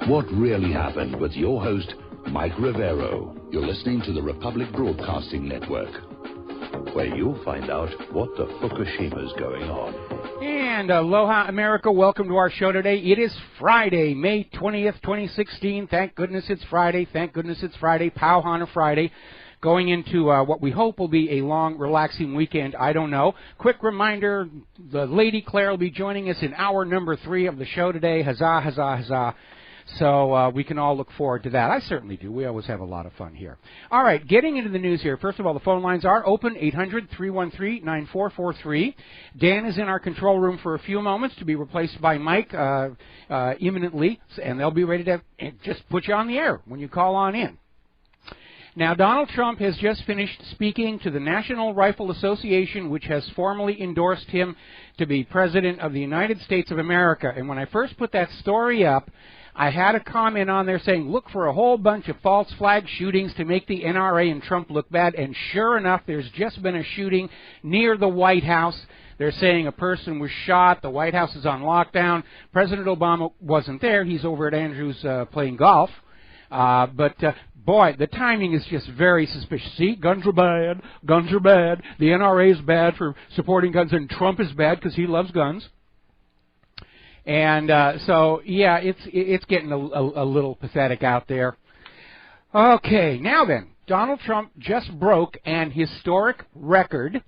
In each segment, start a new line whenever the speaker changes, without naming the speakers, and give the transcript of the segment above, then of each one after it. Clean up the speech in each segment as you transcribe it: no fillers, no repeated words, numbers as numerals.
What Really Happened with your host, Mike Rivero. You're listening to the Republic Broadcasting Network, where you'll find out what the Fukushima's going on.
And aloha, America. Welcome to our show today. It is Friday, May 20th, 2016. Thank goodness it's Friday. Thank goodness it's Friday. Kaahumanu Friday. Going into what we hope will be a long, relaxing weekend. I don't know. Quick reminder, the Lady Claire will be joining us in hour number 3 of the show today. Huzzah, huzzah, huzzah. So we can all look forward to that. I certainly do. We always have a lot of fun here. All right, getting into the news here. First of all, the phone lines are open, 800-313-9443. Dan is in our control room for a few moments to be replaced by Mike imminently, and they'll be ready to just put you on the air when you call on in. Now, Donald Trump has just finished speaking to the National Rifle Association, which has formally endorsed him to be President of the United States of America. And when I first put that story up, I had a comment on there saying, look for a whole bunch of false flag shootings to make the NRA and Trump look bad. And sure enough, there's just been a shooting near the White House. They're saying a person was shot. The White House is on lockdown. President Obama wasn't there. He's over at Andrews playing golf. Boy, the timing is just very suspicious. See, guns are bad. Guns are bad. The NRA is bad for supporting guns, and Trump is bad because he loves guns. And so, yeah, it's getting a little pathetic out there. Okay, now then, Donald Trump just broke an historic record.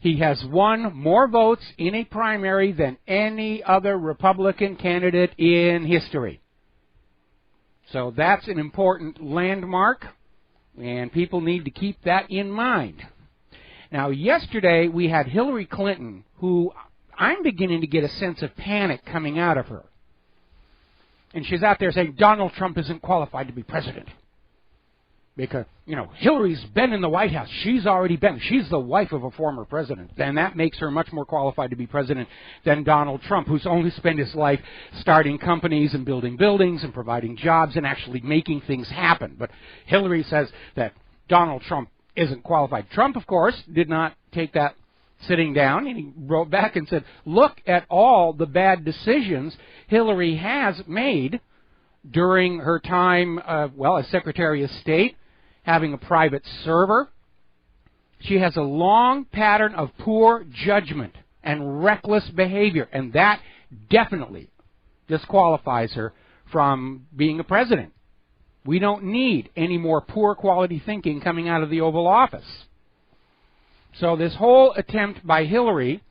He has won more votes in a primary than any other Republican candidate in history. So that's an important landmark, and people need to keep that in mind. Now, yesterday we had Hillary Clinton, who I'm beginning to get a sense of panic coming out of her. And she's out there saying Donald Trump isn't qualified to be president. Because, you know, Hillary's been in the White House. She's already been. She's the wife of a former president. And that makes her much more qualified to be president than Donald Trump, who's only spent his life starting companies and building buildings and providing jobs and actually making things happen. But Hillary says that Donald Trump isn't qualified. Trump, of course, did not take that sitting down, and he wrote back and said, look at all the bad decisions Hillary has made during her time, as Secretary of State, having a private server. She has a long pattern of poor judgment and reckless behavior, and that definitely disqualifies her from being a president. We don't need any more poor quality thinking coming out of the Oval Office. So this whole attempt by Hillary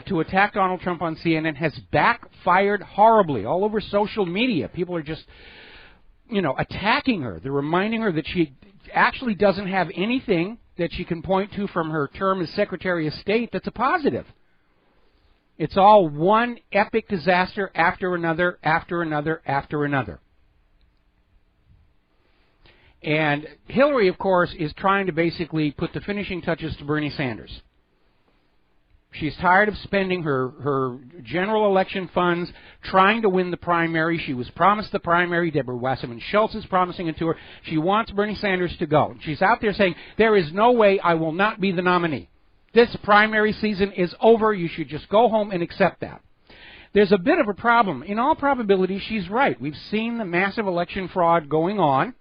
to attack Donald Trump on CNN has backfired horribly all over social media. People are just, attacking her. They're reminding her that she actually doesn't have anything that she can point to from her term as Secretary of State that's a positive. It's all one epic disaster after another, after another, after another. And Hillary, of course, is trying to basically put the finishing touches to Bernie Sanders. She's tired of spending her general election funds trying to win the primary. She was promised the primary. Deborah Wasserman Schultz is promising it to her. She wants Bernie Sanders to go. She's out there saying, there is no way I will not be the nominee. This primary season is over. You should just go home and accept that. There's a bit of a problem. In all probability, she's right. We've seen the massive election fraud going on,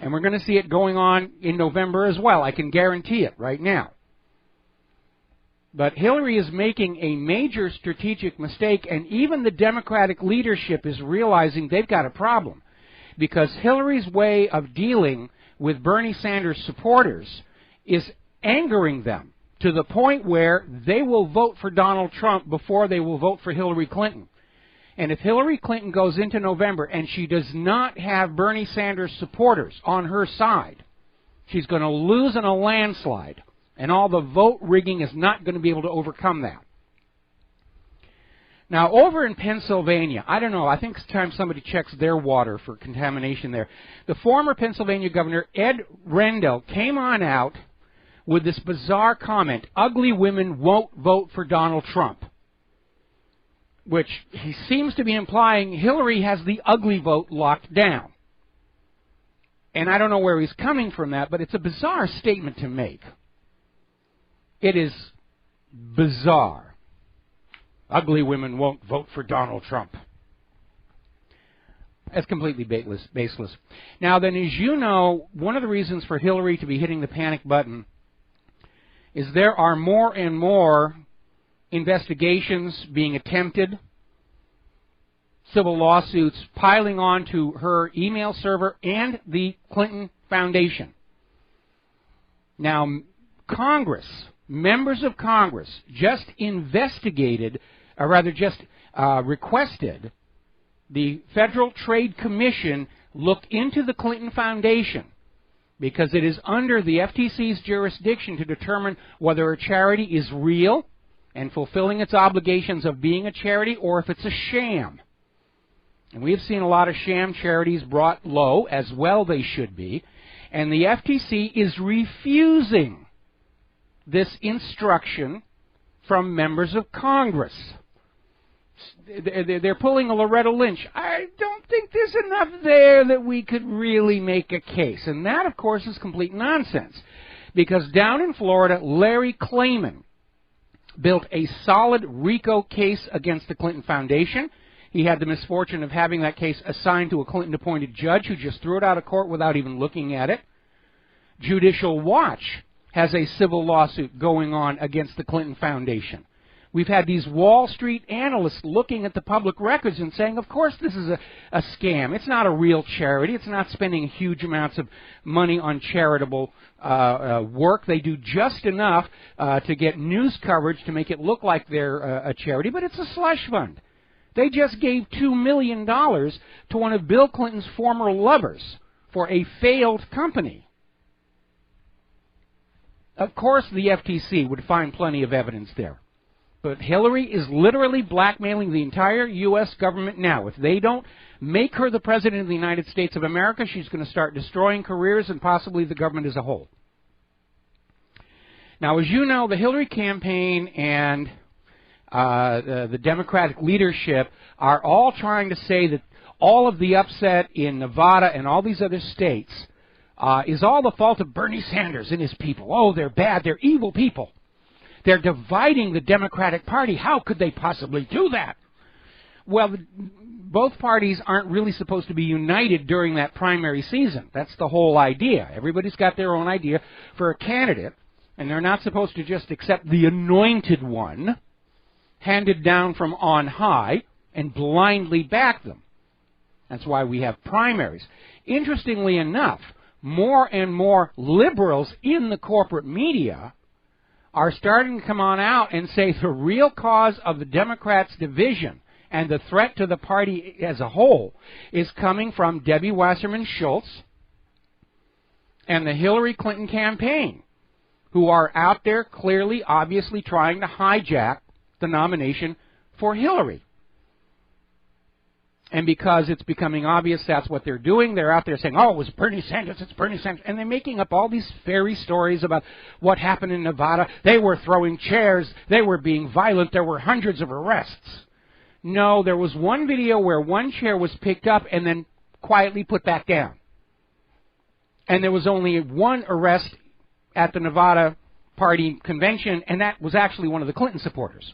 and we're going to see it going on in November as well. I can guarantee it right now. But Hillary is making a major strategic mistake, and even the Democratic leadership is realizing they've got a problem. Because Hillary's way of dealing with Bernie Sanders supporters is angering them to the point where they will vote for Donald Trump before they will vote for Hillary Clinton. And if Hillary Clinton goes into November and she does not have Bernie Sanders supporters on her side, she's going to lose in a landslide. And all the vote rigging is not going to be able to overcome that. Now, over in Pennsylvania, I don't know, I think it's time somebody checks their water for contamination there. The former Pennsylvania governor, Ed Rendell, came on out with this bizarre comment, ugly women won't vote for Donald Trump, which he seems to be implying Hillary has the ugly vote locked down. And I don't know where he's coming from that, but it's a bizarre statement to make. It is bizarre. Ugly women won't vote for Donald Trump. That's completely baseless. Now then, as you know, one of the reasons for Hillary to be hitting the panic button is there are more and more investigations being attempted, civil lawsuits piling on to her email server and the Clinton Foundation. Now, Congress, members of Congress, just investigated, or rather just requested the Federal Trade Commission look into the Clinton Foundation because it is under the FTC's jurisdiction to determine whether a charity is real and fulfilling its obligations of being a charity or if it's a sham. And we have seen a lot of sham charities brought low, as well they should be, and the FTC is refusing this instruction from members of Congress. They're pulling a Loretta Lynch. I don't think there's enough there that we could really make a case. And that, of course, is complete nonsense. Because down in Florida, Larry Klayman built a solid RICO case against the Clinton Foundation. He had the misfortune of having that case assigned to a Clinton-appointed judge who just threw it out of court without even looking at it. Judicial Watch has a civil lawsuit going on against the Clinton Foundation. We've had these Wall Street analysts looking at the public records and saying, of course this is a scam. It's not a real charity. It's not spending huge amounts of money on charitable work. They do just enough to get news coverage to make it look like they're a charity, but it's a slush fund. They just gave $2 million to one of Bill Clinton's former lovers for a failed company. Of course the FTC would find plenty of evidence there. But Hillary is literally blackmailing the entire U.S. government now. If they don't make her the President of the United States of America, she's going to start destroying careers and possibly the government as a whole. Now, as you know, the Hillary campaign and the Democratic leadership are all trying to say that all of the upset in Nevada and all these other states is all the fault of Bernie Sanders and his people. Oh, they're bad. They're evil people. They're dividing the Democratic Party. How could they possibly do that? Well, both parties aren't really supposed to be united during that primary season. That's the whole idea. Everybody's got their own idea for a candidate, and they're not supposed to just accept the anointed one handed down from on high and blindly back them. That's why we have primaries. Interestingly enough, more and more liberals in the corporate media are starting to come on out and say the real cause of the Democrats' division and the threat to the party as a whole is coming from Debbie Wasserman Schultz and the Hillary Clinton campaign, who are out there clearly, obviously trying to hijack the nomination for Hillary. And because it's becoming obvious that's what they're doing, they're out there saying, oh, it was Bernie Sanders, it's Bernie Sanders. And they're making up all these fairy stories about what happened in Nevada. They were throwing chairs. They were being violent. There were hundreds of arrests. No, there was one video where one chair was picked up and then quietly put back down. And there was only one arrest at the Nevada Party convention, and that was actually one of the Clinton supporters.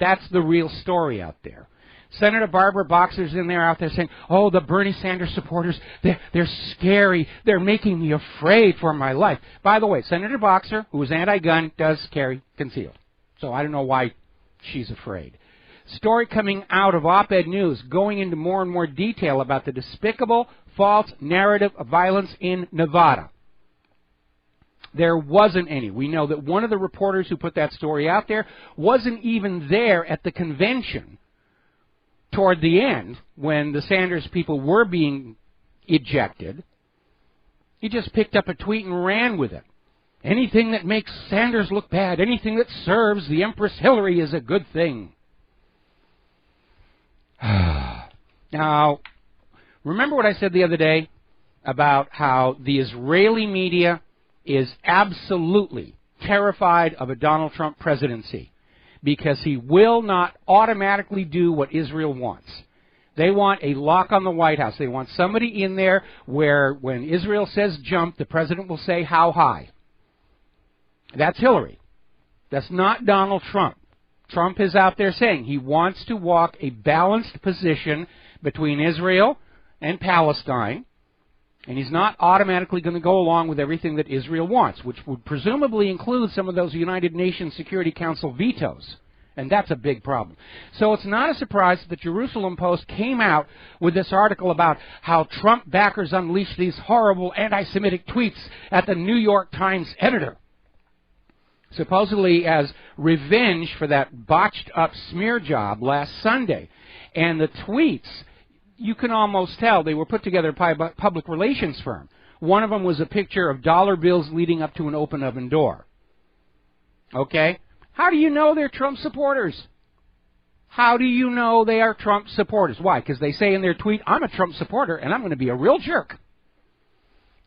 That's the real story out there. Senator Barbara Boxer's in there out there saying, oh, the Bernie Sanders supporters, they're scary. They're making me afraid for my life. By the way, Senator Boxer, who is anti-gun, does carry concealed. So I don't know why she's afraid. Story coming out of Op-Ed News going into more and more detail about the despicable, false narrative of violence in Nevada. There wasn't any. We know that one of the reporters who put that story out there wasn't even there at the convention toward the end, when the Sanders people were being ejected. He just picked up a tweet and ran with it. Anything that makes Sanders look bad, anything that serves the Empress Hillary is a good thing. Now, remember what I said the other day about how the Israeli media is absolutely terrified of a Donald Trump presidency, because he will not automatically do what Israel wants. They want a lock on the White House. They want somebody in there where when Israel says jump, the president will say how high. That's Hillary. That's not Donald Trump. Trump is out there saying he wants to walk a balanced position between Israel, and Palestine, and he's not automatically going to go along with everything that Israel wants, which would presumably include some of those United Nations Security Council vetoes. And that's a big problem. So it's not a surprise that the Jerusalem Post came out with this article about how Trump backers unleashed these horrible anti-Semitic tweets at the New York Times editor, supposedly as revenge for that botched-up smear job last Sunday. And the tweets, you can almost tell they were put together by a public relations firm. One of them was a picture of dollar bills leading up to an open oven door. Okay? How do you know they're Trump supporters? How do you know they are Trump supporters? Why? Because they say in their tweet, I'm a Trump supporter and I'm going to be a real jerk.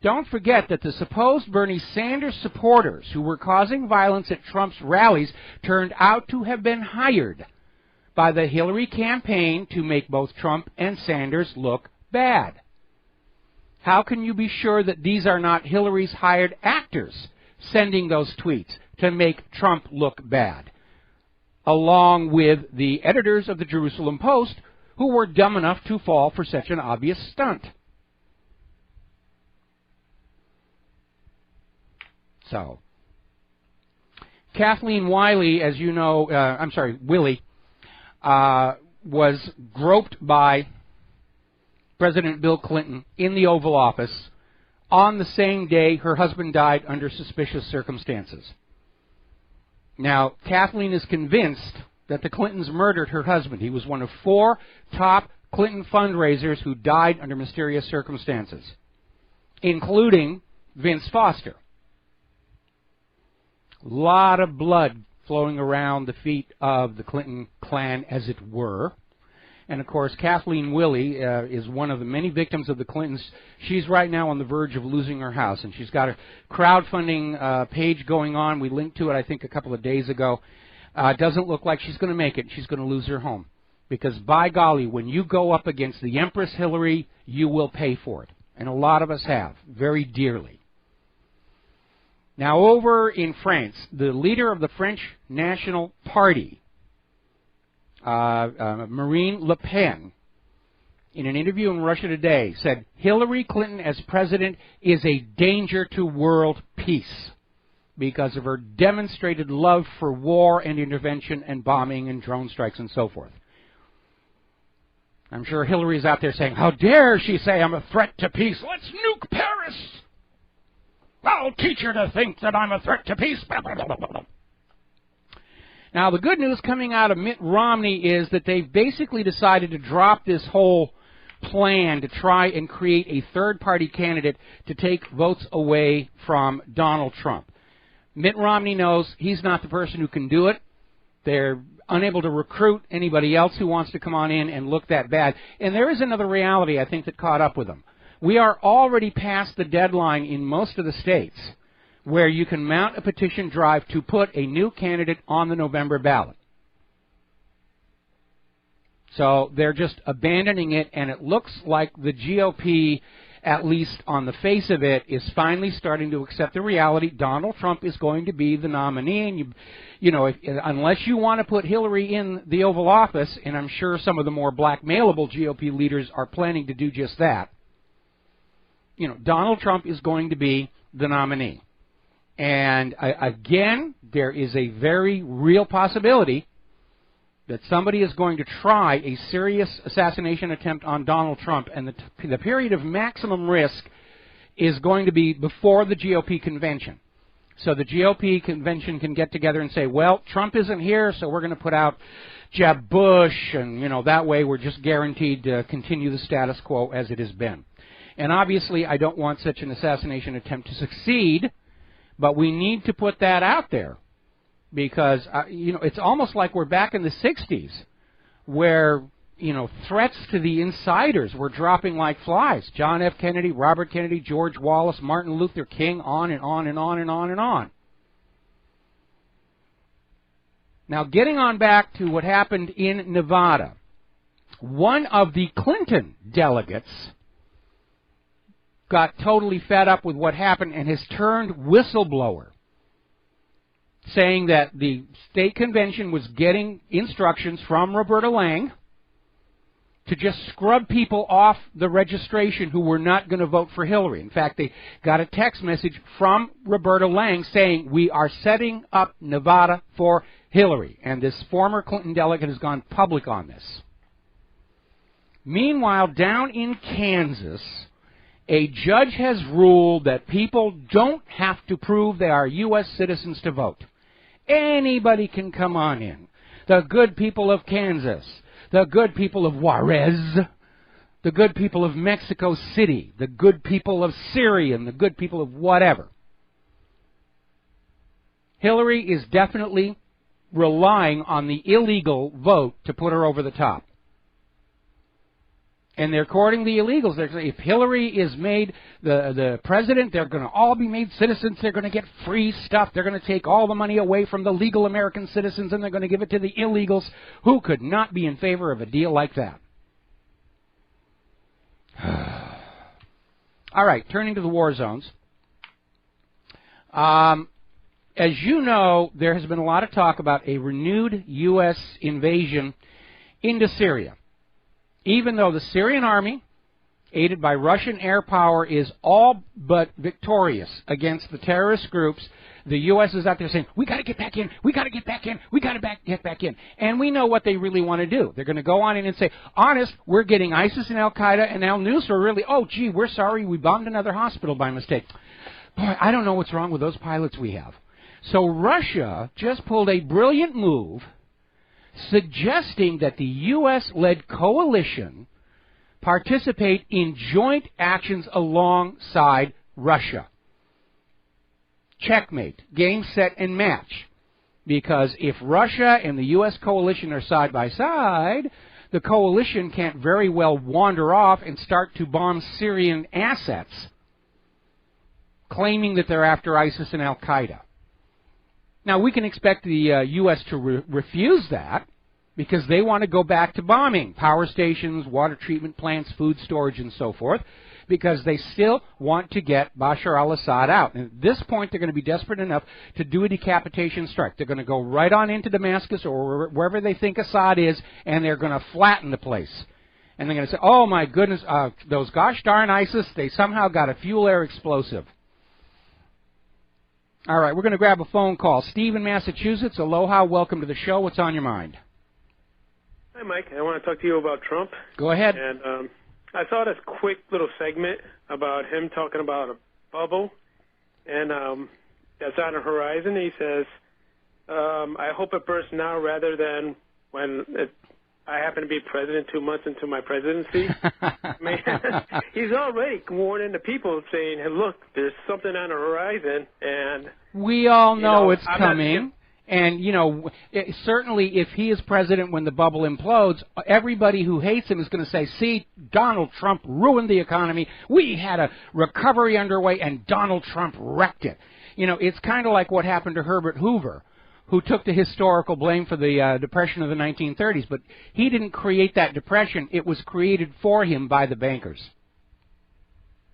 Don't forget that the supposed Bernie Sanders supporters who were causing violence at Trump's rallies turned out to have been hired by the Hillary campaign to make both Trump and Sanders look bad. How can you be sure that these are not Hillary's hired actors sending those tweets to make Trump look bad, along with the editors of the Jerusalem Post who were dumb enough to fall for such an obvious stunt? So, Kathleen Wiley, as you know, Willie, was groped by President Bill Clinton in the Oval Office on the same day her husband died under suspicious circumstances. Now, Kathleen is convinced that the Clintons murdered her husband. He was one of 4 top Clinton fundraisers who died under mysterious circumstances, including Vince Foster. A lot of blood flowing around the feet of the Clinton clan, as it were. And, of course, Kathleen Willie is one of the many victims of the Clintons. She's right now on the verge of losing her house, and she's got a crowdfunding page going on. We linked to it, I think, a couple of days ago. It doesn't look like she's going to make it. She's going to lose her home. Because, by golly, when you go up against the Empress Hillary, you will pay for it. And a lot of us have, very dearly. Now, over in France, the leader of the French National Party, Marine Le Pen, in an interview in Russia Today, said Hillary Clinton as president is a danger to world peace because of her demonstrated love for war and intervention and bombing and drone strikes and so forth. I'm sure Hillary's out there saying, how dare she say I'm a threat to peace? Let's nuke Paris! I'll teach her to think that I'm a threat to peace. Now, the good news coming out of Mitt Romney is that they've basically decided to drop this whole plan to try and create a third-party candidate to take votes away from Donald Trump. Mitt Romney knows he's not the person who can do it. They're unable to recruit anybody else who wants to come on in and look that bad. And there is another reality, I think, that caught up with them. We are already past the deadline in most of the states where you can mount a petition drive to put a new candidate on the November ballot. So they're just abandoning it, and it looks like the GOP, at least on the face of it, is finally starting to accept the reality Donald Trump is going to be the nominee. And you know, unless you want to put Hillary in the Oval Office, and I'm sure some of the more blackmailable GOP leaders are planning to do just that, you know, Donald Trump is going to be the nominee. And again, there is a very real possibility that somebody is going to try a serious assassination attempt on Donald Trump, and the period of maximum risk is going to be before the GOP convention. So the GOP convention can get together and say, well, Trump isn't here, so we're going to put out Jeb Bush, and, you know, that way we're just guaranteed to continue the status quo as it has been. And obviously, I don't want such an assassination attempt to succeed, but we need to put that out there because, you know, it's almost like we're back in the 60s where, you know, threats to the insiders were dropping like flies. John F. Kennedy, Robert Kennedy, George Wallace, Martin Luther King, on and on and on and on and on. Now, getting on back to what happened in Nevada, one of the Clinton delegates got totally fed up with what happened and has turned whistleblower, saying that the state convention was getting instructions from Roberta Lang to just scrub people off the registration who were not going to vote for Hillary. In fact, they got a text message from Roberta Lang saying, we are setting up Nevada for Hillary. And this former Clinton delegate has gone public on this. Meanwhile, down in Kansas, a judge has ruled that people don't have to prove they are U.S. citizens to vote. Anybody can come on in. The good people of Kansas, the good people of Juarez, the good people of Mexico City, the good people of Syria, and the good people of whatever. Hillary is definitely relying on the illegal vote to put her over the top. And they're courting the illegals. They're saying if Hillary is made the president, they're going to all be made citizens. They're going to get free stuff. They're going to take all the money away from the legal American citizens, and they're going to give it to the illegals. Who could not be in favor of a deal like that? All right, turning to the war zones. As you know, there has been a lot of talk about a renewed U.S. invasion into Syria. Even though the Syrian army, aided by Russian air power, is all but victorious against the terrorist groups, the U.S. is out there saying, we got to get back in, we got to get back in, we got to get back in. And we know what they really want to do. They're going to go on in and say, honest, we're getting ISIS and Al-Qaeda and al-Nusra really, oh, gee, we're sorry, we bombed another hospital by mistake. Boy, I don't know what's wrong with those pilots we have. So Russia just pulled a brilliant move suggesting that the U.S.-led coalition participate in joint actions alongside Russia. Checkmate, game, set, and match. Because if Russia and the U.S. coalition are side by side, the coalition can't very well wander off and start to bomb Syrian assets, claiming that they're after ISIS and Al-Qaeda. Now, we can expect the U.S. to refuse that because they want to go back to bombing power stations, water treatment plants, food storage, and so forth, because they still want to get Bashar al-Assad out. And at this point, they're going to be desperate enough to do a decapitation strike. They're going to go right on into Damascus or wherever they think Assad is, and they're going to flatten the place. And they're going to say, oh, my goodness, those gosh darn ISIS, they somehow got a fuel air explosive. All right, we're going to grab a phone call. Steve in Massachusetts, aloha, welcome to the show. What's on your mind?
Hi, Mike. I want to talk to you about Trump.
Go ahead.
And I saw this quick little segment about him talking about a bubble, and that's on the horizon. He says, I hope it bursts now rather than when I happen to be president 2 months into my presidency. Man, he's already warning the people saying, hey, look, there's something on the horizon. And
we all know it's coming. And, you know, certainly if he is president when the bubble implodes, everybody who hates him is going to say, see, Donald Trump ruined the economy. We had a recovery underway, and Donald Trump wrecked it. You know, it's kind of like what happened to Herbert Hoover, who took the historical blame for the Depression of the 1930s. But he didn't create that Depression. It was created for him by the bankers.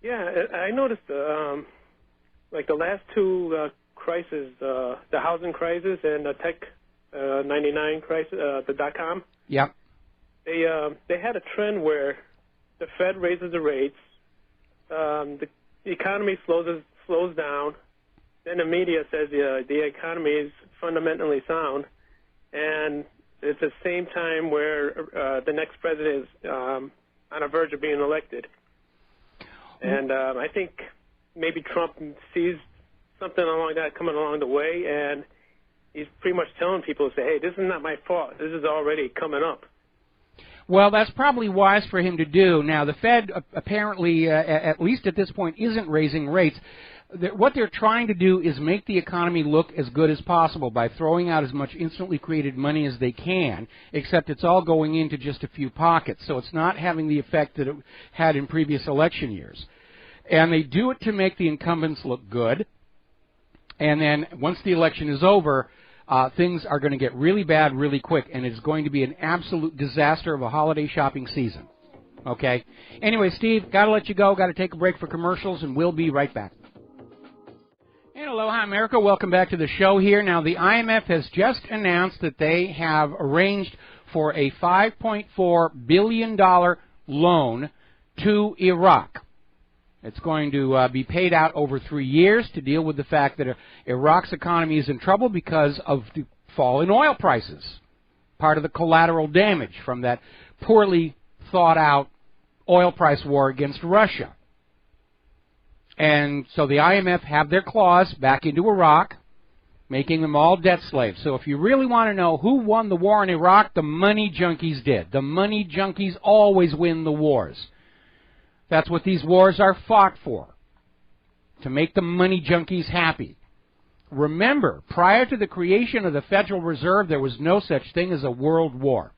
Yeah, I noticed, like the last two crisis, the housing crisis and the tech 99 crisis, the .com.
Yep.
They had a trend where the Fed raises the rates, the economy slows down, then the media says the economy is fundamentally sound, and it's the same time where the next president is on the verge of being elected. And I think maybe Trump sees something along that coming along the way, and he's pretty much telling people to say, hey, this is not my fault. This is already coming up.
Well, that's probably wise for him to do. Now, the Fed apparently, at least at this point, isn't raising rates. What they're trying to do is make the economy look as good as possible by throwing out as much instantly created money as they can, except it's all going into just a few pockets. So it's not having the effect that it had in previous election years. And they do it to make the incumbents look good. And then once the election is over, things are going to get really bad really quick, and it's going to be an absolute disaster of a holiday shopping season. Okay? Anyway, Steve, got to let you go. Got to take a break for commercials, and we'll be right back. And aloha, America. Welcome back to the show here. Now, the IMF has just announced that they have arranged for a $5.4 billion loan to Iraq. It's going to be paid out over 3 years to deal with the fact that Iraq's economy is in trouble because of the fall in oil prices, part of the collateral damage from that poorly thought out oil price war against Russia. And so the IMF have their claws back into Iraq, making them all debt slaves. So if you really want to know who won the war in Iraq, the money junkies did. The money junkies always win the wars. That's what these wars are fought for, to make the money junkies happy. Remember, prior to the creation of the Federal Reserve, there was no such thing as a world war.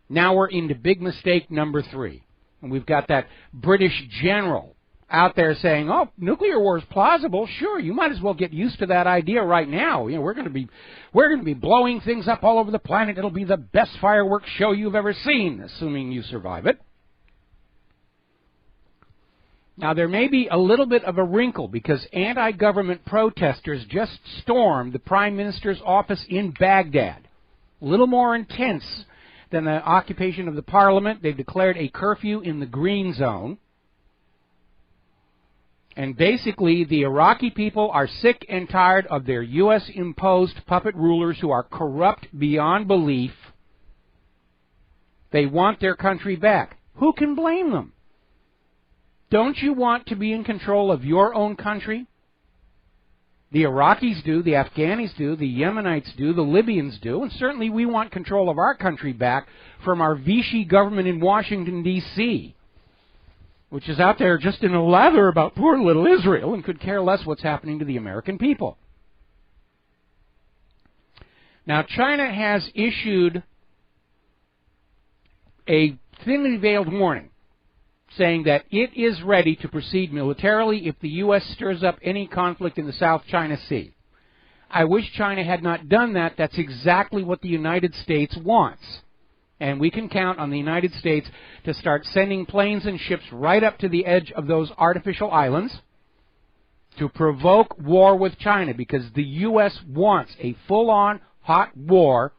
Now we're into big mistake number 3. And we've got that British general out there saying, oh, nuclear war is plausible. Sure, you might as well get used to that idea right now. You know, we're going to be blowing things up all over the planet. It'll be the best fireworks show you've ever seen, assuming you survive it. Now, there may be a little bit of a wrinkle because anti-government protesters just stormed the Prime Minister's office in Baghdad. A little more intense than the occupation of the Parliament. They've declared a curfew in the green zone. And basically, the Iraqi people are sick and tired of their U.S.-imposed puppet rulers who are corrupt beyond belief. They want their country back. Who can blame them? Don't you want to be in control of your own country? The Iraqis do, the Afghanis do, the Yemenites do, the Libyans do, and certainly we want control of our country back from our Vichy government in Washington, D.C., which is out there just in a lather about poor little Israel and could care less what's happening to the American people. Now, China has issued a thinly veiled warning, saying that it is ready to proceed militarily if the U.S. stirs up any conflict in the South China Sea. I wish China had not done that. That's exactly what the United States wants. And we can count on the United States to start sending planes and ships right up to the edge of those artificial islands to provoke war with China, because the U.S. wants a full-on hot war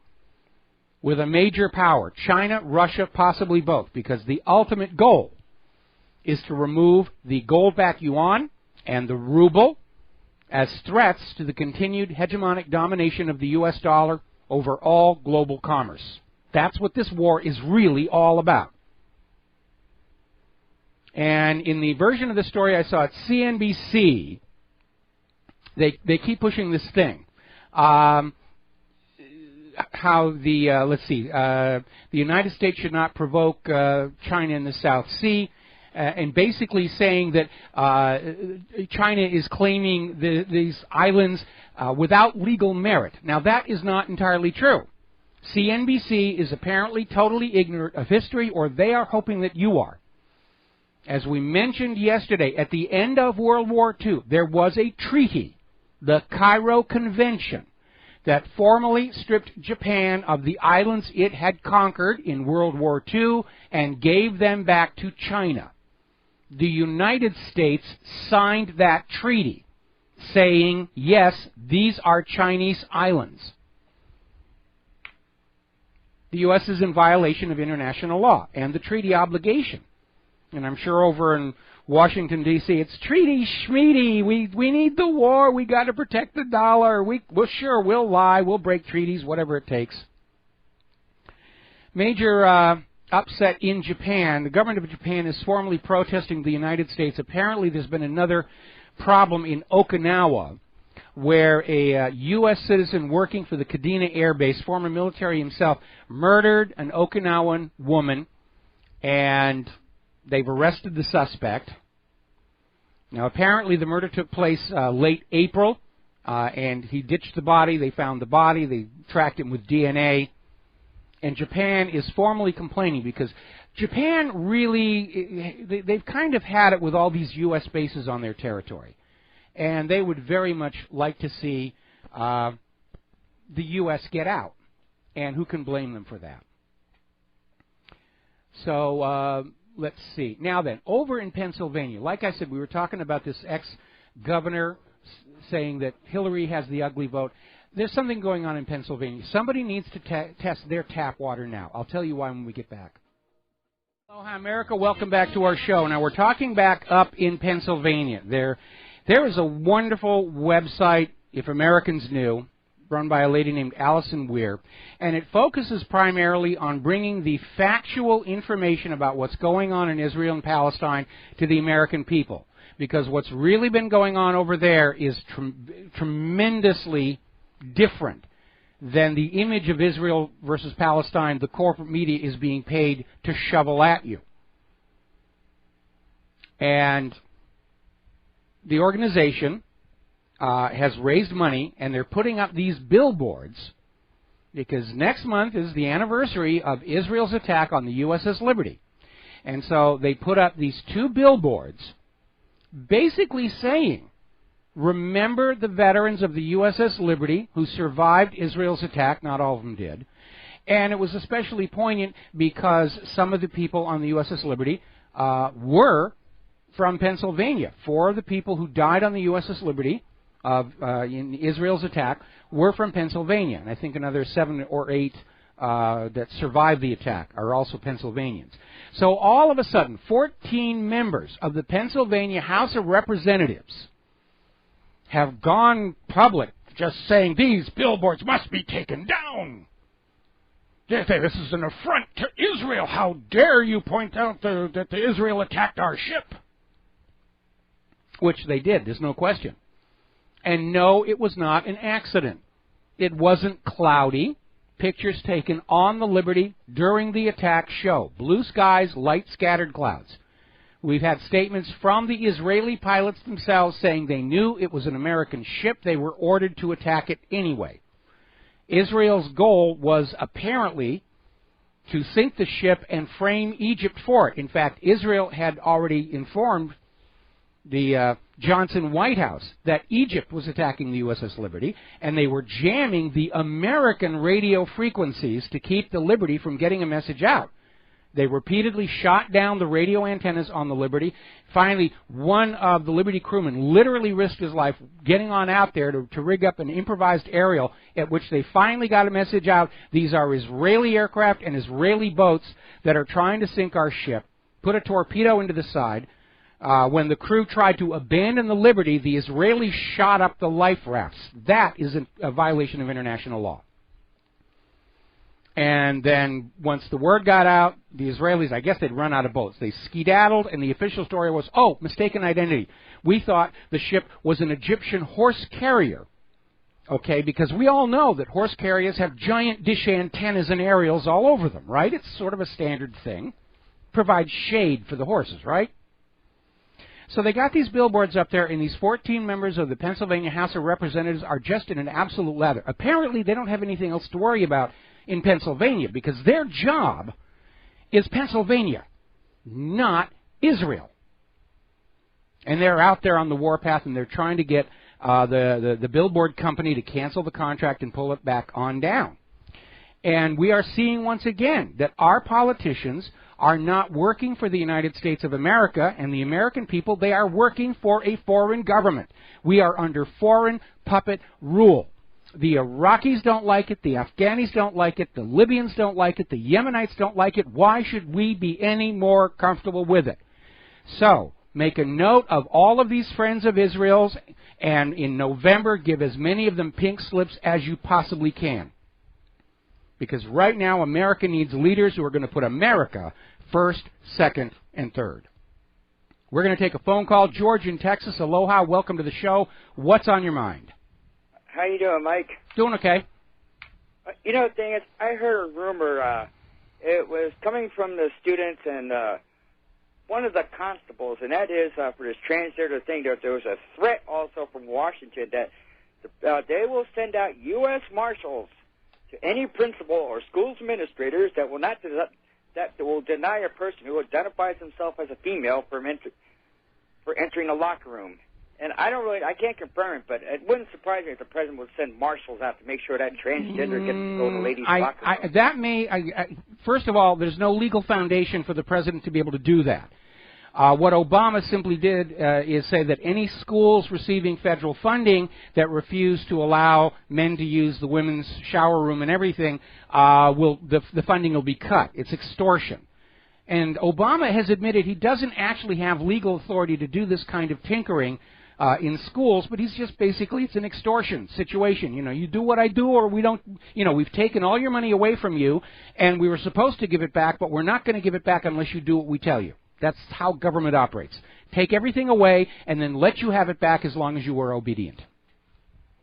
with a major power, China, Russia, possibly both, because the ultimate goal is to remove the gold-backed yuan and the ruble as threats to the continued hegemonic domination of the U.S. dollar over all global commerce. That's what this war is really all about. And in the version of the story I saw at CNBC, they keep pushing this thing. How the United States should not provoke China in the South Sea, and basically saying that China is claiming these islands without legal merit. Now, that is not entirely true. CNBC is apparently totally ignorant of history, or they are hoping that you are. As we mentioned yesterday, at the end of World War II, there was a treaty, the Cairo Convention, that formally stripped Japan of the islands it had conquered in World War II and gave them back to China. The United States signed that treaty, saying, yes, these are Chinese islands. The U.S. is in violation of international law and the treaty obligation. And I'm sure over in Washington, D.C., it's treaty schmeedy. We need the war. We got to protect the dollar. We'll lie. We'll break treaties, whatever it takes. Major upset in Japan. The government of Japan is formally protesting the United States. Apparently, there's been another problem in Okinawa, where a U.S. citizen working for the Kadena Air Base, former military himself, murdered an Okinawan woman, and they've arrested the suspect. Now, apparently the murder took place late April, and he ditched the body. They found the body. They tracked him with DNA. And Japan is formally complaining because Japan really, they've kind of had it with all these U.S. bases on their territory. And they would very much like to see the U.S. get out. And who can blame them for that? So let's see. Now then, over in Pennsylvania, like I said, we were talking about this ex-governor saying that Hillary has the ugly vote. There's something going on in Pennsylvania. Somebody needs to test their tap water now. I'll tell you why when we get back. Aloha, America. Welcome back to our show. Now, we're talking back up in Pennsylvania. There is a wonderful website, if Americans knew, run by a lady named Allison Weir, and it focuses primarily on bringing the factual information about what's going on in Israel and Palestine to the American people. Because what's really been going on over there is tremendously different than the image of Israel versus Palestine the corporate media is being paid to shovel at you. And the organization has raised money, and they're putting up these billboards because next month is the anniversary of Israel's attack on the USS Liberty. And so they put up these 2 billboards basically saying, remember the veterans of the USS Liberty who survived Israel's attack. Not all of them did. And it was especially poignant because some of the people on the USS Liberty were from Pennsylvania. 4 of the people who died on the USS Liberty in Israel's attack were from Pennsylvania. And I think another 7 or 8 that survived the attack are also Pennsylvanians. So all of a sudden, 14 members of the Pennsylvania House of Representatives have gone public just saying these billboards must be taken down. They say this is an affront to Israel. How dare you point out that the Israel attacked our ship? Which they did, there's no question. And no, it was not an accident. It wasn't cloudy. Pictures taken on the Liberty during the attack show blue skies, light scattered clouds. We've had statements from the Israeli pilots themselves saying they knew it was an American ship. They were ordered to attack it anyway. Israel's goal was apparently to sink the ship and frame Egypt for it. In fact, Israel had already informed the Johnson White House that Egypt was attacking the USS Liberty, and they were jamming the American radio frequencies to keep the Liberty from getting a message out. They repeatedly shot down the radio antennas on the Liberty. Finally, one of the Liberty crewmen literally risked his life getting on out there to rig up an improvised aerial, at which they finally got a message out. These are Israeli aircraft and Israeli boats that are trying to sink our ship. Put a torpedo into the side. When the crew tried to abandon the Liberty, the Israelis shot up the life rafts. That is a violation of international law. And then once the word got out, the Israelis, I guess they'd run out of boats. They skedaddled, and the official story was, oh, mistaken identity. We thought the ship was an Egyptian horse carrier. Okay, because we all know that horse carriers have giant dish antennas and aerials all over them, right? It's sort of a standard thing. Provides shade for the horses, right? So they got these billboards up there, and these 14 members of the Pennsylvania House of Representatives are just in an absolute lather. Apparently, they don't have anything else to worry about in Pennsylvania, because their job is Pennsylvania, not Israel. And they're out there on the warpath, and they're trying to get the billboard company to cancel the contract and pull it back on down. And we are seeing once again that our politicians are not working for the United States of America and the American people. They are working for a foreign government. We are under foreign puppet rule. The Iraqis don't like it. The Afghanis don't like it. The Libyans don't like it. The Yemenites don't like it. Why should we be any more comfortable with it? So, make a note of all of these friends of Israel's, and in November, give as many of them pink slips as you possibly can. Because right now, America needs leaders who are going to put America first, second, and third. We're going to take a phone call. George in Texas, aloha, welcome to the show. What's on your mind?
How you doing, Mike?
Doing okay.
You know, the thing is, I heard a rumor. It was coming from the students and one of the constables, and that is for this transgender thing. There was a threat also from Washington that they will send out U.S. Marshals to any principal or school administrators that will not will deny a person who identifies himself as a female for entering a locker room. And I can't confirm it, but it wouldn't surprise me if the president would send marshals out to make sure that transgender gets to go to ladies' locker room.
First of all, there's no legal foundation for the president to be able to do that. What Obama simply did is say that any schools receiving federal funding that refuse to allow men to use the women's shower room and everything, the funding will be cut. It's extortion. And Obama has admitted he doesn't actually have legal authority to do this kind of tinkering in schools, but he's just basically, it's an extortion situation. You know, you do what I do or we don't, you know, we've taken all your money away from you and we were supposed to give it back, but we're not going to give it back unless you do what we tell you. That's how government operates. Take everything away and then let you have it back as long as you are obedient.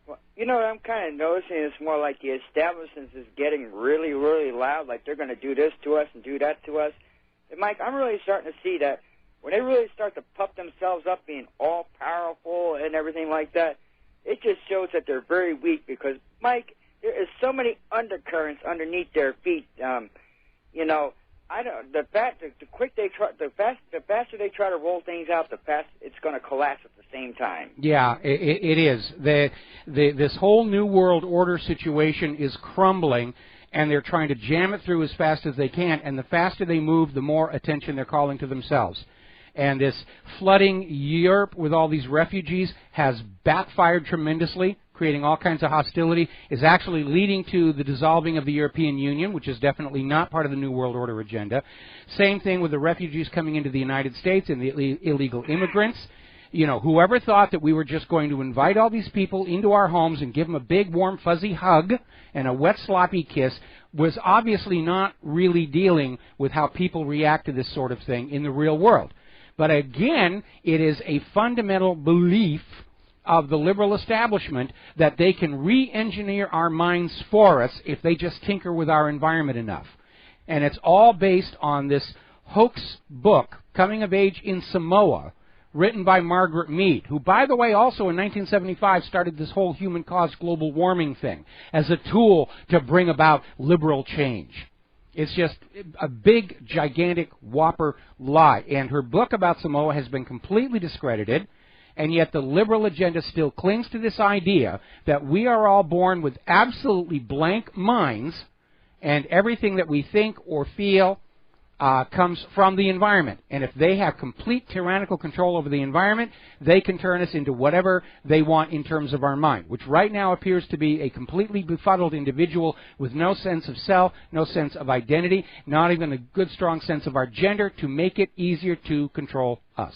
Well, you know, I'm kind of noticing it's more like the establishment is getting really, really loud, like they're going to do this to us and do that to us. And, Mike, I'm really starting to see that when they really start to puff themselves up being all-powerful and everything like that, it just shows that they're very weak because, Mike, there is so many undercurrents underneath their feet. You know, I don't. The faster they try to roll things out, the faster it's going to collapse at the same time. Yeah,
it is. This whole New World Order situation is crumbling, and they're trying to jam it through as fast as they can. And the faster they move, the more attention they're calling to themselves. And this flooding Europe with all these refugees has backfired tremendously, creating all kinds of hostility, is actually leading to the dissolving of the European Union, which is definitely not part of the New World Order agenda. Same thing with the refugees coming into the United States and the illegal immigrants. You know, whoever thought that we were just going to invite all these people into our homes and give them a big, warm, fuzzy hug and a wet, sloppy kiss was obviously not really dealing with how people react to this sort of thing in the real world. But again, it is a fundamental belief of the liberal establishment that they can re-engineer our minds for us if they just tinker with our environment enough. And it's all based on this hoax book, Coming of Age in Samoa, written by Margaret Mead, who, by the way, also in 1975 started this whole human-caused global warming thing as a tool to bring about liberal change. It's just a big, gigantic, whopper lie. And her book about Samoa has been completely discredited, and yet the liberal agenda still clings to this idea that we are all born with absolutely blank minds, and everything that we think or feel comes from the environment. And if they have complete tyrannical control over the environment, they can turn us into whatever they want in terms of our mind, which right now appears to be a completely befuddled individual with no sense of self, no sense of identity, not even a good, strong sense of our gender to make it easier to control us.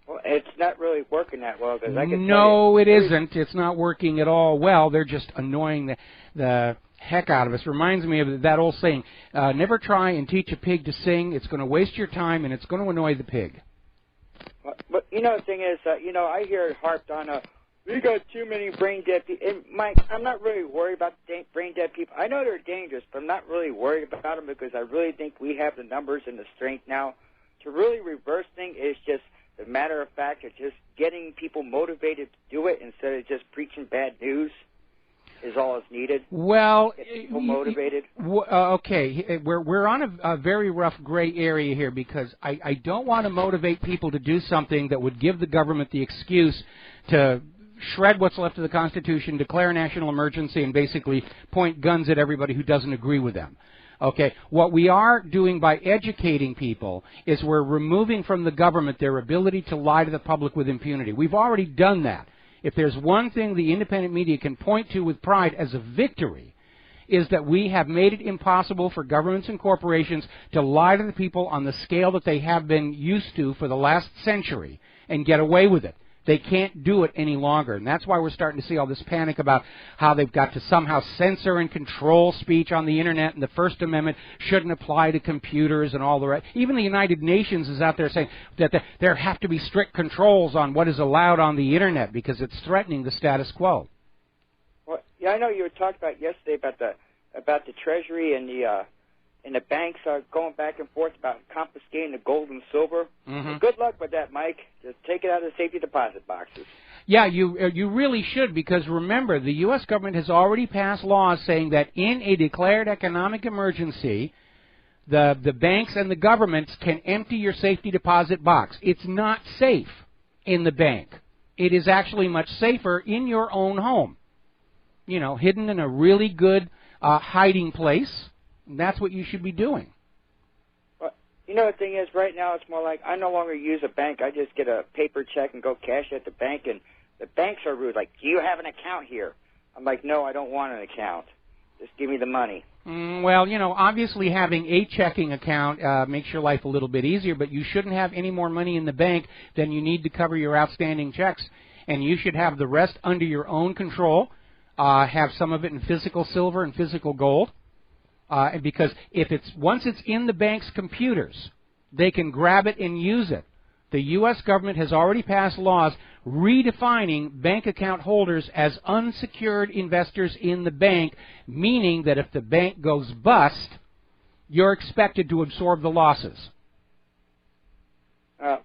Well, it's not really working that well. Cause I can
no, it isn't. It's not working at all well. They're just annoying the heck out of us. Reminds me of that old saying, never try and teach a pig to sing. It's going to waste your time, and it's going to annoy the pig.
But you know, the thing is, you know, I hear it harped on, we got too many brain-dead people. And, Mike, I'm not really worried about brain-dead people. I know they're dangerous, but I'm not really worried about them because I really think we have the numbers and the strength now to really reverse things. It's just a matter of fact of just getting people motivated to do it instead of just preaching bad news. Is all that's needed.
Well,
get people motivated.
Okay, we're on a very rough gray area here because I don't want to motivate people to do something that would give the government the excuse to shred what's left of the Constitution, declare a national emergency, and basically point guns at everybody who doesn't agree with them. Okay, what we are doing by educating people is we're removing from the government their ability to lie to the public with impunity. We've already done that. If there's one thing the independent media can point to with pride as a victory, is that we have made it impossible for governments and corporations to lie to the people on the scale that they have been used to for the last century and get away with it. They can't do it any longer, and that's why we're starting to see all this panic about how they've got to somehow censor and control speech on the Internet, and the First Amendment shouldn't apply to computers and all the rest. Even the United Nations is out there saying that there have to be strict controls on what is allowed on the Internet because it's threatening the status quo.
Well, yeah, I know you were talking about yesterday about the Treasury and the banks are going back and forth about confiscating the gold and silver.
Mm-hmm.
Good luck with that, Mike. Just take it out of the safety deposit boxes.
Yeah, you really should, because remember, the U.S. government has already passed laws saying that in a declared economic emergency, the banks and the governments can empty your safety deposit box. It's not safe in the bank. It is actually much safer in your own home, you know, hidden in a really good hiding place. That's what you should be doing.
Well, You know, the thing is, right now it's more like I no longer use a bank. I just get a paper check and go cash at the bank, and the banks are rude. Like, do you have an account here? I'm like, no, I don't want an account. Just give me the money.
Well, you know, obviously having a checking account makes your life a little bit easier, but you shouldn't have any more money in the bank than you need to cover your outstanding checks, and you should have the rest under your own control. Have some of it in physical silver and physical gold, because once it's in the bank's computers, they can grab it and use it. The U.S. government has already passed laws redefining bank account holders as unsecured investors in the bank, meaning that if the bank goes bust, you're expected to absorb the losses.
Well,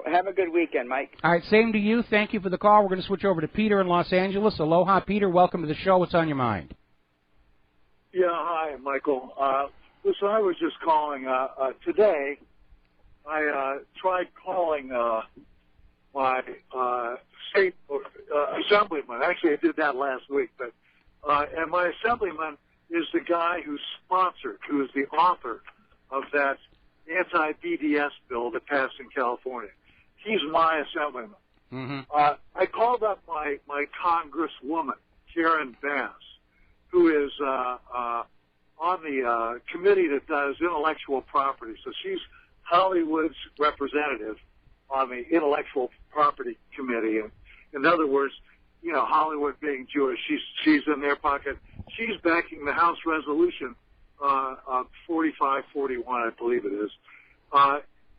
have a good weekend, Mike.
All right, same to you. Thank you for the call. We're going to switch over to Peter in Los Angeles. Aloha, Peter. Welcome to the show. What's on your mind?
Yeah, hi, Michael. Listen, I was just calling today. I tried calling my state assemblyman. Actually, I did that last week. But and my assemblyman is the guy who is the author of that anti-BDS bill that passed in California. He's my assemblyman.
Mm-hmm.
I called up my congresswoman, Karen Bass, who is on the committee that does intellectual property. So she's Hollywood's representative on the intellectual property committee. And in other words, you know, Hollywood being Jewish, she's in their pocket. She's backing the House resolution 4541, I believe it is.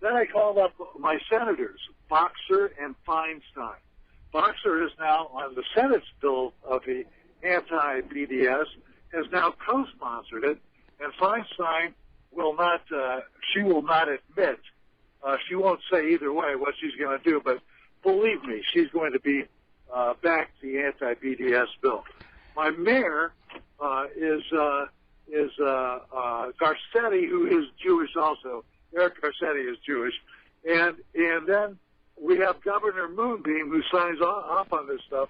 Then I called up my senators, Boxer and Feinstein. Boxer is now on the Senate's bill of the anti-BDS, has now co-sponsored it, and Feinstein will not, she will not admit, she won't say either way what she's going to do, but believe me, she's going to be back the anti-BDS bill. My mayor is Garcetti, who is Jewish also. Eric Garcetti is Jewish. And then we have Governor Moonbeam, who signs off on this stuff,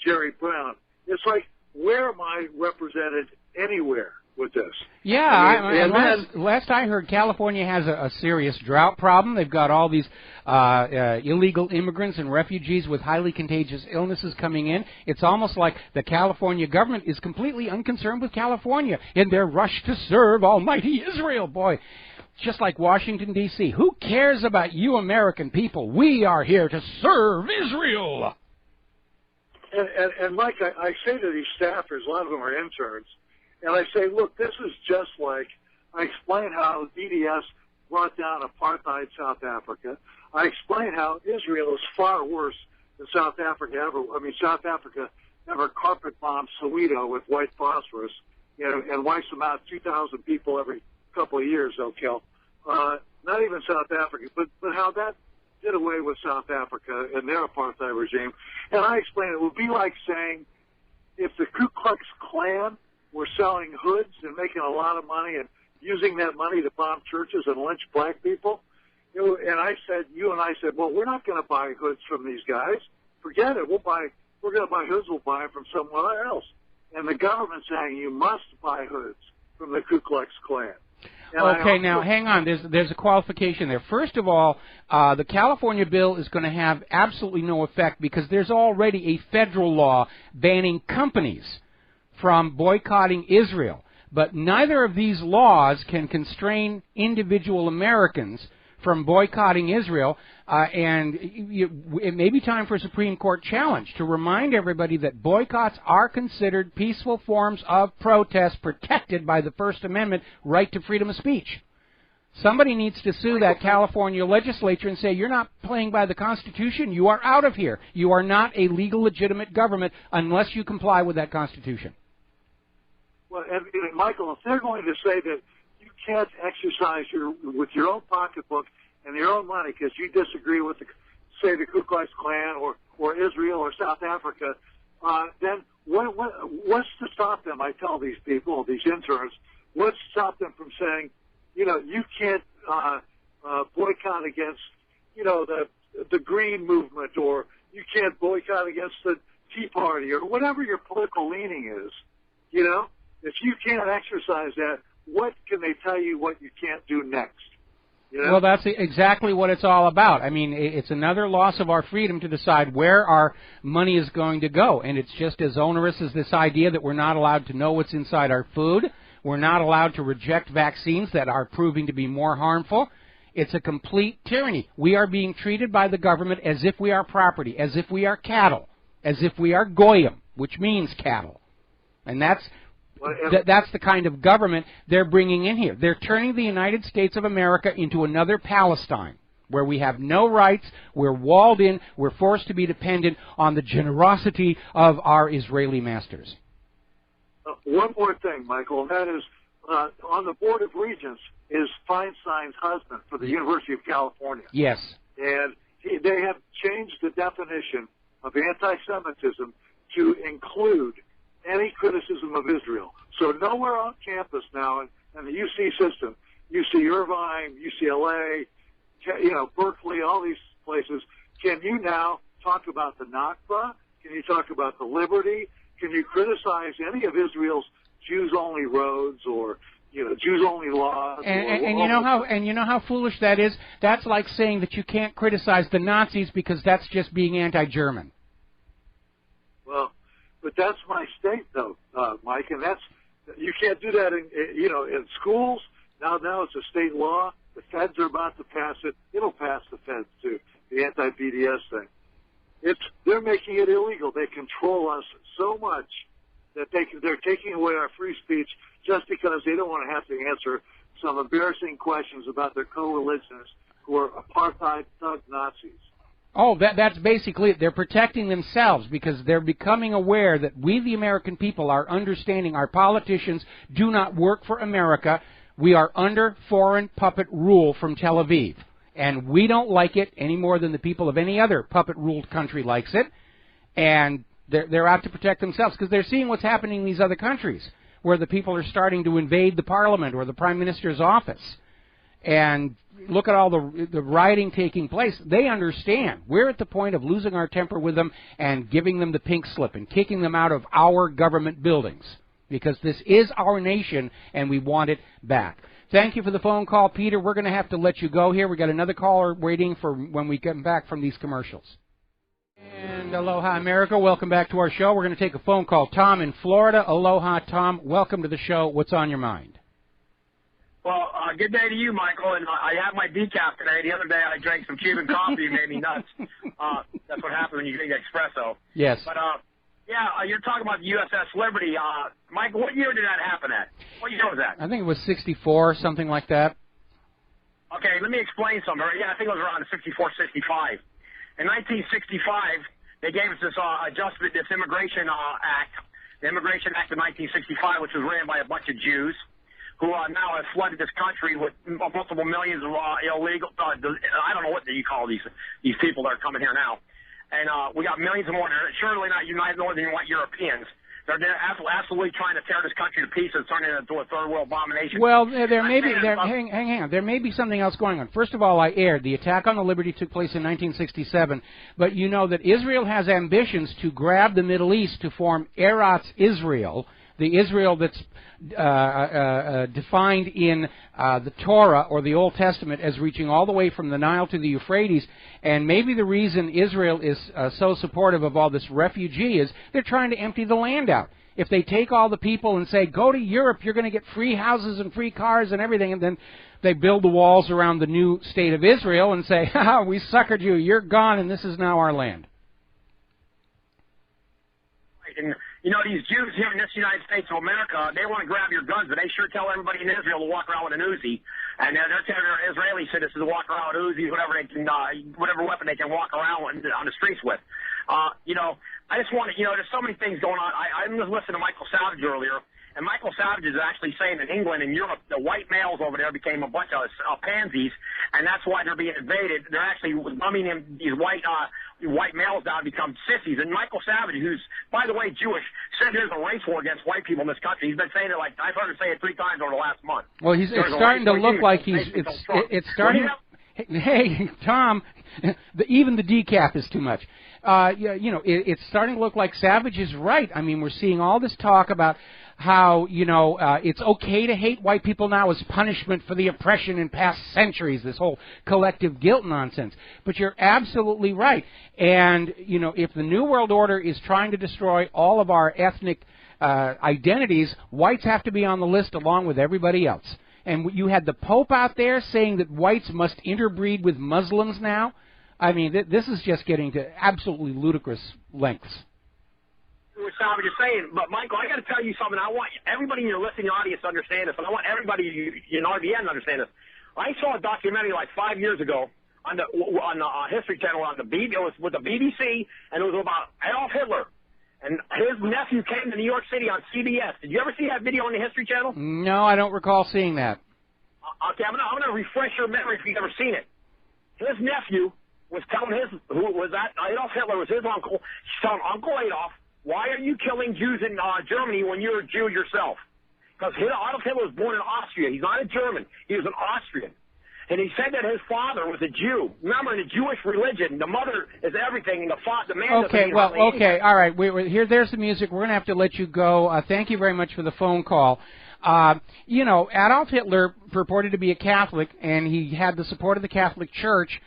Jerry Brown. It's like, where am I represented anywhere with this?
Yeah, last I heard, California has a serious drought problem. They've got all these illegal immigrants and refugees with highly contagious illnesses coming in. It's almost like the California government is completely unconcerned with California in their rush to serve almighty Israel. Boy, just like Washington, D.C. Who cares about you American people? We are here to serve Israel.
And Mike, I say to these staffers, a lot of them are interns, and I say, look, this is just like, I explain how BDS brought down apartheid South Africa. I explain how Israel is far worse than South Africa ever. I mean, South Africa never carpet bombed Soweto with white phosphorus, you know, and wipes them out 2,000 people every couple of years they'll kill. Not even South Africa, but how that did away with South Africa and their apartheid regime. And I explain it would be like saying if the Ku Klux Klan were selling hoods and making a lot of money and using that money to bomb churches and lynch black people. You know, and you and I said, well, we're not going to buy hoods from these guys. Forget it. We're going to buy hoods. We'll buy them from somewhere else. And the government's saying you must buy hoods from the Ku Klux Klan.
Okay, now hang on. There's a qualification there. First of all, the California bill is going to have absolutely no effect because there's already a federal law banning companies from boycotting Israel. But neither of these laws can constrain individual Americans from boycotting Israel, and it may be time for a Supreme Court challenge to remind everybody that boycotts are considered peaceful forms of protest protected by the First Amendment right to freedom of speech. Somebody needs to sue that California legislature and say, you're not playing by the Constitution, you are out of here. You are not a legal, legitimate government unless you comply with that Constitution.
Well, and Michael, if they're going to say that you can't exercise with your own pocketbook and your own money because you disagree with, say, the Ku Klux Klan or Israel or South Africa, then what's to stop them? I tell these people, these interns, what's to stop them from saying, you know, you can't boycott against, you know, the Green Movement, or you can't boycott against the Tea Party, or whatever your political leaning is, you know? If you can't exercise that, what can they tell you what you can't do next? You know?
Well, that's exactly what it's all about. I mean, it's another loss of our freedom to decide where our money is going to go. And it's just as onerous as this idea that we're not allowed to know what's inside our food. We're not allowed to reject vaccines that are proving to be more harmful. It's a complete tyranny. We are being treated by the government as if we are property, as if we are cattle, as if we are goyim, which means cattle. And that's the kind of government they're bringing in here. They're turning the United States of America into another Palestine, where we have no rights, we're walled in, we're forced to be dependent on the generosity of our Israeli masters.
One more thing, Michael, and that is on the Board of Regents is Feinstein's husband for the University of California.
Yes.
And they have changed the definition of anti-Semitism to include any criticism of Israel. So nowhere on campus now in the UC system, UC Irvine, UCLA, Berkeley, all these places, can you now talk about the Nakba? Can you talk about the liberty? Can you criticize any of Israel's Jews-only roads or Jews-only laws?
And you know how foolish that is? That's like saying that you can't criticize the Nazis because that's just being anti-German.
Well, but that's my state, though, Mike, and you can't do that in schools. Now it's a state law. The feds are about to pass it. It'll pass the feds too. The anti-BDS thing. They're making it illegal. They control us so much that they're taking away our free speech just because they don't want to have to answer some embarrassing questions about their co-religionists who are apartheid thug Nazis.
Oh, that's basically it. They're protecting themselves because they're becoming aware that we, the American people, are understanding our politicians do not work for America. We are under foreign puppet rule from Tel Aviv. And we don't like it any more than the people of any other puppet-ruled country likes it. And they're out to protect themselves because they're seeing what's happening in these other countries where the people are starting to invade the parliament or the prime minister's office. And look at all the rioting taking place. They understand. We're at the point of losing our temper with them and giving them the pink slip and kicking them out of our government buildings because this is our nation and we want it back. Thank you for the phone call, Peter. We're going to have to let you go here. We've got another caller waiting for when we come back from these commercials. And aloha, America. Welcome back to our show. We're going to take a phone call. Tom in Florida. Aloha, Tom. Welcome to the show. What's on your mind?
Well, good day to you, Michael. And I have my decaf today. The other day I drank some Cuban coffee and made me nuts. That's what happens when you drink espresso.
Yes.
But, you're talking about the USS Liberty. Michael, what year did that happen at? What year was that?
I think it was 64, something like that.
Okay, let me explain something. Yeah, I think it was around 64, 65. In 1965, they gave us this this Immigration Act, the Immigration Act of 1965, which was ran by a bunch of Jews who now have flooded this country with multiple millions of illegal, I don't know what you call these people that are coming here now. And we got millions more. They're surely not United Northern White Europeans. They're absolutely trying to tear this country to pieces, turning it into a third world abomination.
Well, hang on. There may be something else going on. First of all, I aired the attack on the Liberty took place in 1967, but you know that Israel has ambitions to grab the Middle East to form Eretz Israel, the Israel that's defined in the Torah or the Old Testament as reaching all the way from the Nile to the Euphrates. And maybe the reason Israel is so supportive of all this refugee is they're trying to empty the land out. If they take all the people and say, go to Europe, you're going to get free houses and free cars and everything, and then they build the walls around the new state of Israel and say, ha, we suckered you, you're gone, and this is now our land.
And, you know, these Jews here in this United States of America, they want to grab your guns, but they sure tell everybody in Israel to walk around with an Uzi. And they're telling their Israeli citizens to walk around with Uzis, whatever weapon they can walk around on the streets with. You know, I just want to, you know, there's so many things going on. I was listening to Michael Savage earlier, and Michael Savage is actually saying in England and Europe, the white males over there became a bunch of pansies, and that's why they're being invaded. They're actually dumbing these white males down to become sissies. And Michael Savage, who's, by the way, Jewish, said there's a race war against white people in this country. He's been saying it like, I've heard him say it 3 times over the last month.
Well, it's starting to look like it's starting. Hey, Tom, Even the decaf is too much. It's starting to look like Savage is right. I mean, we're seeing all this talk about how, it's okay to hate white people now as punishment for the oppression in past centuries, this whole collective guilt nonsense. But you're absolutely right. And, if the New World Order is trying to destroy all of our ethnic identities, whites have to be on the list along with everybody else. And you had the Pope out there saying that whites must interbreed with Muslims now. I mean, this is just getting to absolutely ludicrous lengths.
What Savage is saying, but Michael, I got to tell you something. I want everybody in your listening audience to understand this, and I want everybody in RBN to understand this. I saw a documentary like 5 years ago on the History Channel on the it was with the BBC, and it was about Adolf Hitler. And his nephew came to New York City on CBS. Did you ever see that video on the History Channel?
No, I don't recall seeing that.
Okay, I'm going to refresh your memory if you've never seen it. His nephew was telling Adolf Hitler was his uncle. He's telling Uncle Adolf, why are you killing Jews in Germany when you're a Jew yourself? Because Adolf Hitler was born in Austria. He's not a German. He was an Austrian. And he said that his father was a Jew. Remember, in the Jewish religion, the mother is everything, and the man
Okay, well, okay, all right. There's the music. We're going to have to let you go. Thank you very much for the phone call. Adolf Hitler purported to be a Catholic, and he had the support of the Catholic Church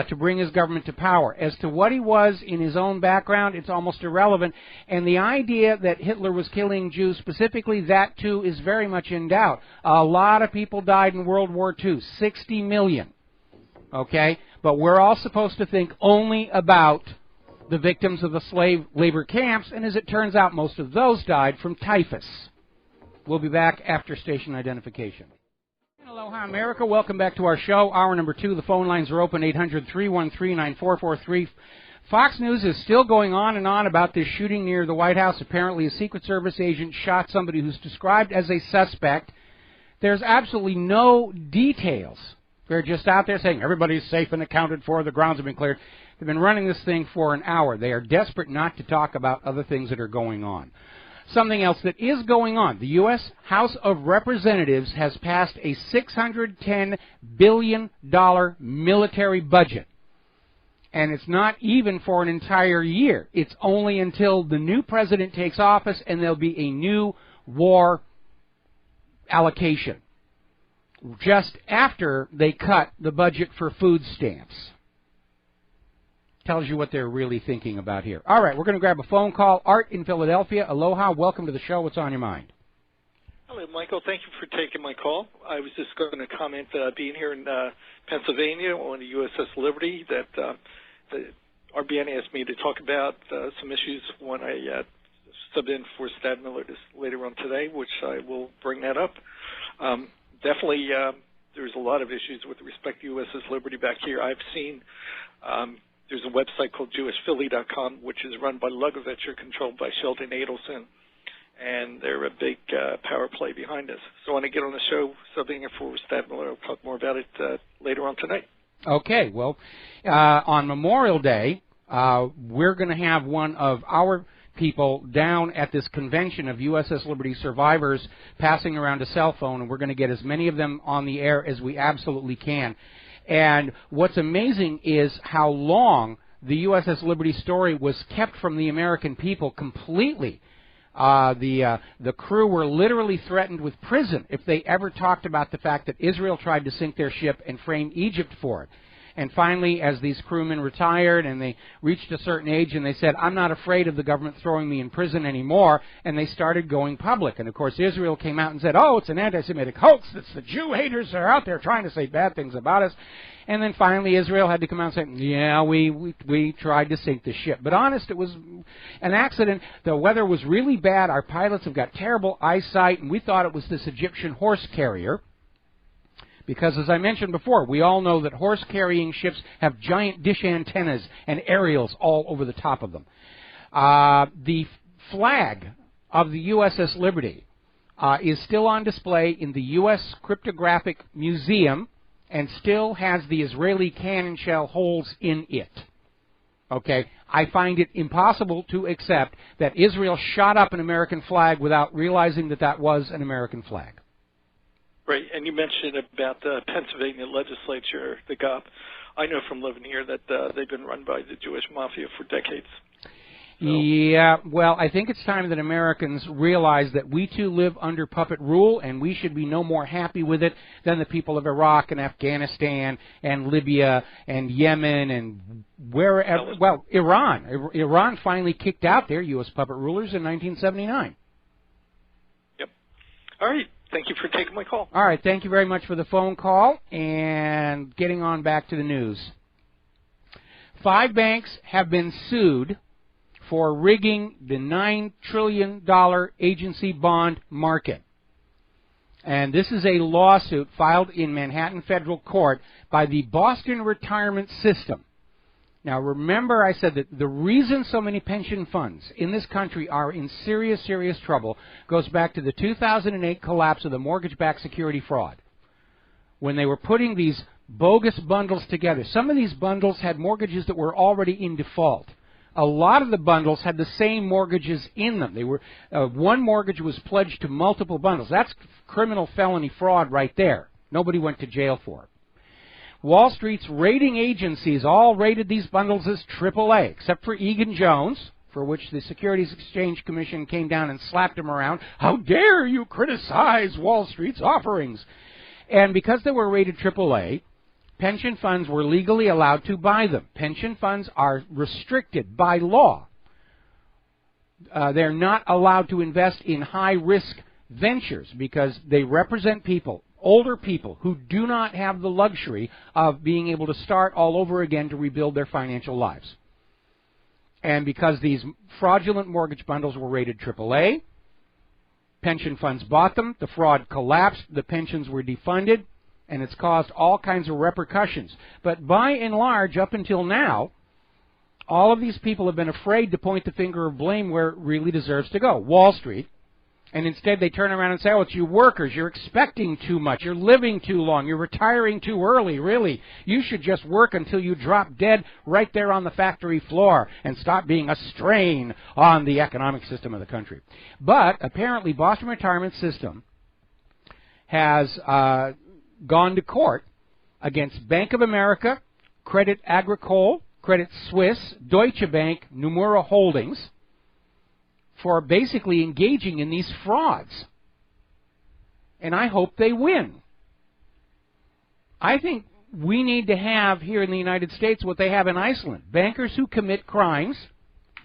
to bring his government to power. As to what he was in his own background, it's almost irrelevant. And the idea that Hitler was killing Jews specifically, that too is very much in doubt. A lot of people died in World War II, 60 million. Okay? But we're all supposed to think only about the victims of the slave labor camps, and as it turns out, most of those died from typhus. We'll be back after station identification. Aloha, America. Welcome back to our show. Hour number 2. The phone lines are open, 800-313-9443. Fox News is still going on and on about this shooting near the White House. Apparently, a Secret Service agent shot somebody who's described as a suspect. There's absolutely no details. They're just out there saying everybody's safe and accounted for. The grounds have been cleared. They've been running this thing for an hour. They are desperate not to talk about other things that are going on. Something else that is going on. The U.S. House of Representatives has passed a $610 billion military budget. And it's not even for an entire year. It's only until the new president takes office and there'll be a new war allocation. Just after they cut the budget for food stamps. Tells you what they're really thinking about here. All right, we're going to grab a phone call. Art in Philadelphia. Aloha. Welcome to the show. What's on your mind?
Hello, Michael. Thank you for taking my call. I was just going to comment, being here in Pennsylvania on the USS Liberty, that the RBN asked me to talk about some issues when I subbed in for Stad Miller later on today, which I will bring that up. Definitely, there's a lot of issues with respect to USS Liberty back here. I've seen... there's a website called JewishPhilly.com, which is run by Lugovicher, controlled by Sheldon Adelson, and they're a big power play behind this. So when I get on the show, subbing in for Stad Miller, I'll talk more about it later on tonight.
Okay, well, on Memorial Day, we're going to have one of our people down at this convention of USS Liberty survivors passing around a cell phone, and we're going to get as many of them on the air as we absolutely can. And what's amazing is how long the USS Liberty story was kept from the American people completely. The crew were literally threatened with prison if they ever talked about the fact that Israel tried to sink their ship and frame Egypt for it. And finally, as these crewmen retired and they reached a certain age and they said, I'm not afraid of the government throwing me in prison anymore, and they started going public. And, of course, Israel came out and said, oh, it's an anti-Semitic hoax. It's the Jew haters that are out there trying to say bad things about us. And then finally Israel had to come out and say, yeah, we tried to sink the ship. But honest, it was an accident. The weather was really bad. Our pilots have got terrible eyesight, and we thought it was this Egyptian horse carrier. Because, as I mentioned before, we all know that horse-carrying ships have giant dish antennas and aerials all over the top of them. The flag of the USS Liberty is still on display in the U.S. Cryptographic Museum and still has the Israeli cannon shell holes in it. Okay, I find it impossible to accept that Israel shot up an American flag without realizing that that was an American flag.
Right, and you mentioned about the Pennsylvania legislature, the GOP. I know from living here that they've been run by the Jewish mafia for decades. So.
Yeah, well, I think it's time that Americans realize that we too live under puppet rule, and we should be no more happy with it than the people of Iraq and Afghanistan and Libya and Yemen and wherever. Well, Iran. Iran finally kicked out their U.S. puppet rulers in 1979.
Yep. All right. Thank you for taking my call.
All right. Thank you very much for the phone call. And getting on back to the news. 5 banks have been sued for rigging the $9 trillion agency bond market. And this is a lawsuit filed in Manhattan Federal Court by the Boston Retirement System. Now, remember I said that the reason so many pension funds in this country are in serious, serious trouble goes back to the 2008 collapse of the mortgage-backed security fraud, when they were putting these bogus bundles together. Some of these bundles had mortgages that were already in default. A lot of the bundles had the same mortgages in them. They were one mortgage was pledged to multiple bundles. That's criminal felony fraud right there. Nobody went to jail for it. Wall Street's rating agencies all rated these bundles as AAA, except for Egan-Jones, for which the Securities Exchange Commission came down and slapped him around. How dare you criticize Wall Street's offerings? And because they were rated AAA, pension funds were legally allowed to buy them. Pension funds are restricted by law. They're not allowed to invest in high-risk ventures because they represent people, older people, who do not have the luxury of being able to start all over again to rebuild their financial lives. And because these fraudulent mortgage bundles were rated AAA, pension funds bought them, the fraud collapsed, the pensions were defunded, and it's caused all kinds of repercussions. But by and large, up until now, all of these people have been afraid to point the finger of blame where it really deserves to go, Wall Street. And instead they turn around and say, oh, it's you workers, you're expecting too much, you're living too long, you're retiring too early, really. You should just work until you drop dead right there on the factory floor and stop being a strain on the economic system of the country. But apparently Boston Retirement System has gone to court against Bank of America, Credit Agricole, Credit Suisse, Deutsche Bank, Nomura Holdings, for basically engaging in these frauds. And I hope they win. I think we need to have here in the United States what they have in Iceland. Bankers who commit crimes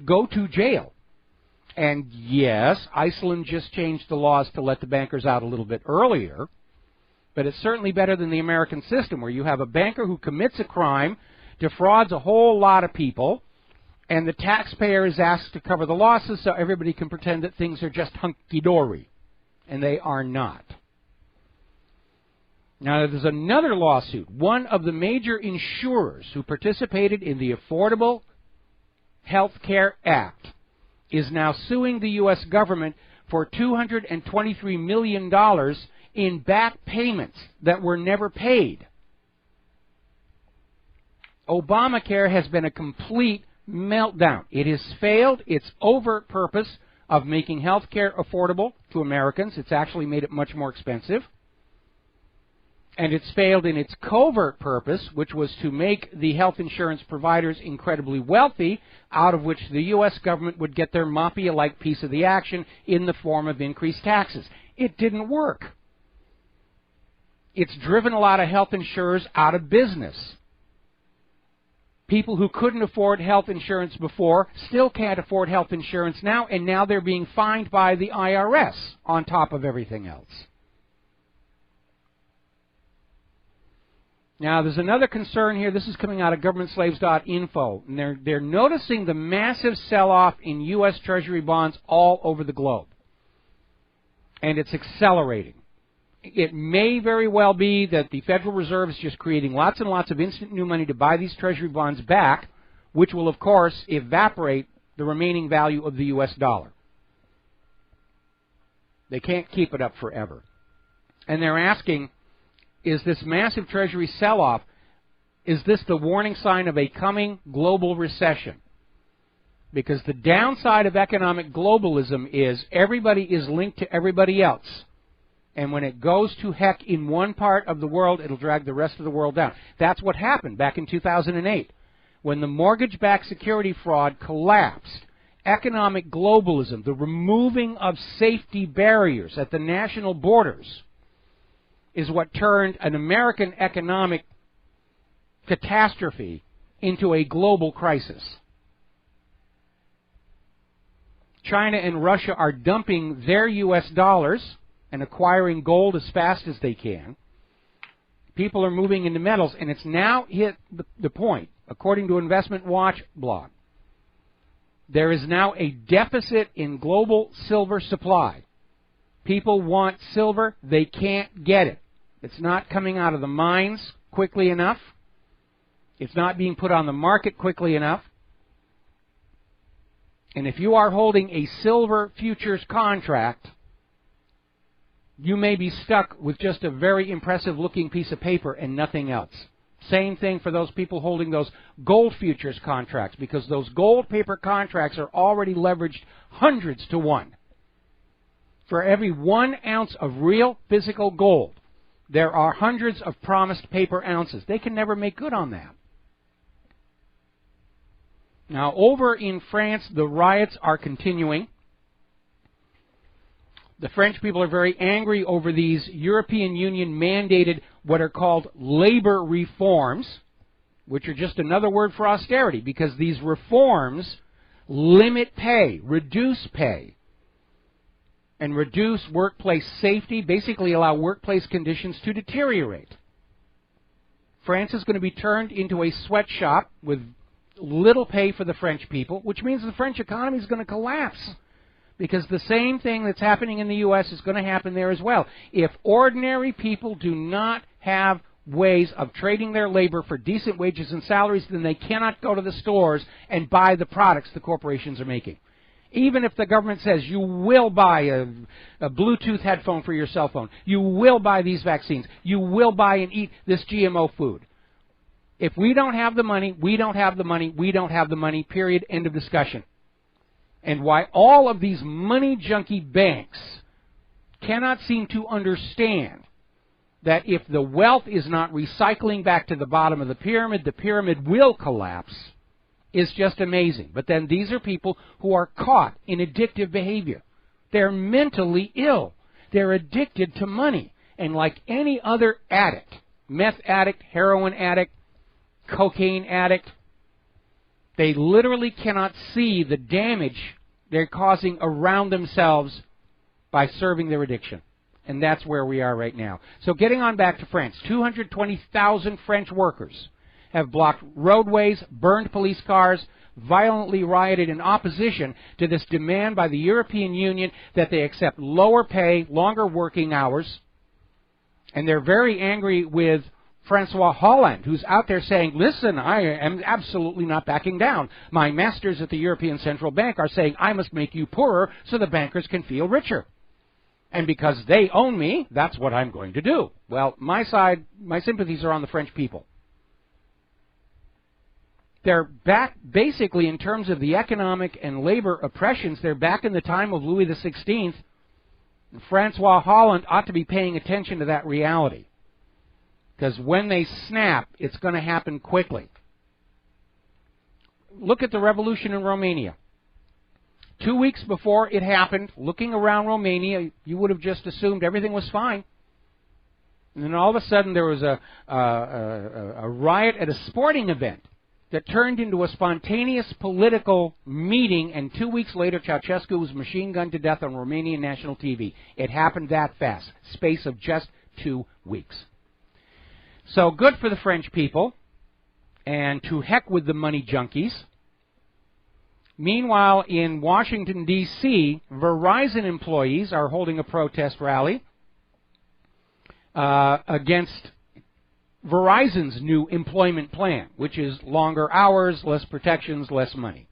go to jail. And yes, Iceland just changed the laws to let the bankers out a little bit earlier, but it's certainly better than the American system, where you have a banker who commits a crime, defrauds a whole lot of people, and the taxpayer is asked to cover the losses so everybody can pretend that things are just hunky-dory. And they are not. Now, there's another lawsuit. One of the major insurers who participated in the Affordable Health Care Act is now suing the U.S. government for $223 million in back payments that were never paid. Obamacare has been a complete meltdown. It has failed its overt purpose of making health care affordable to Americans. It's actually made it much more expensive. And it's failed in its covert purpose, which was to make the health insurance providers incredibly wealthy, out of which the U.S. government would get their mafia-like piece of the action in the form of increased taxes. It didn't work. It's driven a lot of health insurers out of business. People who couldn't afford health insurance before still can't afford health insurance now, and now they're being fined by the IRS on top of everything else. Now, there's another concern here. This is coming out of governmentslaves.info, and they're noticing the massive sell-off in U.S. Treasury bonds all over the globe, and it's accelerating. It may very well be that the Federal Reserve is just creating lots and lots of instant new money to buy these Treasury bonds back, which will, of course, evaporate the remaining value of the U.S. dollar. They can't keep it up forever. And they're asking, is this massive Treasury sell-off, is this the warning sign of a coming global recession? Because the downside of economic globalism is everybody is linked to everybody else. And when it goes to heck in one part of the world, it'll drag the rest of the world down. That's what happened back in 2008. When the mortgage-backed security fraud collapsed, economic globalism, the removing of safety barriers at the national borders, is what turned an American economic catastrophe into a global crisis. China and Russia are dumping their U.S. dollars and acquiring gold as fast as they can. People are moving into metals, and it's now hit the point, according to Investment Watch blog, there is now a deficit in global silver supply. People want silver, they can't get it. It's not coming out of the mines quickly enough. It's not being put on the market quickly enough. And if you are holding a silver futures contract, you may be stuck with just a very impressive looking piece of paper and nothing else. Same thing for those people holding those gold futures contracts, because those gold paper contracts are already leveraged hundreds to one. For every 1 ounce of real physical gold, there are hundreds of promised paper ounces. They can never make good on that. Now, over in France, the riots are continuing. The French people are very angry over these European Union mandated what are called labor reforms, which are just another word for austerity, because these reforms limit pay, reduce pay, and reduce workplace safety, basically allow workplace conditions to deteriorate. France is going to be turned into a sweatshop with little pay for the French people, which means the French economy is going to collapse. Because the same thing that's happening in the U.S. is going to happen there as well. If ordinary people do not have ways of trading their labor for decent wages and salaries, then they cannot go to the stores and buy the products the corporations are making. Even if the government says you will buy a Bluetooth headphone for your cell phone, you will buy these vaccines, you will buy and eat this GMO food. If we don't have the money, we don't have the money, we don't have the money, period, end of discussion. And why all of these money junkie banks cannot seem to understand that if the wealth is not recycling back to the bottom of the pyramid will collapse, is just amazing. But then these are people who are caught in addictive behavior. They're mentally ill. They're addicted to money. And like any other addict, meth addict, heroin addict, cocaine addict, they literally cannot see the damage they're causing around themselves by serving their addiction. And that's where we are right now. So getting on back to France, 220,000 French workers have blocked roadways, burned police cars, violently rioted in opposition to this demand by the European Union that they accept lower pay, longer working hours. And they're very angry with Francois Hollande, who's out there saying, listen, I am absolutely not backing down. My masters at the European Central Bank are saying I must make you poorer so the bankers can feel richer. And because they own me, that's what I'm going to do. Well, my sympathies are on the French people. They're back, basically, in terms of the economic and labor oppressions, they're back in the time of Louis XVI. Francois Hollande ought to be paying attention to that reality. Because when they snap, it's going to happen quickly. Look at the revolution in Romania. 2 weeks before it happened, looking around Romania, you would have just assumed everything was fine. And then all of a sudden there was a riot at a sporting event that turned into a spontaneous political meeting, and 2 weeks later Ceausescu was machine gunned to death on Romanian national TV. It happened that fast, space of just 2 weeks. So good for the French people, and to heck with the money junkies. Meanwhile, in Washington, D.C., Verizon employees are holding a protest rally against Verizon's new employment plan, which is longer hours, less protections, less money.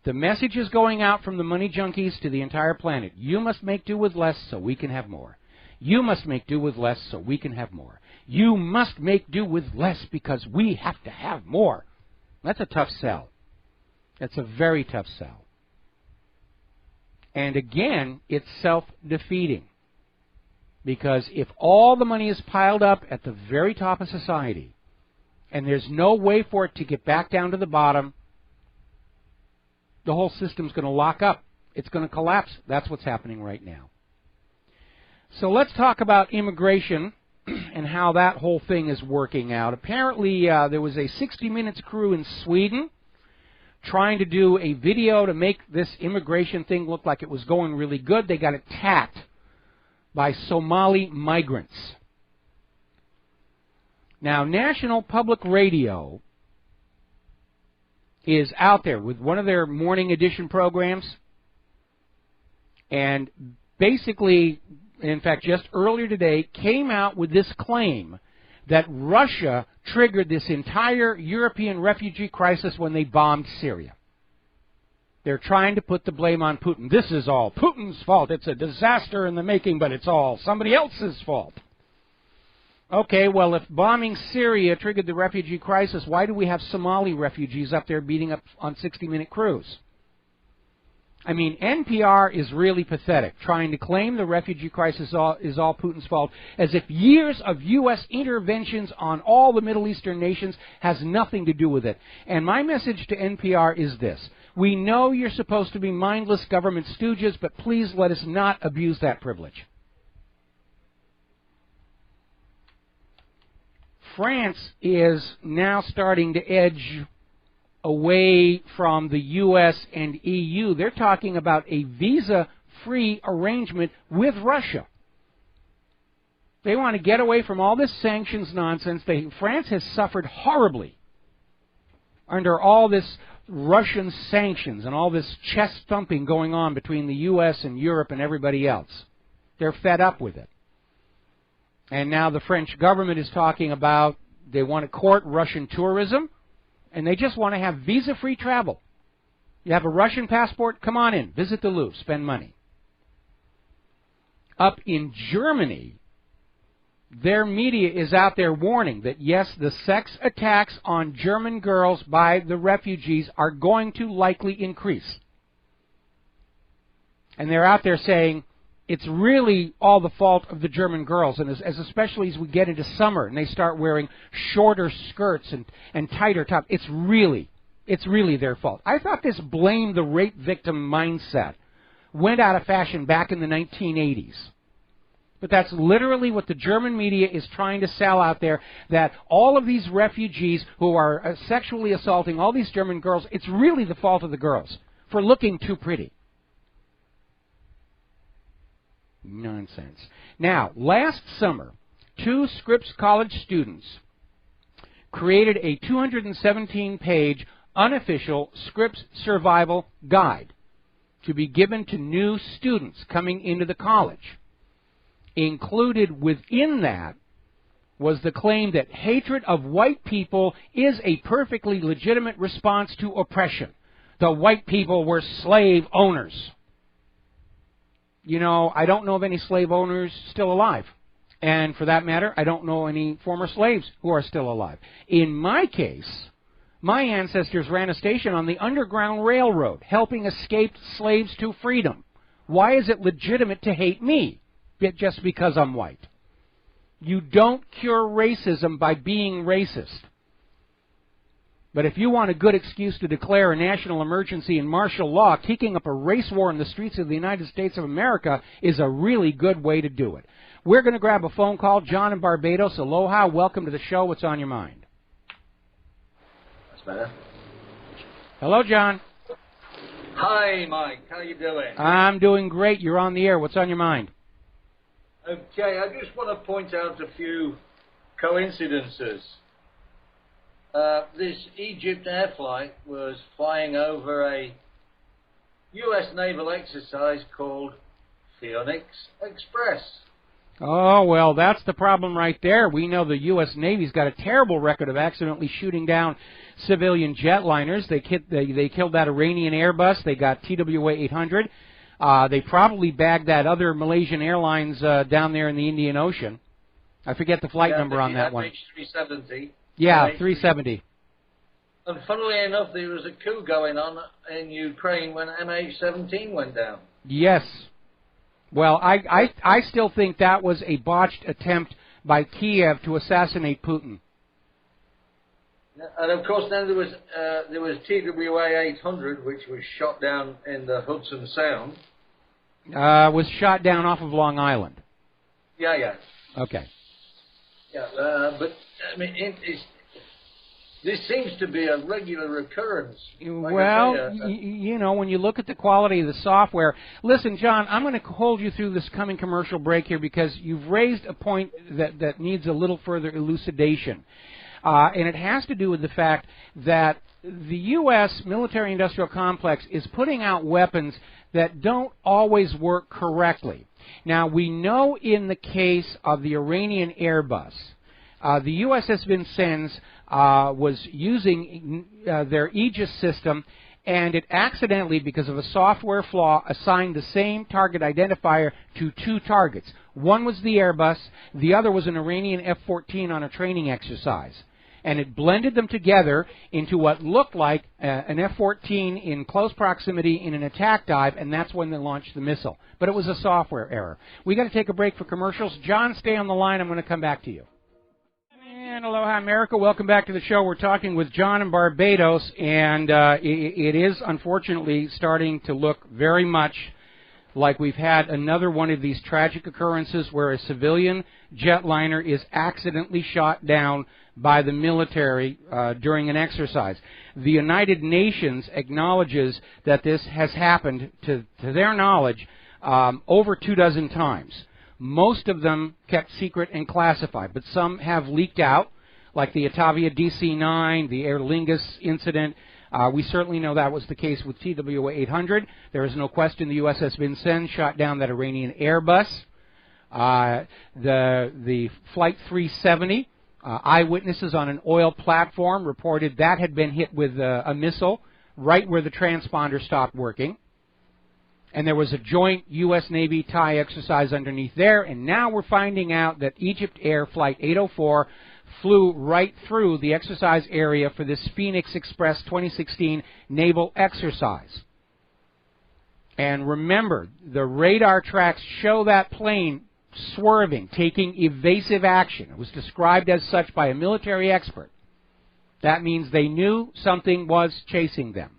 The message is going out from the money junkies to the entire planet. You must make do with less so we can have more. You must make do with less so we can have more. You must make do with less because we have to have more. That's a tough sell. That's a very tough sell. And again, it's self-defeating. Because if all the money is piled up at the very top of society, and there's no way for it to get back down to the bottom, the whole system's going to lock up. It's going to collapse. That's what's happening right now. So let's talk about immigration and how that whole thing is working out. Apparently, there was a 60 Minutes crew in Sweden trying to do a video to make this immigration thing look like it was going really good. They got attacked by Somali migrants. Now, National Public Radio is out there with one of their morning edition programs, and basically, in fact, just earlier today, came out with this claim that Russia triggered this entire European refugee crisis when they bombed Syria. They're trying to put the blame on Putin. This is all Putin's fault. It's a disaster in the making, but it's all somebody else's fault. Okay, well, if bombing Syria triggered the refugee crisis, why do we have Somali refugees up there beating up on 60-minute crews? I mean, NPR is really pathetic, trying to claim the refugee crisis is all Putin's fault, as if years of U.S. interventions on all the Middle Eastern nations has nothing to do with it. And my message to NPR is this. We know you're supposed to be mindless government stooges, but please let us not abuse that privilege. France is now starting to edge away from the U.S. and EU. They're talking about a visa-free arrangement with Russia. They want to get away from all this sanctions nonsense. France has suffered horribly under all this Russian sanctions and all this chest thumping going on between the U.S. and Europe and everybody else. They're fed up with it. And now the French government is talking about they want to court Russian tourism, and they just want to have visa-free travel. You have a Russian passport? Come on in. Visit the Louvre. Spend money. Up in Germany, their media is out there warning that, yes, the sex attacks on German girls by the refugees are going to likely increase. And they're out there saying it's really all the fault of the German girls, and as especially as we get into summer and they start wearing shorter skirts and tighter tops, it's really their fault. I thought this blame the rape victim mindset went out of fashion back in the 1980s. But that's literally what the German media is trying to sell out there, that all of these refugees who are sexually assaulting all these German girls, it's really the fault of the girls for looking too pretty. Nonsense. Now, last summer, 2 Scripps College students created a 217-page unofficial Scripps Survival Guide to be given to new students coming into the college. Included within that was the claim that hatred of white people is a perfectly legitimate response to oppression. The white people were slave owners. You know, I don't know of any slave owners still alive. And for that matter, I don't know any former slaves who are still alive. In my case, my ancestors ran a station on the Underground Railroad, helping escaped slaves to freedom. Why is it legitimate to hate me just because I'm white? You don't cure racism by being racist. But if you want a good excuse to declare a national emergency and martial law, kicking up a race war in the streets of the United States of America is a really good way to do it. We're going to grab a phone call. John in Barbados, aloha. Welcome to the show. What's on your mind?
That's better.
Hello, John.
Hi, Mike. How you doing?
I'm doing great. You're on the air. What's on your mind?
Okay, I just want to point out a few coincidences. This Egypt air flight was flying over a U.S. naval exercise called Phoenix Express. Oh,
well, that's the problem right there. We know the U.S. Navy's got a terrible record of accidentally shooting down civilian jetliners. They killed that Iranian Airbus. They got TWA 800. They probably bagged that other Malaysian Airlines down there in the Indian Ocean. I forget the flight number on that one.
MH370.
Yeah, 370.
And funnily enough, there was a coup going on in Ukraine when MH17 went down.
Yes. Well, I still think that was a botched attempt by Kiev to assassinate Putin.
And of course, then there was TWA 800, which was shot down in the Hudson Sound.
Was shot down off of Long Island.
Yeah.
Okay.
Yeah, but I mean, this seems to be a regular occurrence.
Well, you know, when you look at the quality of the software. Listen, John, I'm going to hold you through this coming commercial break here because you've raised a point that needs a little further elucidation. And it has to do with the fact that the U.S. military-industrial complex is putting out weapons that don't always work correctly. Now, we know in the case of the Iranian Airbus, the USS Vincent was using their Aegis system, and it accidentally, because of a software flaw, assigned the same target identifier to two targets. One was the Airbus, the other was an Iranian F-14 on a training exercise. And it blended them together into what looked like an F-14 in close proximity in an attack dive, and that's when they launched the missile. But it was a software error. We got to take a break for commercials. John, stay on the line. I'm going to come back to you. And aloha, America. Welcome back to the show. We're talking with John in Barbados, and it is unfortunately starting to look very much like we've had another one of these tragic occurrences where a civilian jetliner is accidentally shot down by the military during an exercise. The United Nations acknowledges that this has happened, to their knowledge, over 24 times. Most of them kept secret and classified, but some have leaked out, like the Atavia DC-9, the Aer Lingus incident. We certainly know that was the case with TWA 800. There is no question the USS Vincent shot down that Iranian Airbus. The Flight 370, eyewitnesses on an oil platform reported that had been hit with a missile right where the transponder stopped working. And there was a joint U.S. Navy Thai exercise underneath there. And now we're finding out that Egypt Air Flight 804 flew right through the exercise area for this Phoenix Express 2016 naval exercise. And remember, the radar tracks show that plane swerving, taking evasive action. It was described as such by a military expert. That means they knew something was chasing them.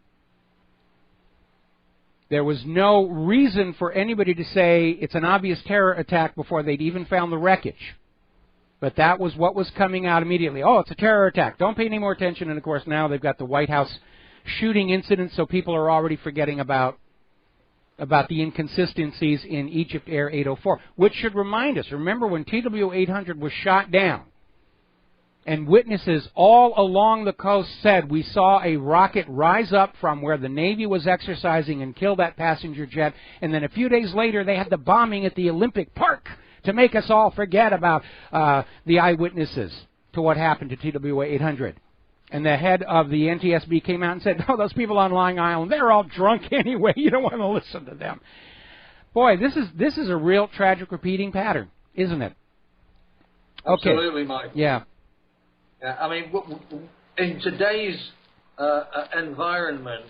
There was no reason for anybody to say it's an obvious terror attack before they'd even found the wreckage. But that was what was coming out immediately. Oh, it's a terror attack. Don't pay any more attention. And, of course, now they've got the White House shooting incident, so people are already forgetting about the inconsistencies in Egypt Air 804, which should remind us, remember when TW 800 was shot down, and witnesses all along the coast said we saw a rocket rise up from where the Navy was exercising and kill that passenger jet, and then a few days later they had the bombing at the Olympic Park to make us all forget about the eyewitnesses to what happened to TWA 800. And the head of the NTSB came out and said, no, those people on Long Island, they're all drunk anyway. You don't want to listen to them. Boy, this is a real tragic repeating pattern, isn't it? Okay.
Absolutely, Mike.
Yeah.
I mean, in today's environment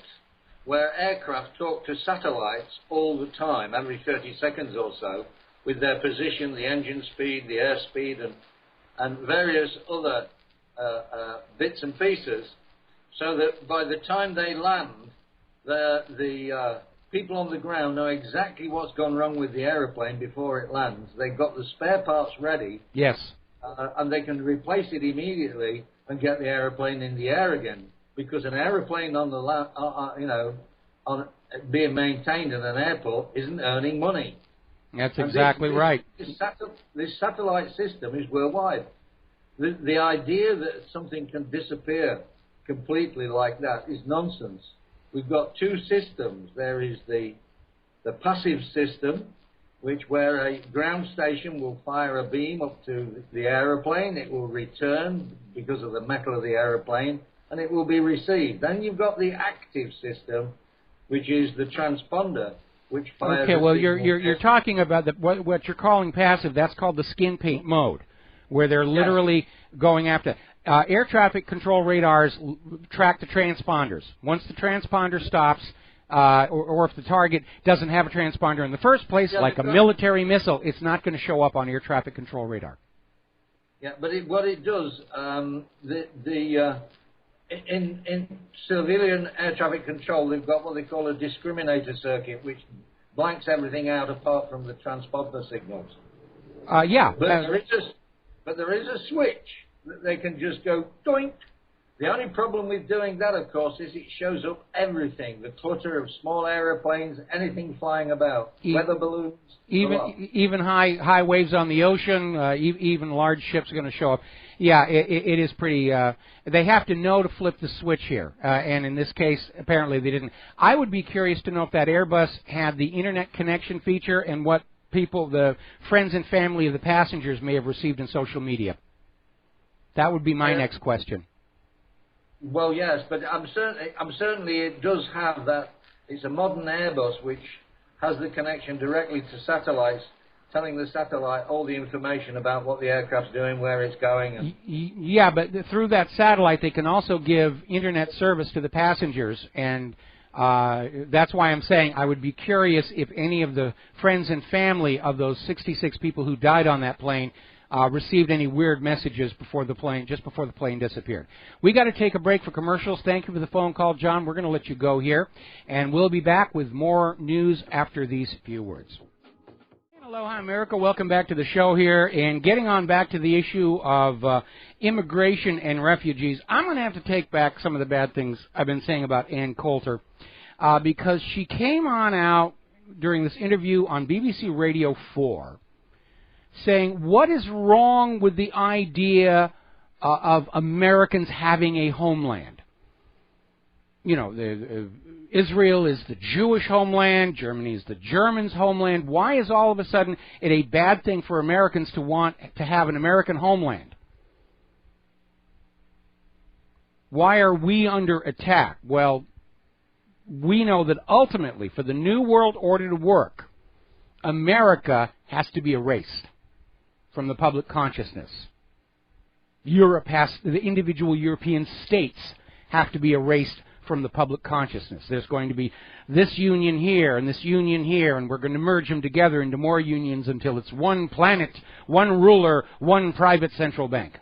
where aircraft talk to satellites all the time, every 30 seconds or so, with their position, the engine speed, the airspeed, and various other bits and pieces, so that by the time they land, the people on the ground know exactly what's gone wrong with the aeroplane before it lands. They've got the spare parts ready.
Yes.
And they can replace it immediately and get the aeroplane in the air again. Because an aeroplane on the being maintained in an airport isn't earning money.
That's exactly right.
This satellite system is worldwide. The idea that something can disappear completely like that is nonsense. We've got two systems. There is the passive system, where a ground station will fire a beam up to the aeroplane. It will return because of the metal of the aeroplane, and it will be received. Then you've got the active system, which is the transponder, which fires.
Okay, well, you're talking about what you're calling passive. That's called the skin paint mode, where they're literally going after. Air traffic control radars track the transponders. Once the transponder stops, or if the target doesn't have a transponder in the first place, like a military missile, it's not going to show up on air traffic control radar.
Yeah, but what it does, in civilian air traffic control, they've got what they call a discriminator circuit, which blanks everything out apart from the transponder signals.
Yeah.
But there is a switch that they can just go doink. The only problem with doing that, of course, is it shows up everything, the clutter of small aeroplanes, anything flying about, weather balloons.
Even high waves on the ocean, even large ships are going to show up. Yeah, it is pretty. They have to know to flip the switch here, and in this case, apparently they didn't. I would be curious to know if that Airbus had the internet connection feature and what people, the friends and family of the passengers, may have received in social media. That would be my next question.
Well, yes, but I'm certainly it does have that. It's a modern Airbus which has the connection directly to satellites, telling the satellite all the information about what the aircraft's doing, where it's going. And
yeah, but through that satellite, they can also give internet service to the passengers, and that's why I'm saying I would be curious if any of the friends and family of those 66 people who died on that plane received any weird messages just before the plane disappeared. We got to take a break for commercials. Thank you for the phone call, John. We're going to let you go here, and we'll be back with more news after these few words. Aloha, America. Welcome back to the show here, and getting on back to the issue of immigration and refugees. I'm going to have to take back some of the bad things I've been saying about Ann Coulter because she came on out during this interview on BBC Radio 4 saying, what is wrong with the idea of Americans having a homeland? You know, Israel is the Jewish homeland, Germany is the Germans' homeland. Why is all of a sudden it a bad thing for Americans to want to have an American homeland? Why are we under attack? Well, we know that ultimately, for the New World Order to work, America has to be erased from the public consciousness. The individual European states have to be erased from the public consciousness. There's going to be this union here and this union here, and we're going to merge them together into more unions until it's one planet, one ruler, one private central bank.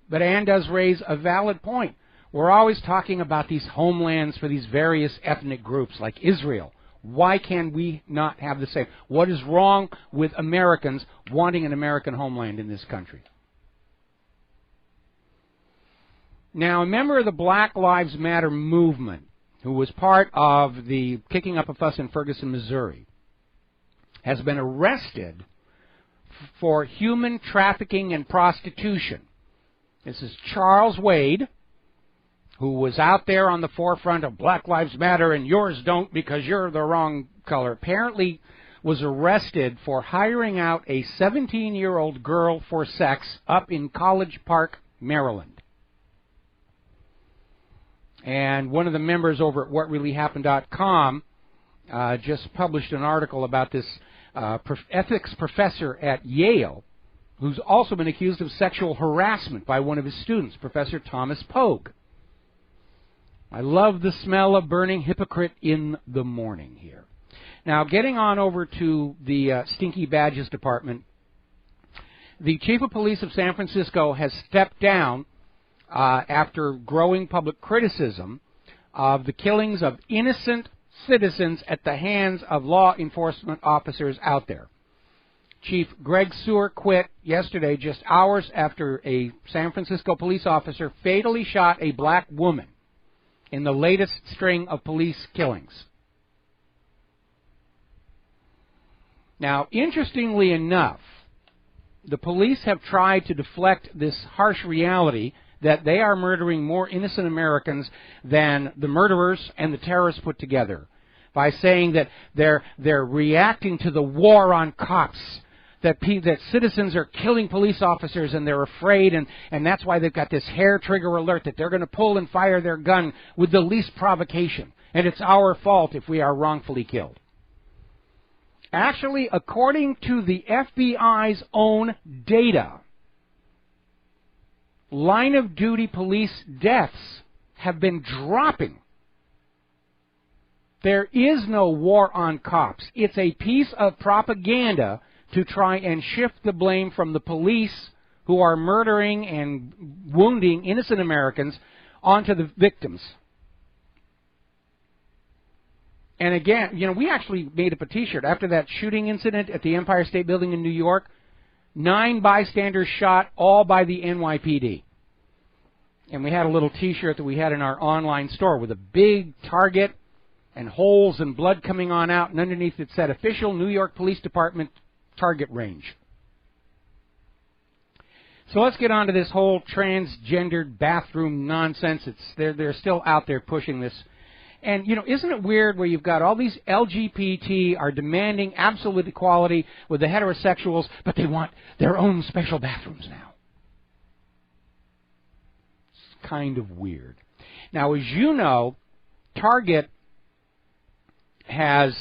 But Ann does raise a valid point. We're always talking about these homelands for these various ethnic groups like Israel. Why can we not have the same? What is wrong with Americans wanting an American homeland in this country? Now, a member of the Black Lives Matter movement, who was part of the kicking up a fuss in Ferguson, Missouri, has been arrested for human trafficking and prostitution. This is Charles Wade, who was out there on the forefront of Black Lives Matter and yours don't because you're the wrong color, apparently was arrested for hiring out a 17-year-old girl for sex up in College Park, Maryland. And one of the members over at WhatReallyHappened.com just published an article about this ethics professor at Yale, who's also been accused of sexual harassment by one of his students, Professor Thomas Pogue. I love the smell of burning hypocrite in the morning here. Now, getting on over to the Stinky Badges Department, the Chief of Police of San Francisco has stepped down after growing public criticism of the killings of innocent citizens at the hands of law enforcement officers out there. Chief Greg Seward quit yesterday just hours after a San Francisco police officer fatally shot a black woman in the latest string of police killings. Now, interestingly enough, the police have tried to deflect this harsh reality that they are murdering more innocent Americans than the murderers and the terrorists put together by saying that they're reacting to the war on cops, that citizens are killing police officers and they're afraid, and that's why they've got this hair trigger alert that they're going to pull and fire their gun with the least provocation, and it's our fault if we are wrongfully killed. Actually, according to the FBI's own data, line-of-duty police deaths have been dropping There is no war on cops. It's a piece of propaganda to try and shift the blame from the police who are murdering and wounding innocent Americans onto the victims. And again, you know, we actually made up a T-shirt after that shooting incident at the Empire State Building in New York. 9 bystanders shot, all by the NYPD. And we had a little T-shirt that we had in our online store with a big target and holes and blood coming on out, and underneath it said, Official New York Police Department Target Range. So let's get on to this whole transgendered bathroom nonsense. They're still out there pushing this. And, you know, isn't it weird where you've got all these LGBT are demanding absolute equality with the heterosexuals, but they want their own special bathrooms now? It's kind of weird. Now, as you know, Target has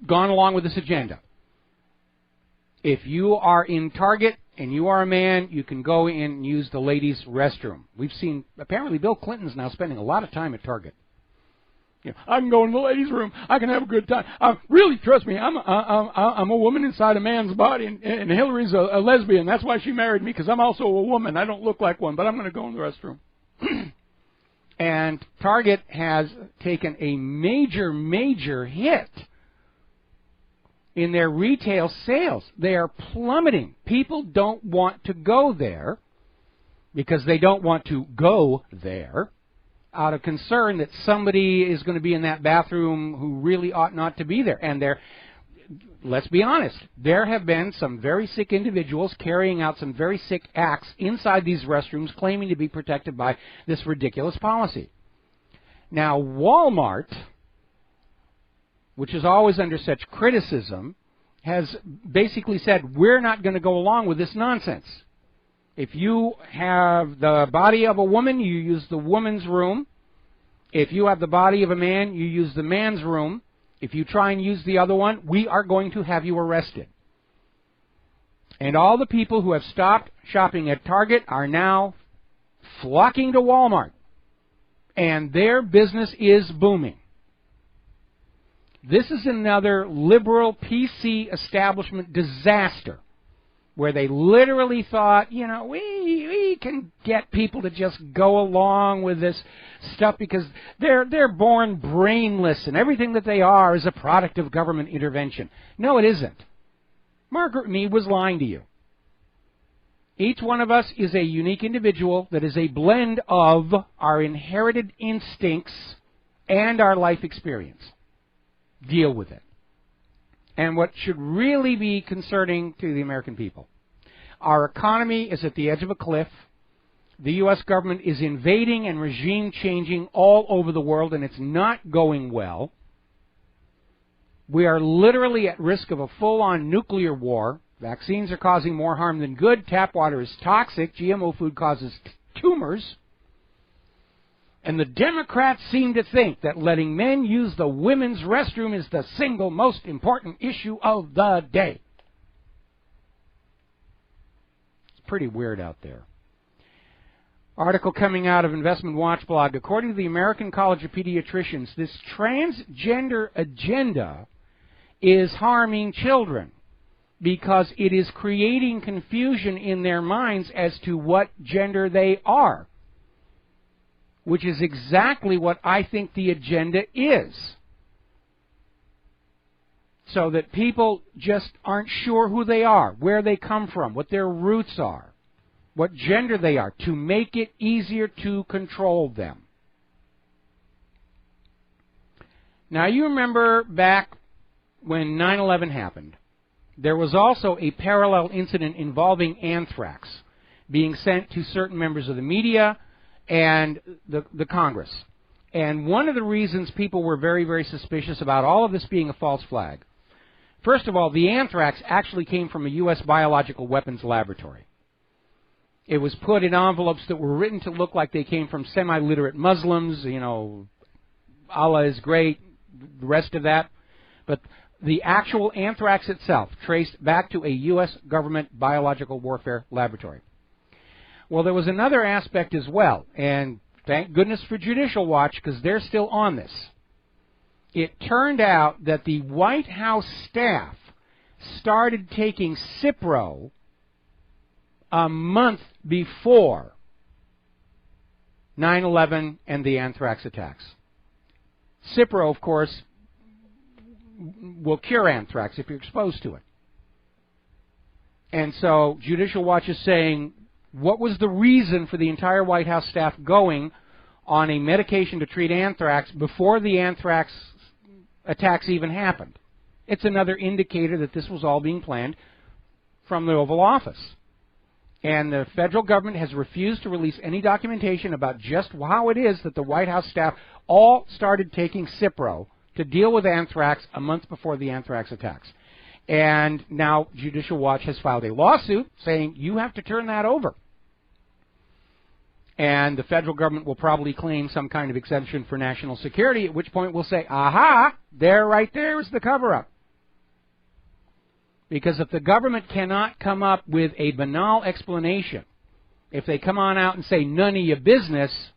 gone along with this agenda. If you are in Target and you are a man, you can go in and use the ladies' restroom. We've seen, apparently Bill Clinton's now spending a lot of time at Target. You know, I can go in the ladies' room. I can have a good time. Really, trust me, I'm a woman inside a man's body, and Hillary's a lesbian. That's why she married me, because I'm also a woman. I don't look like one, but I'm going to go in the restroom. And Target has taken a major, major hit in their retail sales. They are plummeting. People don't want to go there because they don't want to go there out of concern that somebody is going to be in that bathroom who really ought not to be there. And let's be honest, there have been some very sick individuals carrying out some very sick acts inside these restrooms claiming to be protected by this ridiculous policy. Now, Walmart, which is always under such criticism, has basically said, we're not going to go along with this nonsense. If you have the body of a woman, you use the woman's room. If you have the body of a man, you use the man's room. If you try and use the other one, we are going to have you arrested. And all the people who have stopped shopping at Target are now flocking to Walmart. And their business is booming. This is another liberal PC establishment disaster, where they literally thought, you know, we can get people to just go along with this stuff because they're born brainless and everything that they are is a product of government intervention. No, it isn't. Margaret Mead was lying to you. Each one of us is a unique individual that is a blend of our inherited instincts and our life experience. Deal with it. And what should really be concerning to the American people. Our economy is at the edge of a cliff. The U.S. government is invading and regime changing all over the world, and it's not going well. We are literally at risk of a full-on nuclear war. Vaccines are causing more harm than good. Tap water is toxic. GMO food causes tumors. And the Democrats seem to think that letting men use the women's restroom is the single most important issue of the day. It's pretty weird out there. Article coming out of Investment Watch blog. According to the American College of Pediatricians, this transgender agenda is harming children because it is creating confusion in their minds as to what gender they are, which is exactly what I think the agenda is. So that people just aren't sure who they are, where they come from, what their roots are, what gender they are, to make it easier to control them. Now, you remember back when 9/11 happened, there was also a parallel incident involving anthrax being sent to certain members of the media and the Congress. And one of the reasons people were very, very suspicious about all of this being a false flag, first of all, the anthrax actually came from a U.S. biological weapons laboratory. It was put in envelopes that were written to look like they came from semi-literate Muslims, you know, Allah is great, the rest of that. But the actual anthrax itself traced back to a U.S. government biological warfare laboratory. Well, there was another aspect as well, and thank goodness for Judicial Watch, because they're still on this. it turned out that the White House staff started taking Cipro a month before 9/11 and the anthrax attacks. Cipro, of course, will cure anthrax if you're exposed to it. And so Judicial Watch is saying, what was the reason for the entire White House staff going on a medication to treat anthrax before the anthrax attacks even happened? It's another indicator that this was all being planned from the Oval Office. And the federal government has refused to release any documentation about just how it is that the White House staff all started taking Cipro to deal with anthrax a month before the anthrax attacks. And now Judicial Watch has filed a lawsuit saying you have to turn that over. And the federal government will probably claim some kind of exemption for national security, at which point we'll say, aha, there, right there is the cover-up. Because if the government cannot come up with a banal explanation, if they come on out and say none of your business,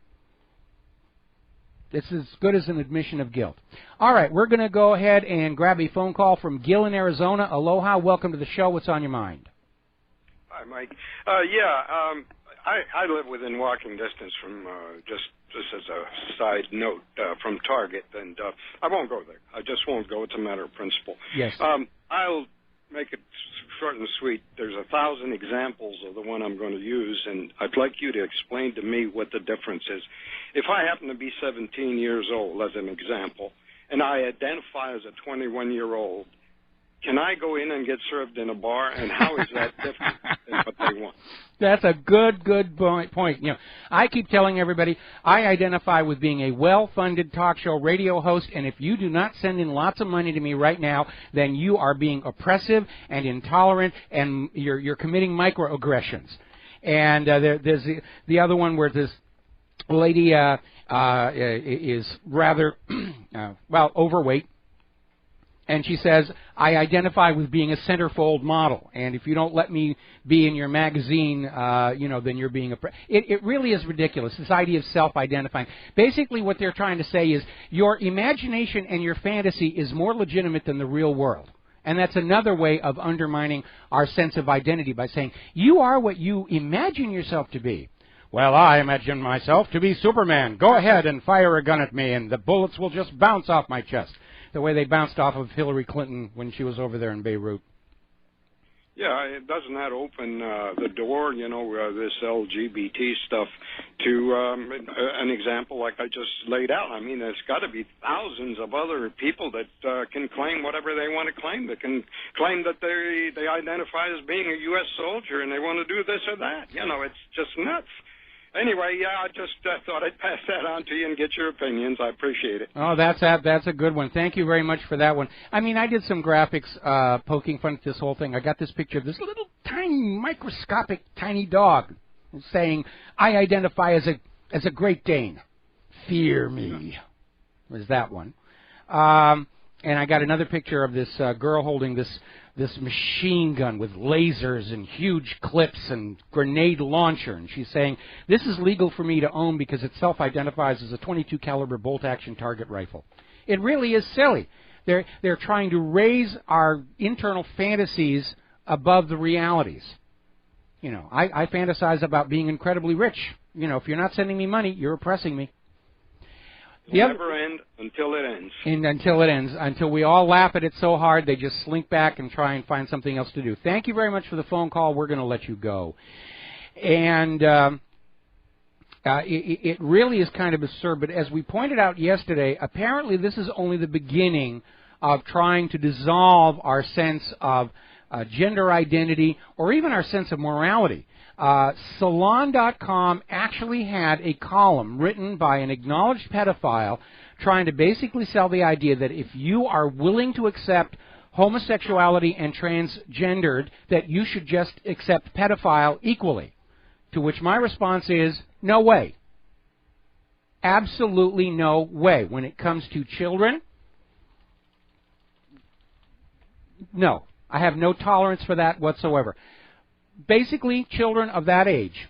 it's as good as an admission of guilt. All right, we're going to go ahead and grab a phone call from Gil in Arizona. Aloha, welcome to the show. What's on your mind?
Hi, Mike. I live within walking distance from, just as a side note, from Target, and I won't go there. I just won't go. It's a matter of principle.
Yes.
I'll make it short and sweet. There's 1,000 examples of the one I'm going to use, and I'd like you to explain to me what the difference is. If I happen to be 17 years old, as an example, and I identify as a 21-year-old, can I go in and get served in a bar, and how is that different than what they want?
That's a good point. You know, I keep telling everybody I identify with being a well-funded talk show radio host, and if you do not send in lots of money to me right now, then you are being oppressive and intolerant, and you're committing microaggressions. And there's the other one where this lady is rather, overweight. And she says, I identify with being a centerfold model, and if you don't let me be in your magazine, then you're being it really is ridiculous, this idea of self-identifying. Basically what they're trying to say is your imagination and your fantasy is more legitimate than the real world. And that's another way of undermining our sense of identity by saying, you are what you imagine yourself to be. Well, I imagine myself to be Superman. Go ahead and fire a gun at me, and the bullets will just bounce off my chest. The way they bounced off of Hillary Clinton when she was over there in Beirut.
Yeah, doesn't that open the door, this LGBT stuff to an example like I just laid out? I mean, there's got to be thousands of other people that can claim whatever they want to claim. That can claim that they identify as being a U.S. soldier and they want to do this or that. It's just nuts. Anyway, I just thought I'd pass that on to you and get your opinions. I appreciate it.
Oh, that's a good one. Thank you very much for that one. I mean, I did some graphics poking fun at this whole thing. I got this picture of this little tiny, microscopic, tiny dog saying, I identify as a Great Dane. Fear me. Was that one. And I got another picture of this girl holding this machine gun with lasers and huge clips and grenade launcher, and she's saying, this is legal for me to own because it self-identifies as a .22 caliber bolt-action target rifle. It really is silly. They're trying to raise our internal fantasies above the realities. I fantasize about being incredibly rich. If you're not sending me money, you're oppressing me.
It'll never end until it ends.
Until it ends. Until we all laugh at it so hard, they just slink back and try and find something else to do. Thank you very much for the phone call. We're going to let you go. And it really is kind of absurd. But as we pointed out yesterday, apparently this is only the beginning of trying to dissolve our sense of gender identity or even our sense of morality. Salon.com actually had a column written by an acknowledged pedophile trying to basically sell the idea that if you are willing to accept homosexuality and transgendered, that you should just accept pedophile equally. To which my response is, no way. Absolutely no way. When it comes to children, no. I have no tolerance for that whatsoever. Basically, children of that age,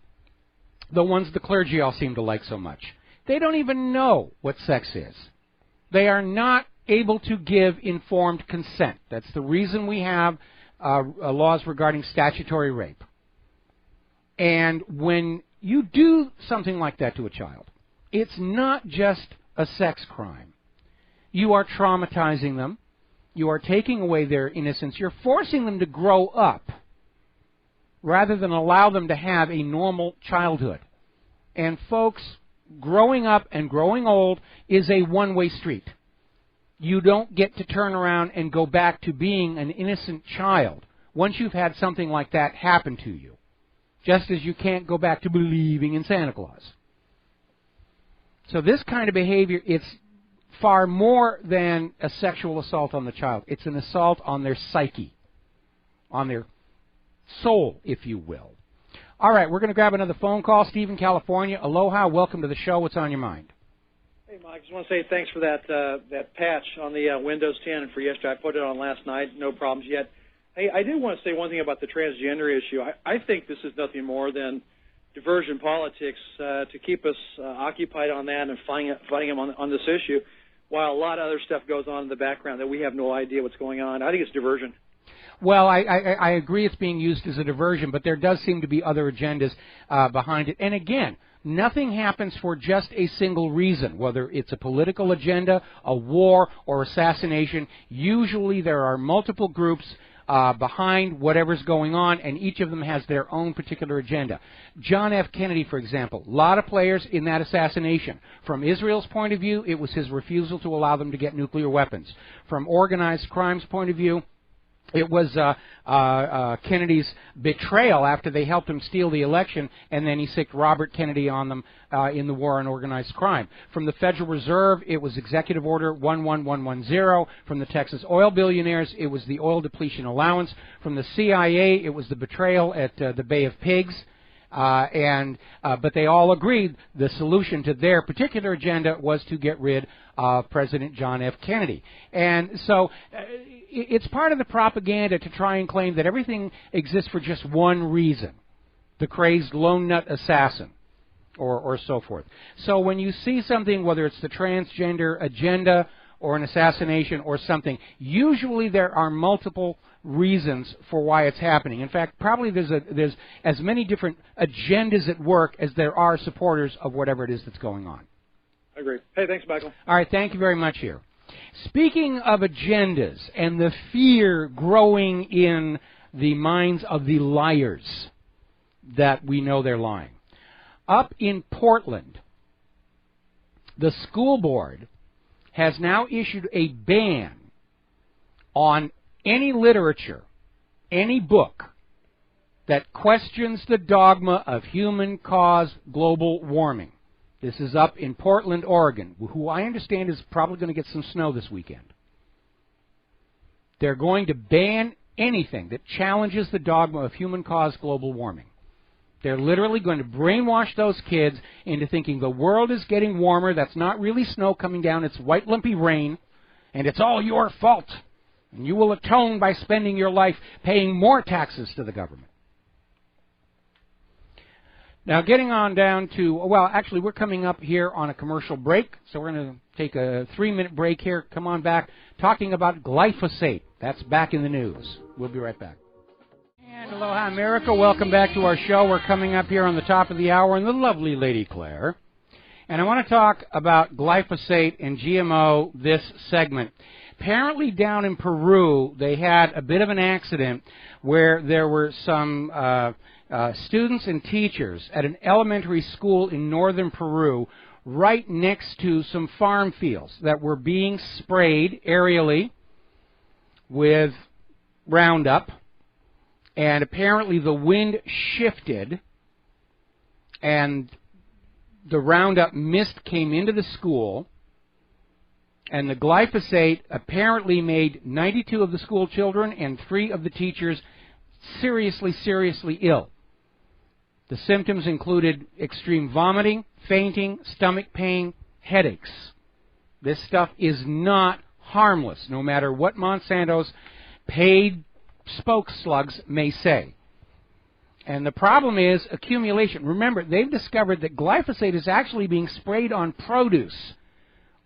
the ones the clergy all seem to like so much, they don't even know what sex is. They are not able to give informed consent. That's the reason we have laws regarding statutory rape. And when you do something like that to a child, it's not just a sex crime. You are traumatizing them. You are taking away their innocence. You're forcing them to grow up rather than allow them to have a normal childhood. And folks, growing up and growing old is a one-way street. You don't get to turn around and go back to being an innocent child once you've had something like that happen to you, just as you can't go back to believing in Santa Claus. So this kind of behavior, it's far more than a sexual assault on the child. It's an assault on their psyche, on their soul, if you will. All right, we're going to grab another phone call. Steve in California. Aloha. Welcome to the show. What's on your mind?
Hey, Mike. I just want to say thanks for that patch on the Windows 10 and for yesterday. I put it on last night. No problems yet. Hey, I did want to say one thing about the transgender issue. I think this is nothing more than diversion politics to keep us occupied on that and fighting them on this issue, while a lot of other stuff goes on in the background that we have no idea what's going on. I think it's diversion.
Well, I agree it's being used as a diversion, but there does seem to be other agendas behind it. And again, nothing happens for just a single reason, whether it's a political agenda, a war, or assassination. Usually there are multiple groups behind whatever's going on, and each of them has their own particular agenda. John F. Kennedy, for example, a lot of players in that assassination. From Israel's point of view, it was his refusal to allow them to get nuclear weapons. From organized crime's point of view, it was Kennedy's betrayal after they helped him steal the election, and then he sicked Robert Kennedy on them in the war on organized crime. From the Federal Reserve, it was Executive Order 11110. From the Texas oil billionaires, it was the oil depletion allowance. From the CIA, it was the betrayal at the Bay of Pigs. But they all agreed the solution to their particular agenda was to get rid of President John F. Kennedy. And so it's part of the propaganda to try and claim that everything exists for just one reason, the crazed lone nut assassin, or so forth. So when you see something, whether it's the transgender agenda or an assassination or something, usually there are multiple reasons for why it's happening. In fact, probably there's as many different agendas at work as there are supporters of whatever it is that's going on.
I agree. Hey, thanks, Michael.
All right, thank you very much here. Speaking of agendas and the fear growing in the minds of the liars that we know they're lying. Up in Portland, the school board has now issued a ban on any literature, any book that questions the dogma of human-caused global warming. This is up in Portland, Oregon, who I understand is probably going to get some snow this weekend. They're going to ban anything that challenges the dogma of human-caused global warming. They're literally going to brainwash those kids into thinking the world is getting warmer, that's not really snow coming down, it's white lumpy rain, and it's all your fault. And you will atone by spending your life paying more taxes to the government. Now, getting on down to, well, actually, we're coming up here on a commercial break, so we're going to take a 3-minute break here. Come on back, talking about glyphosate. That's back in the news. We'll be right back. And aloha, America. Welcome back to our show. We're coming up here on the top of the hour, and the lovely Lady Claire. And I want to talk about glyphosate and GMO this segment. Apparently down in Peru, they had a bit of an accident where there were some students and teachers at an elementary school in northern Peru right next to some farm fields that were being sprayed aerially with Roundup. And apparently the wind shifted and the Roundup mist came into the school. And the glyphosate apparently made 92 of the school children and 3 of the teachers seriously, seriously ill. The symptoms included extreme vomiting, fainting, stomach pain, headaches. This stuff is not harmless, no matter what Monsanto's paid spokeslugs may say. And the problem is accumulation. Remember, they've discovered that glyphosate is actually being sprayed on produce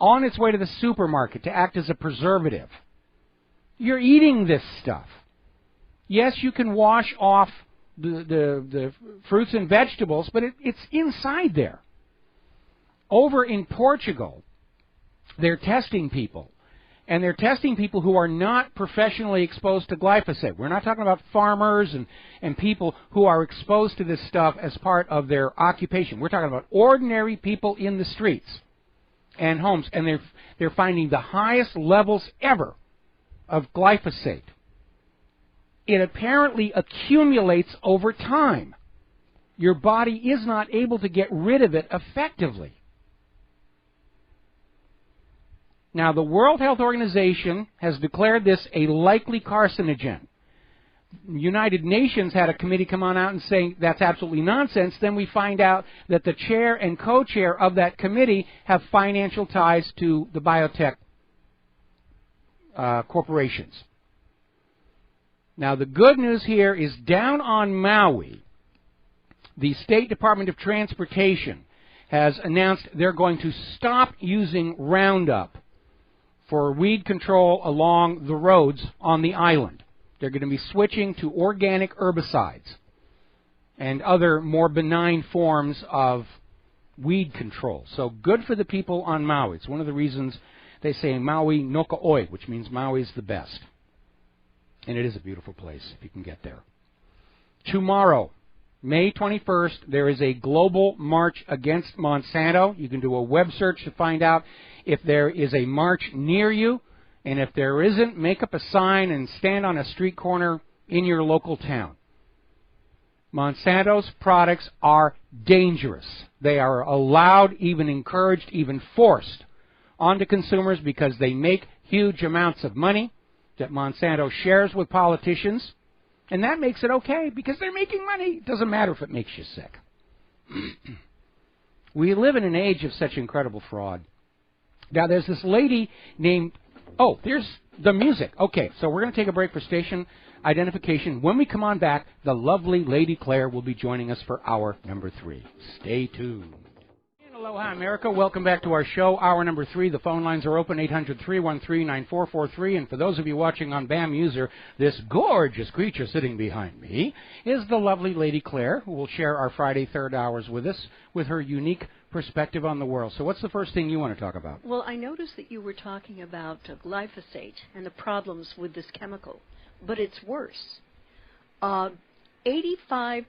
on its way to the supermarket to act as a preservative. You're eating this stuff. Yes, you can wash off the fruits and vegetables, but it's inside there. Over in Portugal, they're testing people. And they're testing people who are not professionally exposed to glyphosate. We're not talking about farmers and people who are exposed to this stuff as part of their occupation. We're talking about ordinary people in the streets and homes. And they're finding the highest levels ever of glyphosate. It apparently accumulates over time. Your body is not able to get rid of it effectively. Now, the World Health Organization has declared this a likely carcinogen. The United Nations had a committee come on out and say that's absolutely nonsense. Then we find out that the chair and co-chair of that committee have financial ties to the biotech corporations. Now, the good news here is down on Maui, the State Department of Transportation has announced they're going to stop using Roundup for weed control along the roads on the island. They're going to be switching to organic herbicides and other more benign forms of weed control. So good for the people on Maui. It's one of the reasons they say Maui no ka'oi, which means Maui's the best. And it is a beautiful place if you can get there. Tomorrow, May 21st, there is a global march against Monsanto. You can do a web search to find out if there is a march near you. And if there isn't, make up a sign and stand on a street corner in your local town. Monsanto's products are dangerous. They are allowed, even encouraged, even forced onto consumers because they make huge amounts of money that Monsanto shares with politicians. And that makes it okay because they're making money. It doesn't matter if it makes you sick. We live in an age of such incredible fraud. Now, there's this lady named... Oh, there's the music. Okay, so we're going to take a break for station identification. When we come on back, the lovely Lady Claire will be joining us for hour number 3. Stay tuned. Aloha, America. Welcome back to our show, hour number 3. The phone lines are open, 800-313-9443. And for those of you watching on BAM User, this gorgeous creature sitting behind me is the lovely Lady Claire, who will share our Friday third hours with us with her unique perspective on the world. So what's the first thing you want to talk about?
Well, I noticed that you were talking about glyphosate and the problems with this chemical, but it's worse. 85%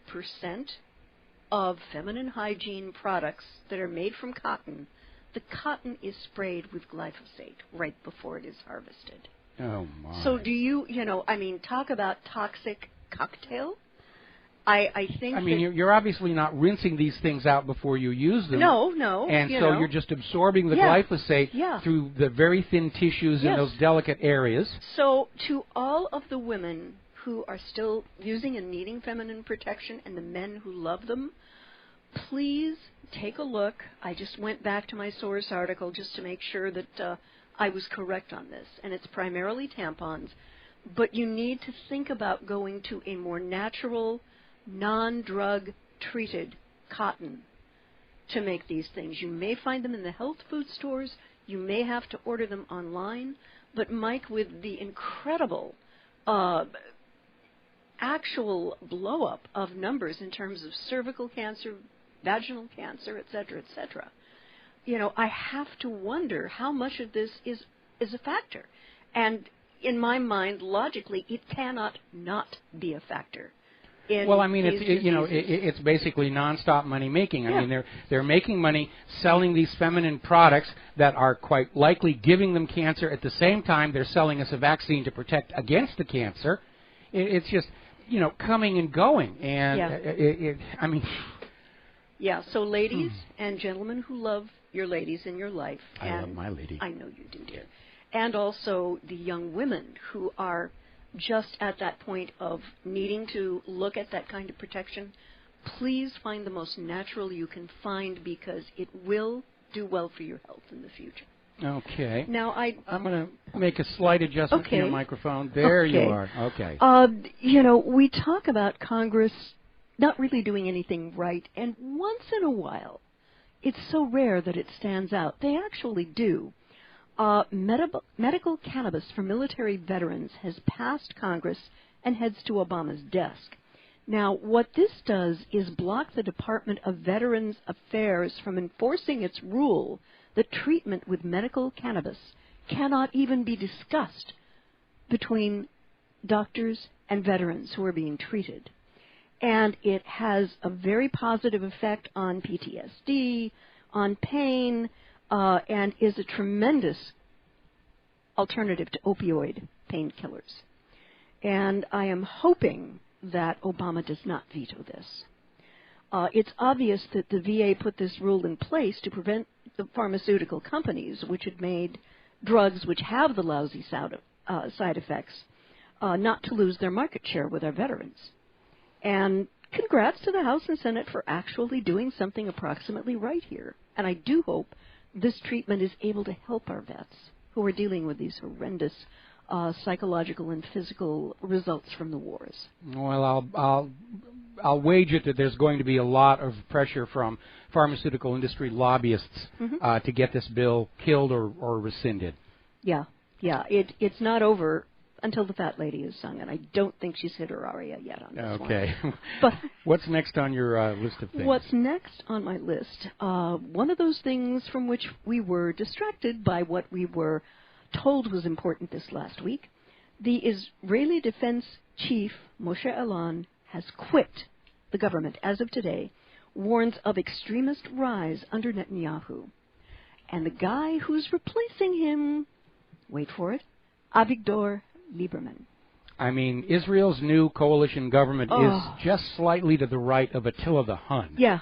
of feminine hygiene products that are made from cotton, the cotton is sprayed with glyphosate right before it is harvested.
Oh, my.
So do you talk about toxic cocktail? I think
you're obviously not rinsing these things out before you use them.
No.
And so you're just absorbing the glyphosate through the very thin tissues in those delicate areas.
So to all of the women who are still using and needing feminine protection and the men who love them, please take a look. I just went back to my source article just to make sure that I was correct on this. And it's primarily tampons. But you need to think about going to a more natural, non-drug treated cotton to make these things. You may find them in the health food stores. You may have to order them online. But Mike, with the incredible actual blow-up of numbers in terms of cervical cancer, vaginal cancer, et cetera, I have to wonder how much of this is a factor. And in my mind, logically, it cannot not be a factor.
Well, it's basically nonstop money making. I mean, they're making money selling these feminine products that are quite likely giving them cancer. At the same time, they're selling us a vaccine to protect against the cancer. It's just, coming and going. And
Yeah, so ladies and gentlemen who love your ladies in your life.
I love my lady.
I know you do, dear. And also the young women who are just at that point of needing to look at that kind of protection, please find the most natural you can find because it will do well for your health in the future.
Okay.
Now
I'm going to make a slight adjustment to your microphone. There you are. Okay.
We talk about Congress not really doing anything right, and once in a while, it's so rare that it stands out. They actually do. Medical cannabis for military veterans has passed Congress and heads to Obama's desk. Now, what this does is block the Department of Veterans Affairs from enforcing its rule that treatment with medical cannabis cannot even be discussed between doctors and veterans who are being treated. And it has a very positive effect on PTSD, on pain, and is a tremendous alternative to opioid painkillers. And I am hoping that Obama does not veto this. It's obvious that the VA put this rule in place to prevent the pharmaceutical companies, which had made drugs which have the lousy side effects, not to lose their market share with our veterans. And congrats to the House and Senate for actually doing something approximately right here. And I do hope this treatment is able to help our vets who are dealing with these horrendous psychological and physical results from the wars.
Well, I'll wager that there's going to be a lot of pressure from pharmaceutical industry lobbyists to get this bill killed or rescinded.
Yeah. It's not over until the fat lady is sung, and I don't think she's hit her aria yet on this one.
Okay.
But
what's next on your list of things?
What's next on my list? One of those things from which we were distracted by what we were told was important this last week. The Israeli Defense Chief, Moshe Alon, has quit the government as of today, warns of extremist rise under Netanyahu. And the guy who's replacing him, wait for it, Avigdor Lieberman.
I mean, Israel's new coalition government is just slightly to the right of Attila the Hun.
Yeah.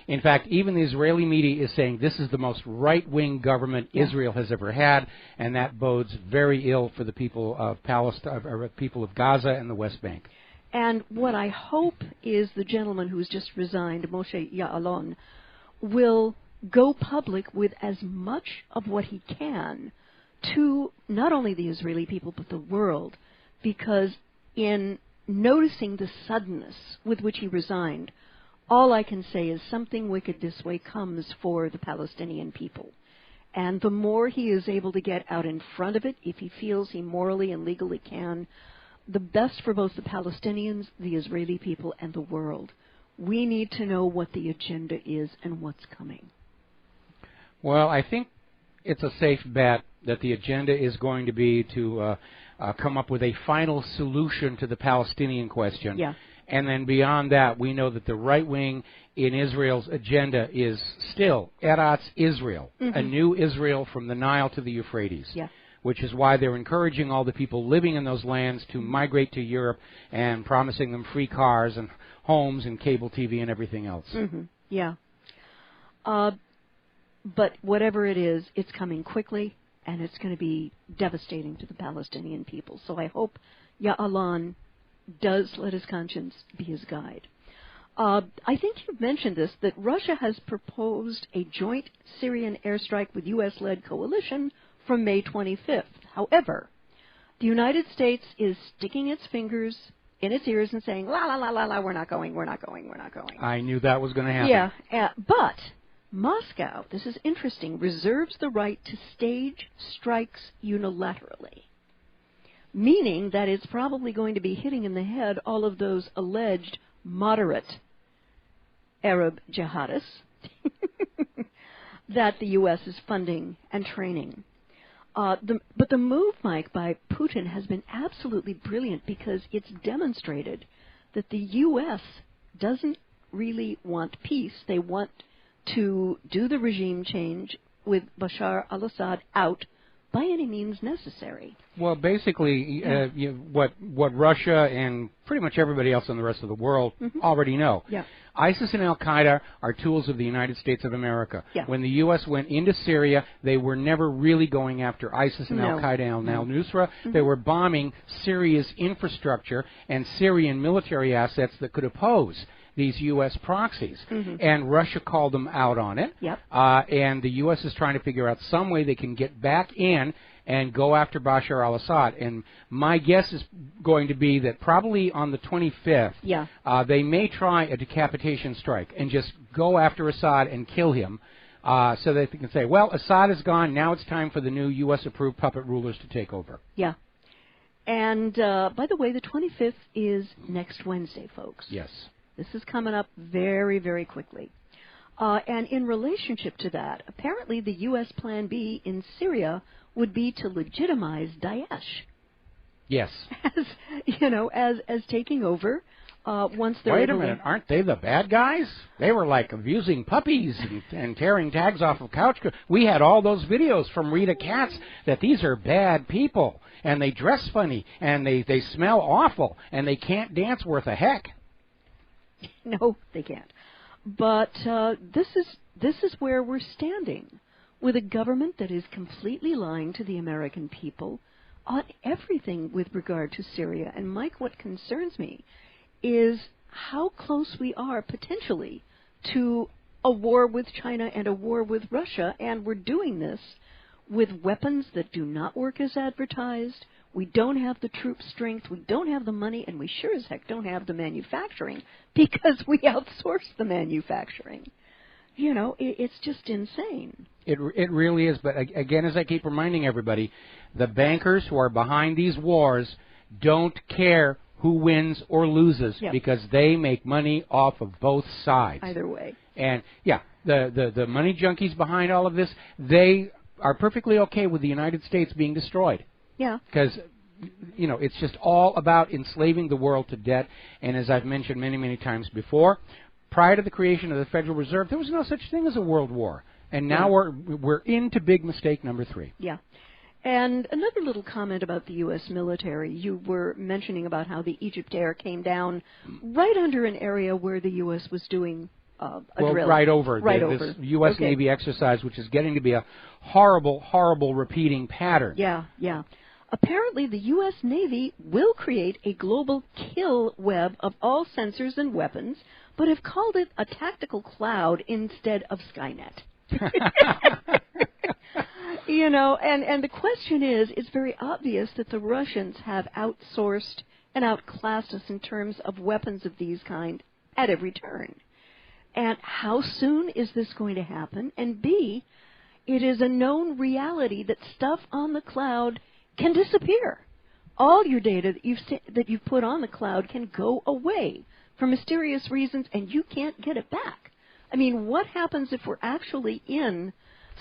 In fact, even the Israeli media is saying this is the most right-wing government Israel has ever had, and that bodes very ill for the people of Palestine, or people of Gaza and the West Bank.
And what I hope is the gentleman who's just resigned, Moshe Ya'alon, will go public with as much of what he can to not only the Israeli people but the world, because in noticing the suddenness with which he resigned, all I can say is something wicked this way comes for the Palestinian people. And the more he is able to get out in front of it, if he feels he morally and legally can, the best for both the Palestinians, the Israeli people, and the world. We need to know what the agenda is and what's coming.
Well, I think it's a safe bet that the agenda is going to be to come up with a final solution to the Palestinian question.
Yeah.
And then beyond that, we know that the right wing in Israel's agenda is still Eretz Israel, a new Israel from the Nile to the Euphrates.
Yeah.
Which is why they're encouraging all the people living in those lands to migrate to Europe and promising them free cars and homes and cable TV and everything else.
Yeah. But whatever it is, it's coming quickly, and it's going to be devastating to the Palestinian people. So I hope Ya'alon does let his conscience be his guide. I think you've mentioned this, that Russia has proposed a joint Syrian airstrike with U.S.-led coalition from May 25th. However, the United States is sticking its fingers in its ears and saying, la, la, la, la, la, we're not going.
I knew that was going to happen.
Yeah, but Moscow, this is interesting, reserves the right to stage strikes unilaterally, meaning that it's probably going to be hitting in the head all of those alleged moderate Arab jihadists that the U.S. is funding and training. But the move, Mike, by Putin has been absolutely brilliant because it's demonstrated that the U.S. doesn't really want peace. They want to do the regime change with Bashar al-Assad out by any means necessary.
Well, basically, what Russia and pretty much everybody else in the rest of the world already know.
Yeah.
ISIS and Al-Qaeda are tools of the United States of America.
Yeah.
When the U.S. went into Syria, they were never really going after ISIS and Al-Qaeda and al-Nusra. They were bombing Syria's infrastructure and Syrian military assets that could oppose these U.S. proxies. And Russia called them out on it.
Yep.
And the U.S. is trying to figure out some way they can get back in and go after Bashar al-Assad. And my guess is going to be that probably on the 25th, they may try a decapitation strike and just go after Assad and kill him so they can say, well, Assad is gone, now it's time for the new U.S.-approved puppet rulers to take over.
Yeah. And, by the way, the 25th is next Wednesday, folks.
Yes.
This is coming up very, very quickly. And in relationship to that, apparently the U.S. Plan B in Syria would be to legitimize Daesh.
Yes.
As taking over once they're
Wait a minute, aren't they the bad guys? They were like abusing puppies and tearing tags off of couch. We had all those videos from Rita Katz that these are bad people, and they dress funny, and they smell awful, and they can't dance worth a heck.
No, they can't. But this is where we're standing, with a government that is completely lying to the American people on everything with regard to Syria. And Mike, what concerns me is how close we are potentially to a war with China and a war with Russia, and we're doing this with weapons that do not work as advertised. We don't have the troop strength, we don't have the money, and we sure as heck don't have the manufacturing because we outsource the manufacturing. It's just insane.
It really is, but again, as I keep reminding everybody, the bankers who are behind these wars don't care who wins or loses because they make money off of both sides.
Either way.
And, yeah, the money junkies behind all of this, they are perfectly okay with the United States being destroyed.
Yeah.
Because, it's just all about enslaving the world to debt. And as I've mentioned many, many times before, prior to the creation of the Federal Reserve, there was no such thing as a world war. And now we're into big mistake number 3.
Yeah. And another little comment about the U.S. military. You were mentioning about how the Egypt Air came down right under an area where the U.S. was doing a drill.
Right over.
This
U.S. Navy exercise, which is getting to be a horrible, horrible repeating pattern.
Yeah. Apparently, the U.S. Navy will create a global kill web of all sensors and weapons, but have called it a tactical cloud instead of Skynet. And the question is, it's very obvious that the Russians have outsourced and outclassed us in terms of weapons of these kind at every turn. And how soon is this going to happen? And B, it is a known reality that stuff on the cloud can disappear. All your data that you've put on the cloud can go away for mysterious reasons, and you can't get it back. I mean, what happens if we're actually in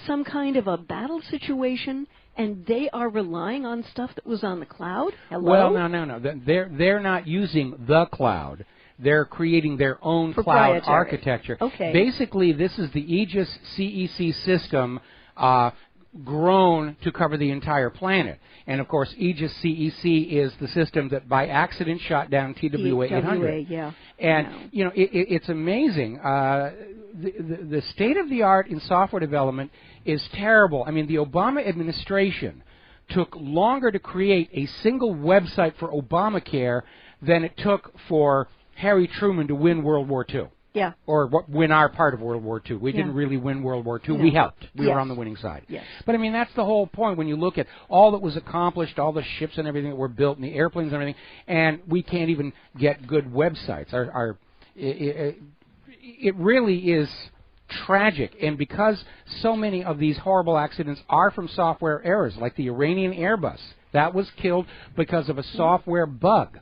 some kind of a battle situation and they are relying on stuff that was on the cloud? Hello?
Well, no. They're not using the cloud. They're creating their own cloud architecture.
Okay.
Basically, this is the Aegis CEC system grown to cover the entire planet. And, of course, Aegis CEC is the system that by accident shot down TWA 800.
Yeah.
And, it's amazing. The state-of-the-art in software development is terrible. I mean, the Obama administration took longer to create a single website for Obamacare than it took for Harry Truman to win World War II.
Yeah.
Or win our part of World War II. We didn't really win World War II. No. We helped. We were on the winning side.
Yes.
But, I mean, that's the whole point when you look at all that was accomplished, all the ships and everything that were built, and the airplanes and everything, and we can't even get good websites. It really is tragic. And because so many of these horrible accidents are from software errors, like the Iranian Airbus, that was killed because of a software bug.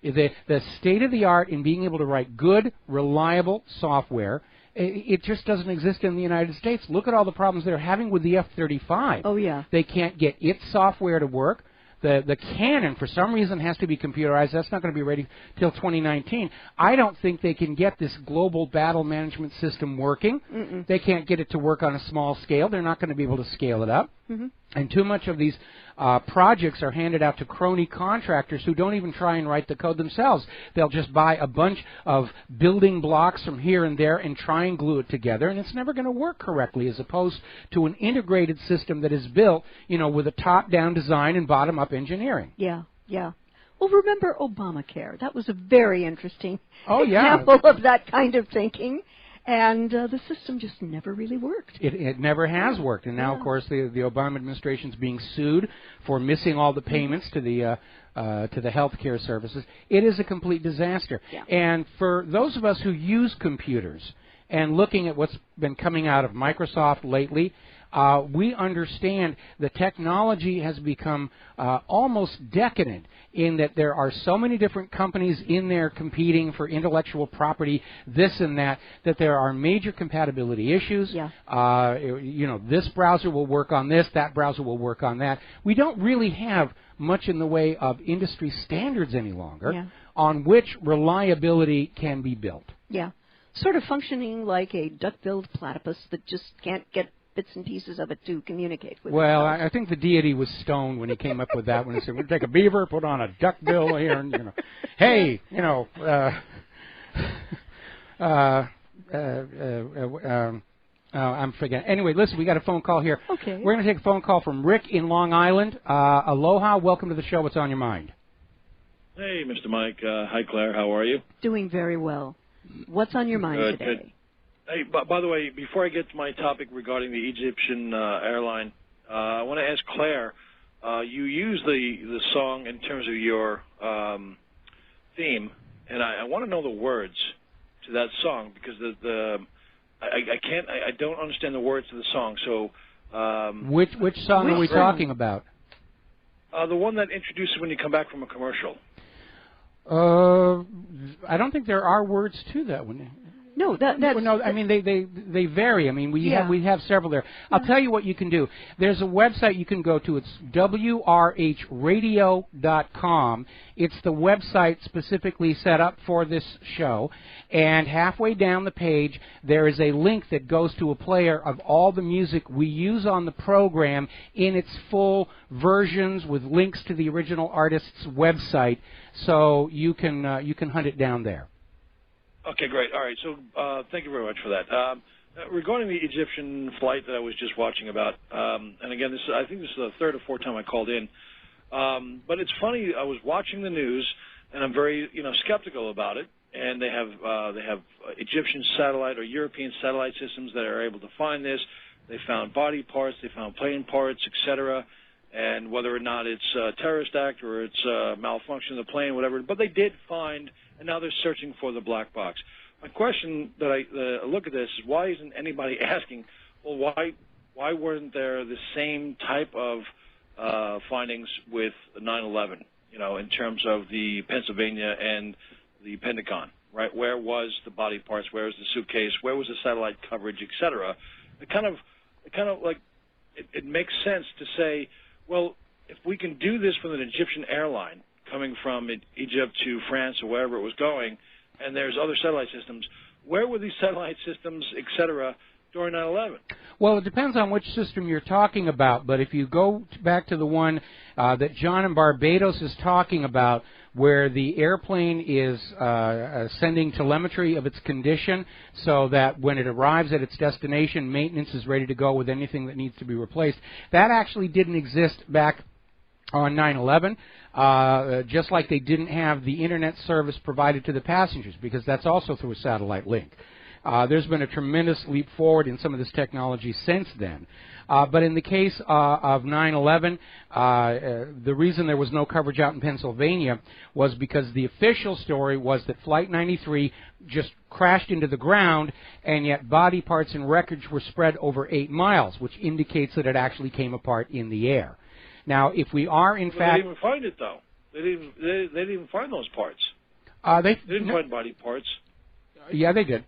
The state-of-the-art in being able to write good, reliable software, it just doesn't exist in the United States. Look at all the problems they're having with the F-35.
Oh, yeah.
They can't get its software to work. The cannon, for some reason, has to be computerized. That's not going to be ready till 2019. I don't think they can get this global battle management system working.
Mm-mm.
They can't get it to work on a small scale. They're not going to be able to scale it up.
Mm-hmm.
And too much of these projects are handed out to crony contractors who don't even try and write the code themselves. They'll just buy a bunch of building blocks from here and there and try and glue it together, and it's never going to work correctly, as opposed to an integrated system that is built, with a top-down design and bottom-up engineering.
Yeah. Well, remember Obamacare. That was a very interesting
example
of that kind of thinking. And the system just never really worked.
It never has worked. And now, of course, the Obama administration is being sued for missing all the payments to the to the healthcare services. It is a complete disaster.
Yeah.
And for those of us who use computers and looking at what's been coming out of Microsoft lately, we understand the technology has become almost decadent in that there are so many different companies in there competing for intellectual property, this and that, that there are major compatibility issues.
Yeah.
You know, this browser will work on this, that browser will work on that. We don't really have much in the way of industry standards any longer on which reliability can be built.
Yeah. Sort of functioning like a duck-billed platypus that just can't get bits and pieces of it to communicate with.
Well, I think the deity was stoned when he came up with that. When he said, "We're going to take a beaver, put on a duck bill here, and hey, I'm forgetting. Anyway, listen, we got a phone call here.
Okay.
We're going to take a phone call from Rick in Long Island. Aloha, welcome to the show. What's on your mind?
Hey, Mr. Mike. Hi, Claire. How are you?
Doing very well. What's on your mind today?
Good. Hey, by the way, before I get to my topic regarding the Egyptian airline, I want to ask Claire, you use the song in terms of your theme, and I want to know the words to that song because I don't understand the words to the song. So
which song are we talking about?
The one that introduces when you come back from a commercial.
I don't think there are words to that one.
No,
no. I mean, they vary. I mean, we have several there. I'll tell you what you can do. There's a website you can go to. It's WRHradio.com. It's the website specifically set up for this show. And halfway down the page, there is a link that goes to a player of all the music we use on the program in its full versions with links to the original artist's website. So you can hunt it down there.
Okay, great. All right, so thank you very much for that. Regarding the Egyptian flight that I was just watching about, and again, I think this is the third or fourth time I called in, but it's funny. I was watching the news, and I'm very skeptical about it. And they have Egyptian satellite or European satellite systems that are able to find this. They found body parts, they found plane parts, etc. And whether or not it's a terrorist act or it's a malfunction of the plane, whatever, but they did find. And now they're searching for the black box. My question that I look at this is why isn't anybody asking, well, why weren't there the same type of findings with 9/11, in terms of the Pennsylvania and the Pentagon, right? Where was the body parts? Where was the suitcase? Where was the satellite coverage, et cetera? It makes sense to say, well, if we can do this with an Egyptian airline, coming from Egypt to France or wherever it was going, and there's other satellite systems. Where were these satellite systems, et cetera, during 9/11?
Well, it depends on which system you're talking about, but if you go back to the one that John in Barbados is talking about, where the airplane is sending telemetry of its condition so that when it arrives at its destination, maintenance is ready to go with anything that needs to be replaced, that actually didn't exist back on 9/11. Just like they didn't have the internet service provided to the passengers, because that's also through a satellite link. There's been a tremendous leap forward in some of this technology since then. But in the case of 9/11, the reason there was no coverage out in Pennsylvania was because the official story was that Flight 93 just crashed into the ground, and yet body parts and wreckage were spread over 8 miles, which indicates that it actually came apart in the air. Now, if we are in fact,
they didn't even find it though. They didn't even find those parts. They didn't find body parts.
Yeah, they did.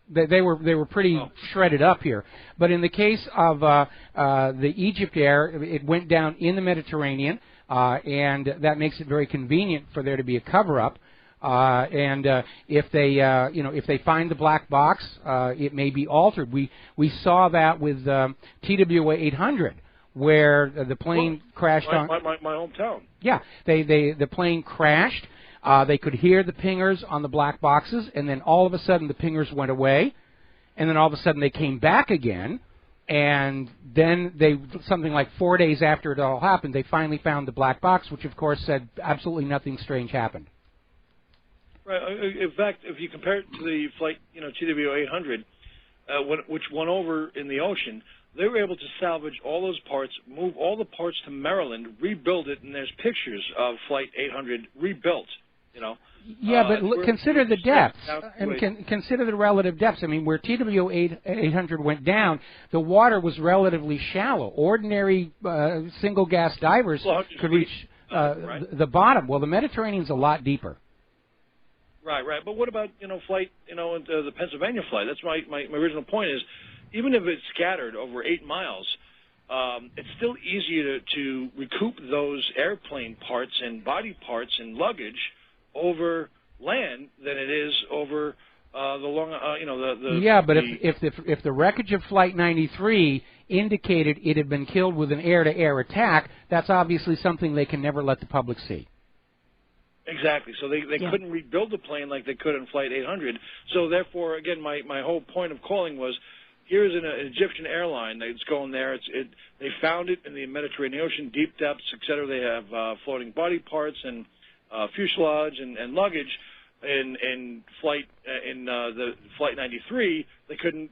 They were pretty shredded up here. But in the case of the Egypt Air, it went down in the Mediterranean, and that makes it very convenient for there to be a cover-up. And if they find the black box, it may be altered. We saw that with TWA 800. Where the plane crashed on
my hometown.
Yeah, the plane crashed. They could hear the pingers on the black boxes, and then all of a sudden the pingers went away, and then all of a sudden they came back again, and then something like 4 days after it all happened, they finally found the black box, which of course said absolutely nothing strange happened.
Right. In fact, if you compare it to the flight, TWA 800. which went over in the ocean, they were able to salvage all those parts, move all the parts to Maryland, rebuild it, and there's pictures of Flight 800 rebuilt, you know.
Yeah, but consider the depths, and consider the relative depths. I mean, where TWO 800 went down, the water was relatively shallow. Ordinary single-gas divers could reach the bottom. Well, the Mediterranean's a lot deeper.
Right. But what about, flight, the Pennsylvania flight? That's my original point is, even if it's scattered over 8 miles, it's still easier to recoup those airplane parts and body parts and luggage over land than it is over the long,
Yeah, but if the wreckage of Flight 93 indicated it had been killed with an air-to-air attack, that's obviously something they can never let the public see.
Exactly. So they couldn't rebuild the plane like they could in Flight 800. So therefore, again, my whole point of calling was, here's an Egyptian airline that's going there. They found it in the Mediterranean Ocean, deep depths, et cetera. They have floating body parts and fuselage and luggage. In Flight the Flight 93, they couldn't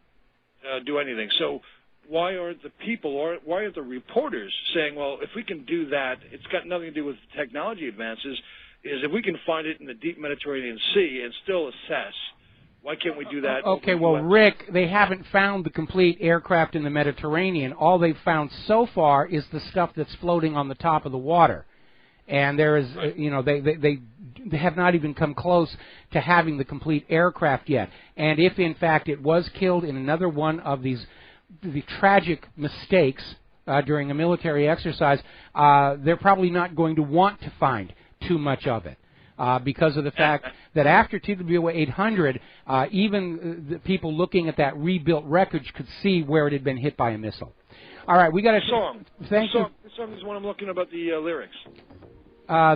do anything. So why aren't the people, or why aren't the reporters saying, well, if we can do that, it's got nothing to do with technology advances, is if we can find it in the deep Mediterranean Sea and still assess, why can't we do that?
Okay, well, Rick, they haven't found the complete aircraft in the Mediterranean. All they've found so far is the stuff that's floating on the top of the water. And there is, they have not even come close to having the complete aircraft yet. And if, in fact, it was killed in another one of the tragic mistakes during a military exercise, they're probably not going to want to find too much of it. Because of the fact that after TWO 800, even the people looking at that rebuilt wreckage could see where it had been hit by a missile. All right, we got a
song.
Thank you.
This song is one I'm looking about the lyrics.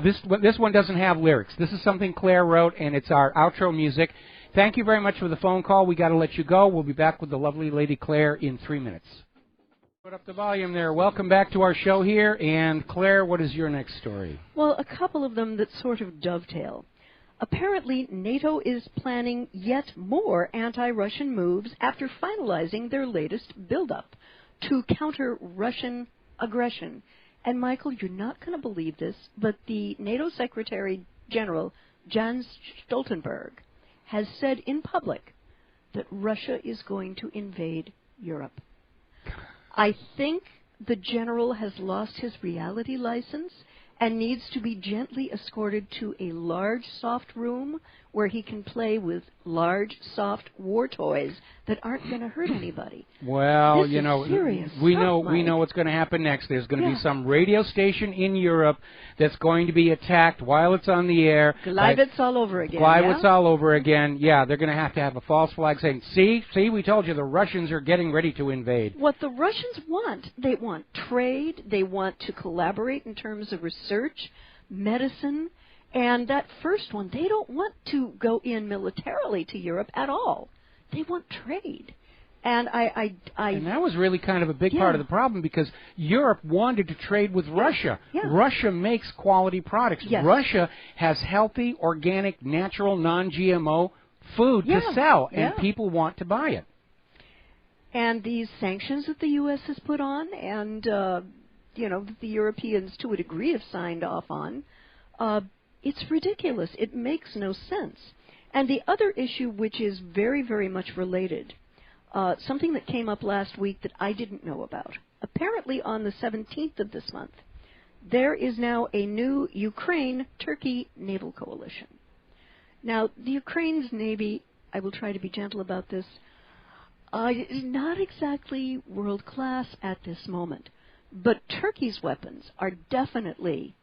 This one doesn't have lyrics. This is something Claire wrote, and it's our outro music. Thank you very much for the phone call. We got to let you go. We'll be back with the lovely lady Claire in 3 minutes. Put up the volume there. Welcome back to our show here. And Claire, what is your next story?
Well, a couple of them that sort of dovetail. Apparently, NATO is planning yet more anti-Russian moves after finalizing their latest buildup to counter Russian aggression. And, Michael, you're not going to believe this, but the NATO Secretary General, Jens Stoltenberg, has said in public that Russia is going to invade Europe. I think the general has lost his reality license and needs to be gently escorted to a large, soft room where he can play with large, soft war toys that aren't going to hurt anybody.
Well,
we
know what's going to happen next. There's going to be some radio station in Europe that's going to be attacked while it's on the air.
Gleiwitz all over again.
Gleiwitz all over again. Yeah, they're going to have a false flag saying, see, we told you the Russians are getting ready to invade.
What the Russians want, they want trade, they want to collaborate in terms of research, medicine, and that first one, they don't want to go in militarily to Europe at all. They want trade. And
and that was really kind of a big part of the problem, because Europe wanted to trade with Russia.
Yeah.
Russia makes quality products.
Yes.
Russia has healthy, organic, natural, non-GMO food to sell, and people want to buy it.
And these sanctions that the U.S. has put on, and that the Europeans, to a degree, have signed off on, it's ridiculous. It makes no sense. And the other issue, which is very, very much related, something that came up last week that I didn't know about. Apparently on the 17th of this month, there is now a new Ukraine-Turkey naval coalition. Now, the Ukraine's Navy, I will try to be gentle about this, is not exactly world-class at this moment. But Turkey's weapons are definitely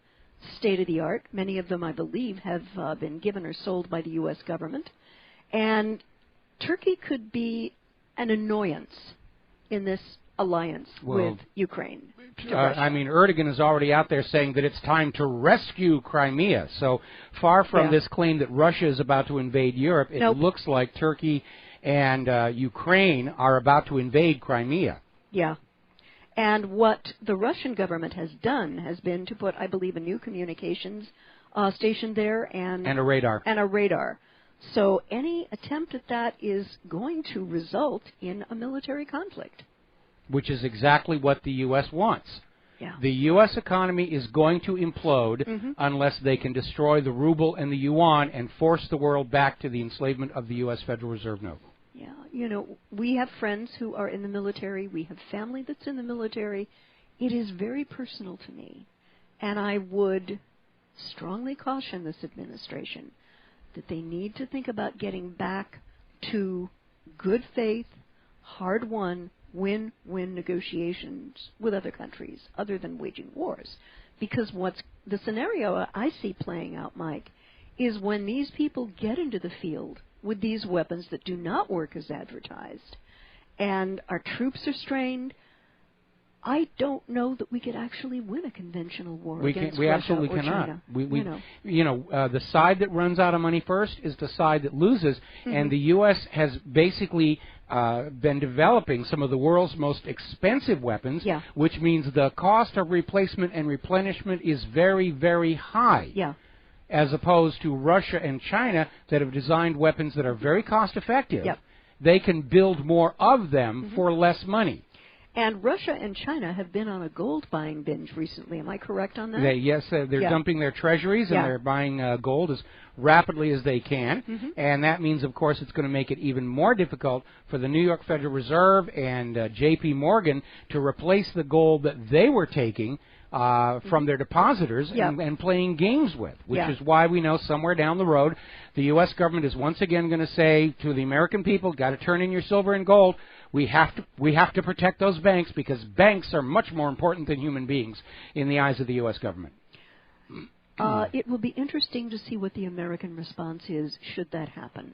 state-of-the-art. Many of them, I believe, have been given or sold by the U.S. government. And Turkey could be an annoyance in this alliance with Ukraine.
Erdogan is already out there saying that it's time to rescue Crimea. So far from this claim that Russia is about to invade Europe, it looks like Turkey and Ukraine are about to invade Crimea.
Yeah. And what the Russian government has done has been to put, I believe, a new communications station there and
a radar.
So any attempt at that is going to result in a military conflict.
Which is exactly what the U.S. wants.
Yeah.
The U.S. economy is going to implode unless they can destroy the ruble and the yuan and force the world back to the enslavement of the U.S. Federal Reserve note.
Yeah, you know, we have friends who are in the military. We have family that's in the military. It is very personal to me. And I would strongly caution this administration that they need to think about getting back to good faith, hard-won, win-win negotiations with other countries other than waging wars. Because what's the scenario I see playing out, Mike, is when these people get into the field with these weapons that do not work as advertised and our troops are strained, I don't know that we could actually win a conventional war against
we
Russia
absolutely
or
cannot.
China.
The side that runs out of money first is the side that loses, and the U.S. has basically been developing some of the world's most expensive weapons, which means the cost of replacement and replenishment is very, very high.
Yeah.
As opposed to Russia and China that have designed weapons that are very cost-effective.
Yep.
They can build more of them for less money.
And Russia and China have been on a gold-buying binge recently. Am I correct on that?
They're dumping their treasuries and they're buying gold as rapidly as they can. And that means, of course, it's going to make it even more difficult for the New York Federal Reserve and J.P. Morgan to replace the gold that they were taking from their depositors and playing games with, which is why we know somewhere down the road the U.S. government is once again going to say to the American people, got to turn in your silver and gold. We have to protect those banks because banks are much more important than human beings in the eyes of the U.S. government.
It will be interesting to see what the American response is should that happen.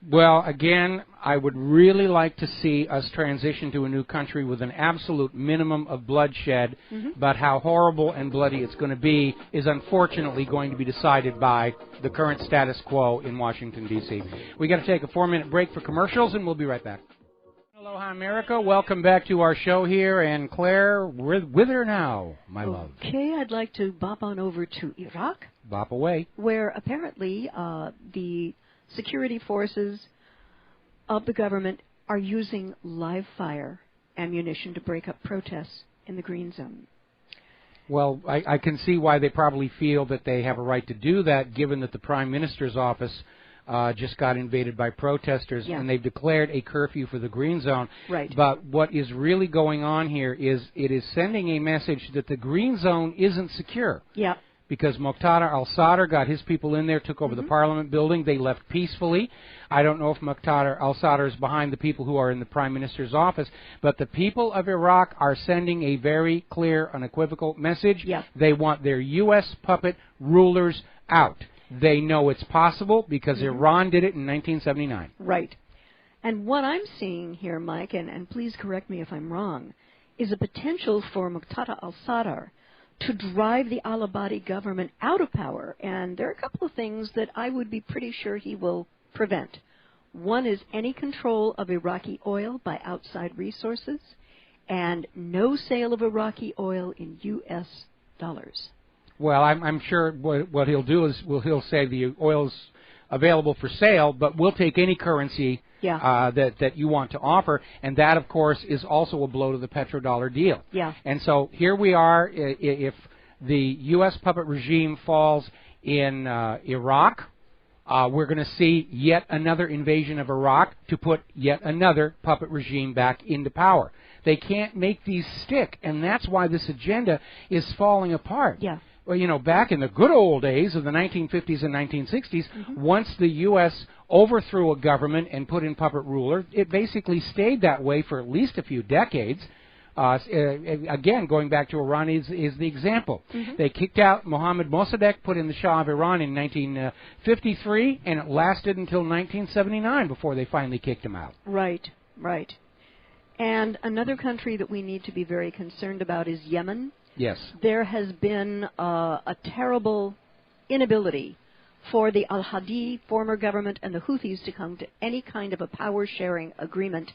Well, again, I would really like to see us transition to a new country with an absolute minimum of bloodshed, but how horrible and bloody it's going to be is unfortunately going to be decided by the current status quo in Washington, D.C. We've got to take a 4-minute break for commercials, and we'll be right back. Aloha, America. Welcome back to our show here. And Claire, with her now, my love.
Okay, I'd like to bop on over to Iraq.
Bop away.
Where apparently the security forces of the government are using live fire ammunition to break up protests in the Green Zone.
Well, I can see why they probably feel that they have a right to do that, given that the Prime Minister's office just got invaded by protesters, and they've declared a curfew for the Green Zone.
Right.
But what is really going on here is it is sending a message that the Green Zone isn't secure.
Yeah.
Because Muqtada al-Sadr got his people in there, took over the Parliament building. They left peacefully. I don't know if Muqtada al-Sadr is behind the people who are in the Prime Minister's office, but the people of Iraq are sending a very clear, unequivocal message.
Yeah.
They want their U.S. puppet rulers out. They know it's possible because Iran did it in 1979.
Right. And what I'm seeing here, Mike, and please correct me if I'm wrong, is a potential for Muqtada al-Sadr to drive the al-Abadi government out of power. And there are a couple of things that I would be pretty sure he will prevent. One is any control of Iraqi oil by outside resources, and no sale of Iraqi oil in U.S. dollars.
Well, I'm sure what he'll do is he'll say the oil's available for sale, but we'll take any currency that you want to offer, and that, of course, is also a blow to the petrodollar deal.
Yeah.
And so here we are. If the U.S. puppet regime falls in Iraq, we're going to see yet another invasion of Iraq to put yet another puppet regime back into power. They can't make these stick, and that's why this agenda is falling apart.
Yeah.
Well, you know, back in the good old days of the 1950s and 1960s, once the U.S. overthrew a government and put in puppet ruler, it basically stayed that way for at least a few decades. Again, going back to Iran is the example. They kicked out Mohammad Mossadegh, put in the Shah of Iran in 1953, and it lasted until 1979 before they finally kicked him out.
Right, right. And another country that we need to be very concerned about is Yemen.
Yes.
There has been a terrible inability for the al-Hadi former government and the Houthis to come to any kind of a power-sharing agreement,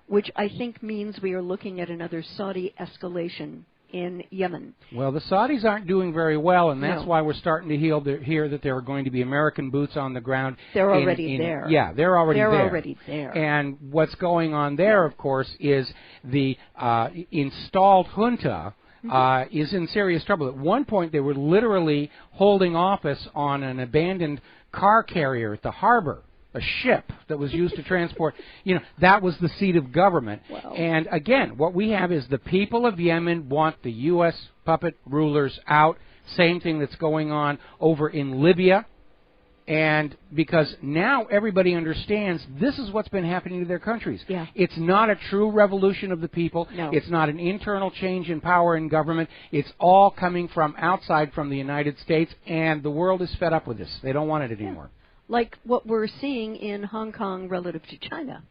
which I think means we are looking at another Saudi escalation in Yemen.
Well, the Saudis aren't doing very well, and that's
No.
why we're starting to hear that there are going to be American boots on the ground.
They're already there.
Yeah, they're already
there.
And what's going on there, of course, is the installed junta is in serious trouble. At one point, they were literally holding office on an abandoned car carrier at the harbor, a ship that was used to transport. That was the seat of government.
Wow.
And again, what we have is the people of Yemen want the U.S. puppet rulers out. Same thing that's going on over in Libya. And because now everybody understands this is what's been happening to their countries.
Yeah.
It's not a true revolution of the people.
No.
It's not an internal change in power and government. It's all coming from outside, from the United States, and the world is fed up with this. They don't want it anymore.
Like what we're seeing in Hong Kong relative to China.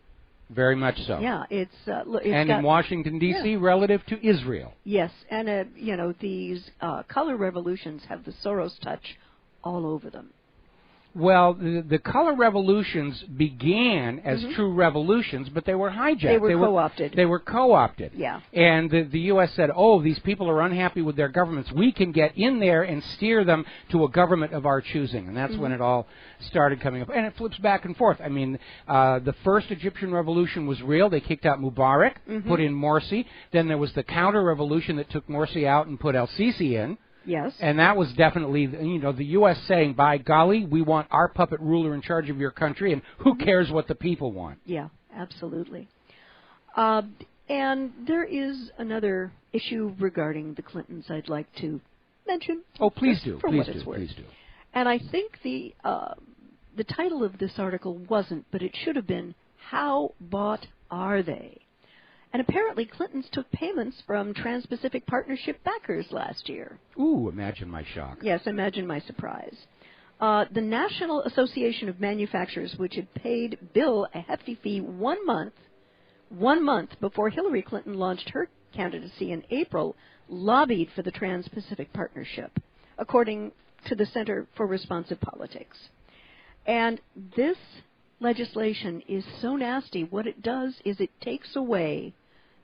Very much so.
Yeah, it's
and in Washington, D.C., relative to Israel.
Yes, and these color revolutions have the Soros touch all over them.
Well, the color revolutions began as true revolutions, but they were hijacked.
They were co-opted.
They were co-opted.
Yeah.
And the U.S. said, oh, these people are unhappy with their governments. We can get in there and steer them to a government of our choosing. And that's when it all started coming up. And it flips back and forth. I mean, the first Egyptian revolution was real. They kicked out Mubarak, put in Morsi. Then there was the counter-revolution that took Morsi out and put El-Sisi in.
Yes.
And that was definitely, the U.S. saying, by golly, we want our puppet ruler in charge of your country, and who cares what the people want?
Yeah, absolutely. And there is another issue regarding the Clintons I'd like to mention.
Oh, please do.
For
Please
what
do.
it's worth.
Please do.
And I think the title of this article wasn't, but it should have been, How Bought Are They? And apparently Clintons took payments from Trans-Pacific Partnership backers last year.
Ooh, imagine my shock.
Yes, imagine my surprise. The National Association of Manufacturers, which had paid Bill a hefty fee 1 month before Hillary Clinton launched her candidacy in April, lobbied for the Trans-Pacific Partnership, according to the Center for Responsive Politics. And this legislation is so nasty. What it does is it takes away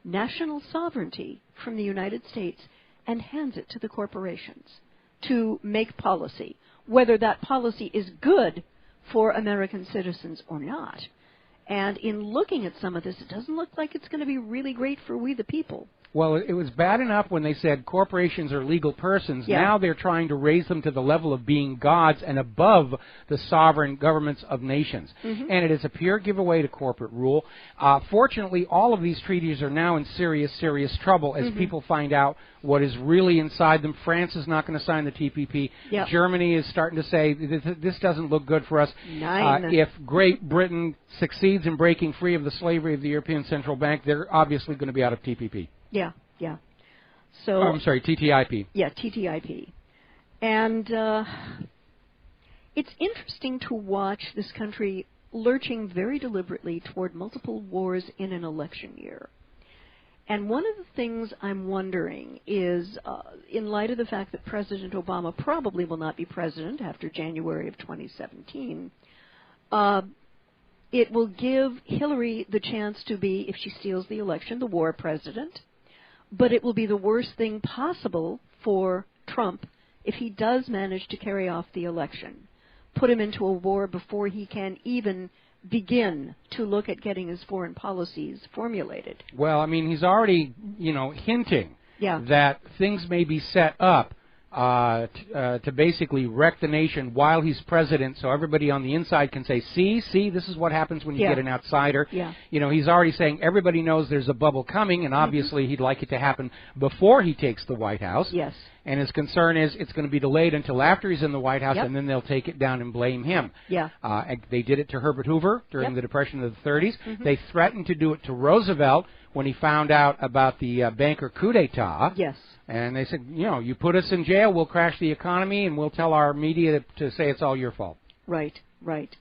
national sovereignty from the United States and hands it to the corporations to make policy, whether that policy is good for American citizens or not. And in looking at some of this, it doesn't look like it's going to be really great for we the people.
Well, it was bad enough when they said corporations are legal persons.
Yeah.
Now they're trying to raise them to the level of being gods and above the sovereign governments of nations. And it is a pure giveaway to corporate rule. Fortunately, all of these treaties are now in serious, serious trouble as people find out what is really inside them. France is not going to sign the TPP.
Yep.
Germany is starting to say, this doesn't look good for us.
Nine.
If Great Britain succeeds in breaking free of the slavery of the European Central Bank, they're obviously going to be out of TPP.
Yeah, yeah. So
I'm sorry, TTIP.
Yeah, TTIP. And it's interesting to watch this country lurching very deliberately toward multiple wars in an election year. And one of the things I'm wondering is, in light of the fact that President Obama probably will not be president after January of 2017, it will give Hillary the chance to be, if she steals the election, the war president. But it will be the worst thing possible for Trump if he does manage to carry off the election. Put him into a war before he can even begin to look at getting his foreign policies formulated.
Well, I mean, he's already, hinting that things may be set up to basically wreck the nation while he's president, so everybody on the inside can say, see, this is what happens when you get an outsider.
Yeah.
He's already saying everybody knows there's a bubble coming, and obviously he'd like it to happen before he takes the White House.
Yes.
And his concern is it's going to be delayed until after he's in the White House, and then they'll take it down and blame him.
Yeah.
They did it to Herbert Hoover during the Depression of the 30s. They threatened to do it to Roosevelt when he found out about the banker coup d'etat.
Yes.
And they said, you put us in jail, we'll crash the economy, and we'll tell our media to say it's all your fault.
Right, right.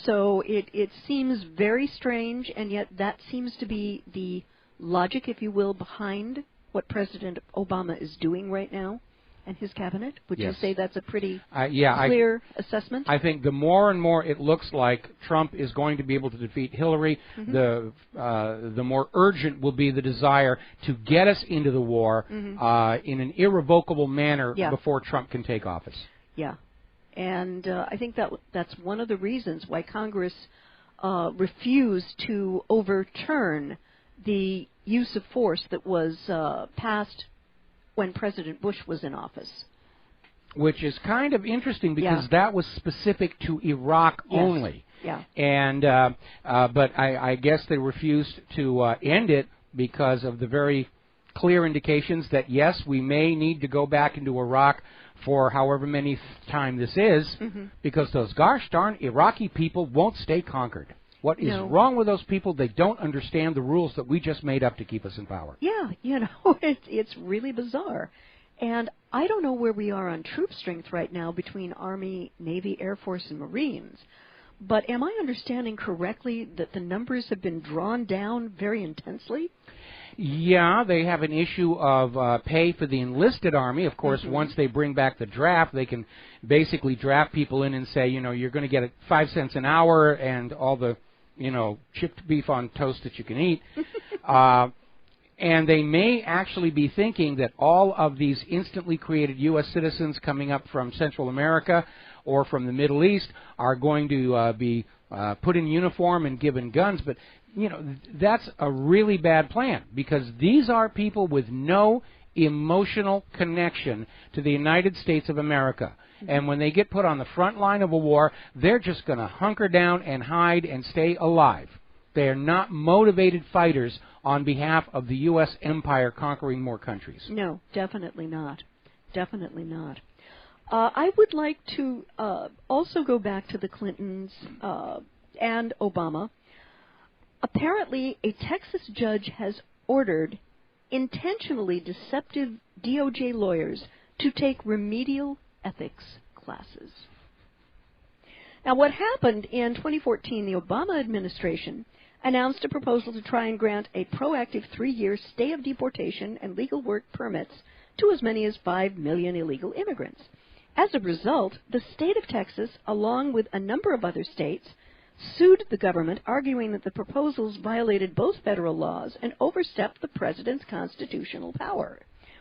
So it seems very strange, and yet that seems to be the logic, if you will, behind what President Obama is doing right now. and his cabinet? Would
Yes.
you say that's a pretty
yeah,
clear assessment?
I think the more and more it looks like Trump is going to be able to defeat Hillary, the more urgent will be the desire to get us into the war in an irrevocable manner before Trump can take office.
Yeah, and I think that's one of the reasons why Congress refused to overturn the use of force that was passed when President Bush was in office.
Which is kind of interesting because that was specific to Iraq only.
Yeah.
And but I guess they refused to end it because of the very clear indications that, yes, we may need to go back into Iraq for however many time this is, because those gosh darn Iraqi people won't stay conquered. What is wrong with those people? They don't understand the rules that we just made up to keep us in power.
Yeah, it's really bizarre. And I don't know where we are on troop strength right now between Army, Navy, Air Force, and Marines. But am I understanding correctly that the numbers have been drawn down very intensely?
Yeah, they have an issue of pay for the enlisted Army. Of course, once they bring back the draft, they can basically draft people in and say, you're going to get 5 cents an hour and all the, chipped beef on toast that you can eat. And they may actually be thinking that all of these instantly created U.S. citizens coming up from Central America or from the Middle East are going to be put in uniform and given guns. But, that's a really bad plan, because these are people with no emotional connection to the United States of America. And when they get put on the front line of a war, they're just going to hunker down and hide and stay alive. They are not motivated fighters on behalf of the U.S. empire conquering more countries.
No, definitely not. Definitely not. I would like to also go back to the Clintons and Obama. Apparently, a Texas judge has ordered intentionally deceptive DOJ lawyers to take remedial ethics classes. Now, what happened in 2014, the Obama administration announced a proposal to try and grant a proactive 3-year stay of deportation and legal work permits to as many as 5 million illegal immigrants. As a result, the state of Texas, along with a number of other states, sued the government, arguing that the proposals violated both federal laws and overstepped the president's constitutional power,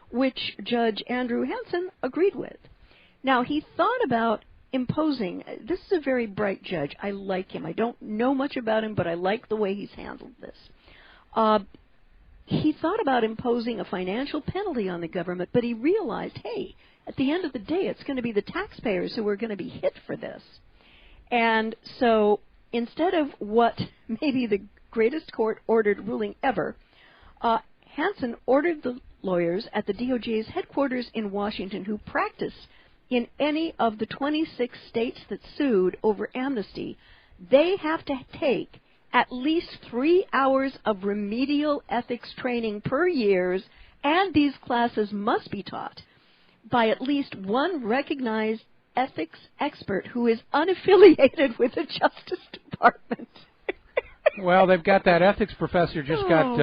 which Judge Andrew Hansen agreed with. Now, he thought about imposing, this is a very bright judge. I like him. I don't know much about him, but I like the way he's handled this. He thought about imposing a financial penalty on the government, but he realized, hey, at the end of the day, it's going to be the taxpayers who are going to be hit for this. And so instead of what maybe the greatest court-ordered ruling ever, Hansen ordered the lawyers at the DOJ's headquarters in Washington who practice in any of the 26 states that sued over amnesty, they have to take at least 3 hours of remedial ethics training per year, and these classes must be taught by at least one recognized ethics expert who is unaffiliated with the Justice Department.
Well, they've got that ethics professor just got,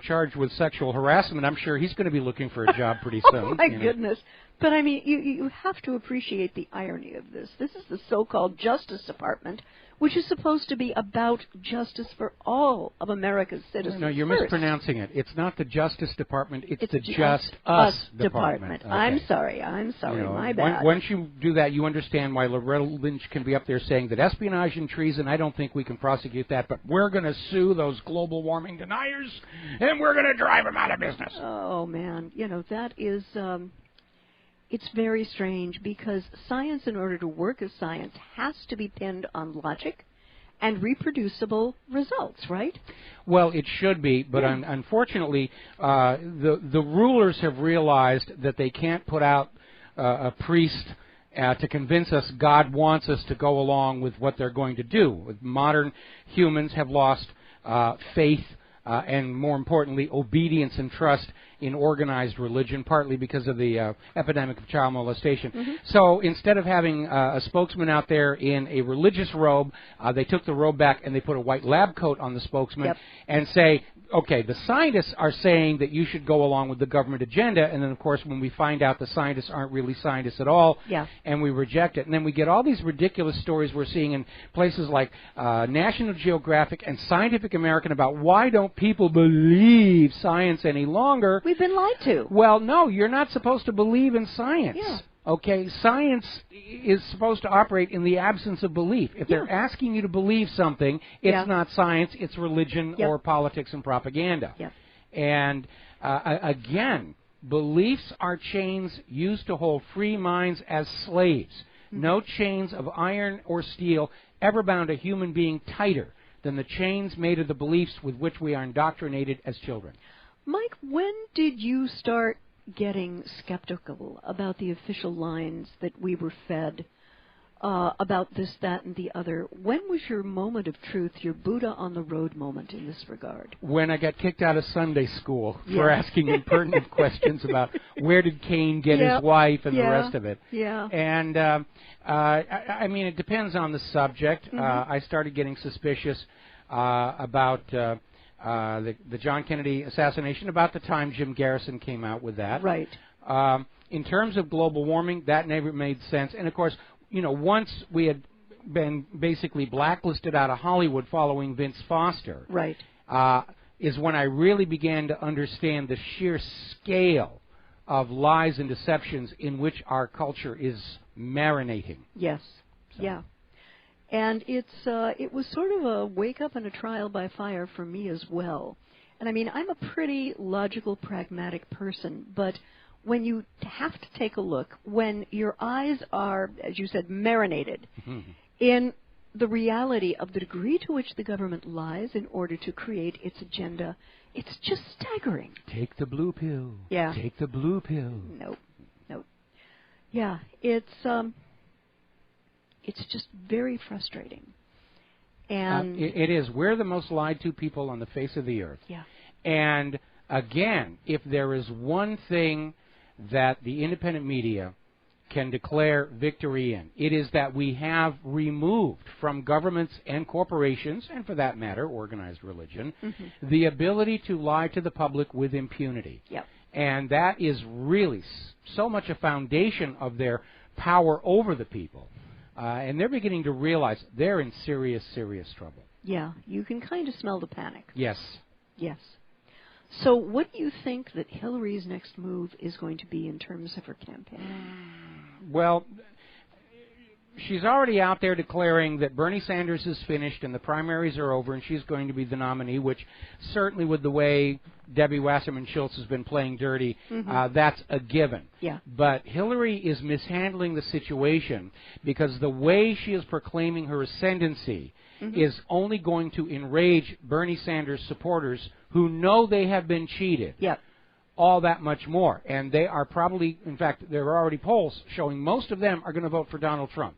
charged with sexual harassment. I'm sure he's going to be looking for a job pretty soon.
Oh, my goodness. But, I mean, you have to appreciate the irony of this. This is the so-called Justice Department, which is supposed to be about justice for all of America's citizens.
No, you're mispronouncing it. It's not the Justice Department. It's the
Just
Us
Department. Okay. I'm sorry. My bad.
Once you do that, you understand why Loretta Lynch can be up there saying that espionage and treason, I don't think we can prosecute that, but we're going to sue those global warming deniers, and we're going to drive them out of business.
Oh, man. That is... It's very strange because science, in order to work as science, has to be pinned on logic and reproducible results, right?
Well, it should be, but unfortunately, the rulers have realized that they can't put out a priest to convince us God wants us to go along with what they're going to do. Modern humans have lost faith and, more importantly, obedience and trust in organized religion, partly because of the epidemic of child molestation. So instead of having a spokesman out there in a religious robe, they took the robe back and they put a white lab coat on the spokesman and say, okay, the scientists are saying that you should go along with the government agenda, and then, of course, when we find out the scientists aren't really scientists at all, and we reject it, and then we get all these ridiculous stories we're seeing in places like National Geographic and Scientific American about why don't people believe science any longer.
We've been lied to.
Well, no, you're not supposed to believe in science.
Yeah.
Okay, science is supposed to operate in the absence of belief. If they're asking you to believe something, it's not science, it's religion or politics and propaganda. And again, beliefs are chains used to hold free minds as slaves. No chains of iron or steel ever bound a human being tighter than the chains made of the beliefs with which we are indoctrinated as children.
Mike, when did you start getting skeptical about the official lines that we were fed about this, that, and the other? When was your moment of truth, your Buddha on the road moment in this regard?
When I got kicked out of Sunday school for asking impertinent questions about where did Cain get his wife and the rest of it. And I mean, it depends on the subject. I started getting suspicious about the John Kennedy assassination about the time Jim Garrison came out with that.
Right.
In terms of global warming, that never made sense. And, of course, you know, once we had been basically blacklisted out of Hollywood following Vince Foster, is when I really began to understand the sheer scale of lies and deceptions in which our culture is marinating.
Yes.
So.
And it was sort of a wake-up and a trial by fire for me as well. And, I mean, I'm a pretty logical, pragmatic person, but when you have to take a look, when your eyes are, as you said, marinated in the reality of the degree to which the government lies in order to create its agenda, it's just staggering.
Take the blue pill.
Yeah.
Take the blue pill.
Nope. Yeah, it's just very frustrating. And
it is. We're the most lied to people on the face of the earth.
Yeah.
And again, if there is one thing that the independent media can declare victory in, it is that we have removed from governments and corporations, and for that matter, organized religion, the ability to lie to the public with impunity.
Yep.
And that is really so much a foundation of their power over the people. And they're beginning to realize they're in serious, serious trouble.
Yeah, you can kind of smell the panic.
Yes.
So what do you think that Hillary's next move is going to be in terms of her campaign?
Well, she's already out there declaring that Bernie Sanders is finished and the primaries are over and she's going to be the nominee, which certainly with the way Debbie Wasserman Schultz has been playing dirty, that's a given.
Yeah.
But Hillary is mishandling the situation because the way she is proclaiming her ascendancy is only going to enrage Bernie Sanders supporters who know they have been cheated. All that much more. And they are probably, in fact, there are already polls showing most of them are going to vote for Donald Trump.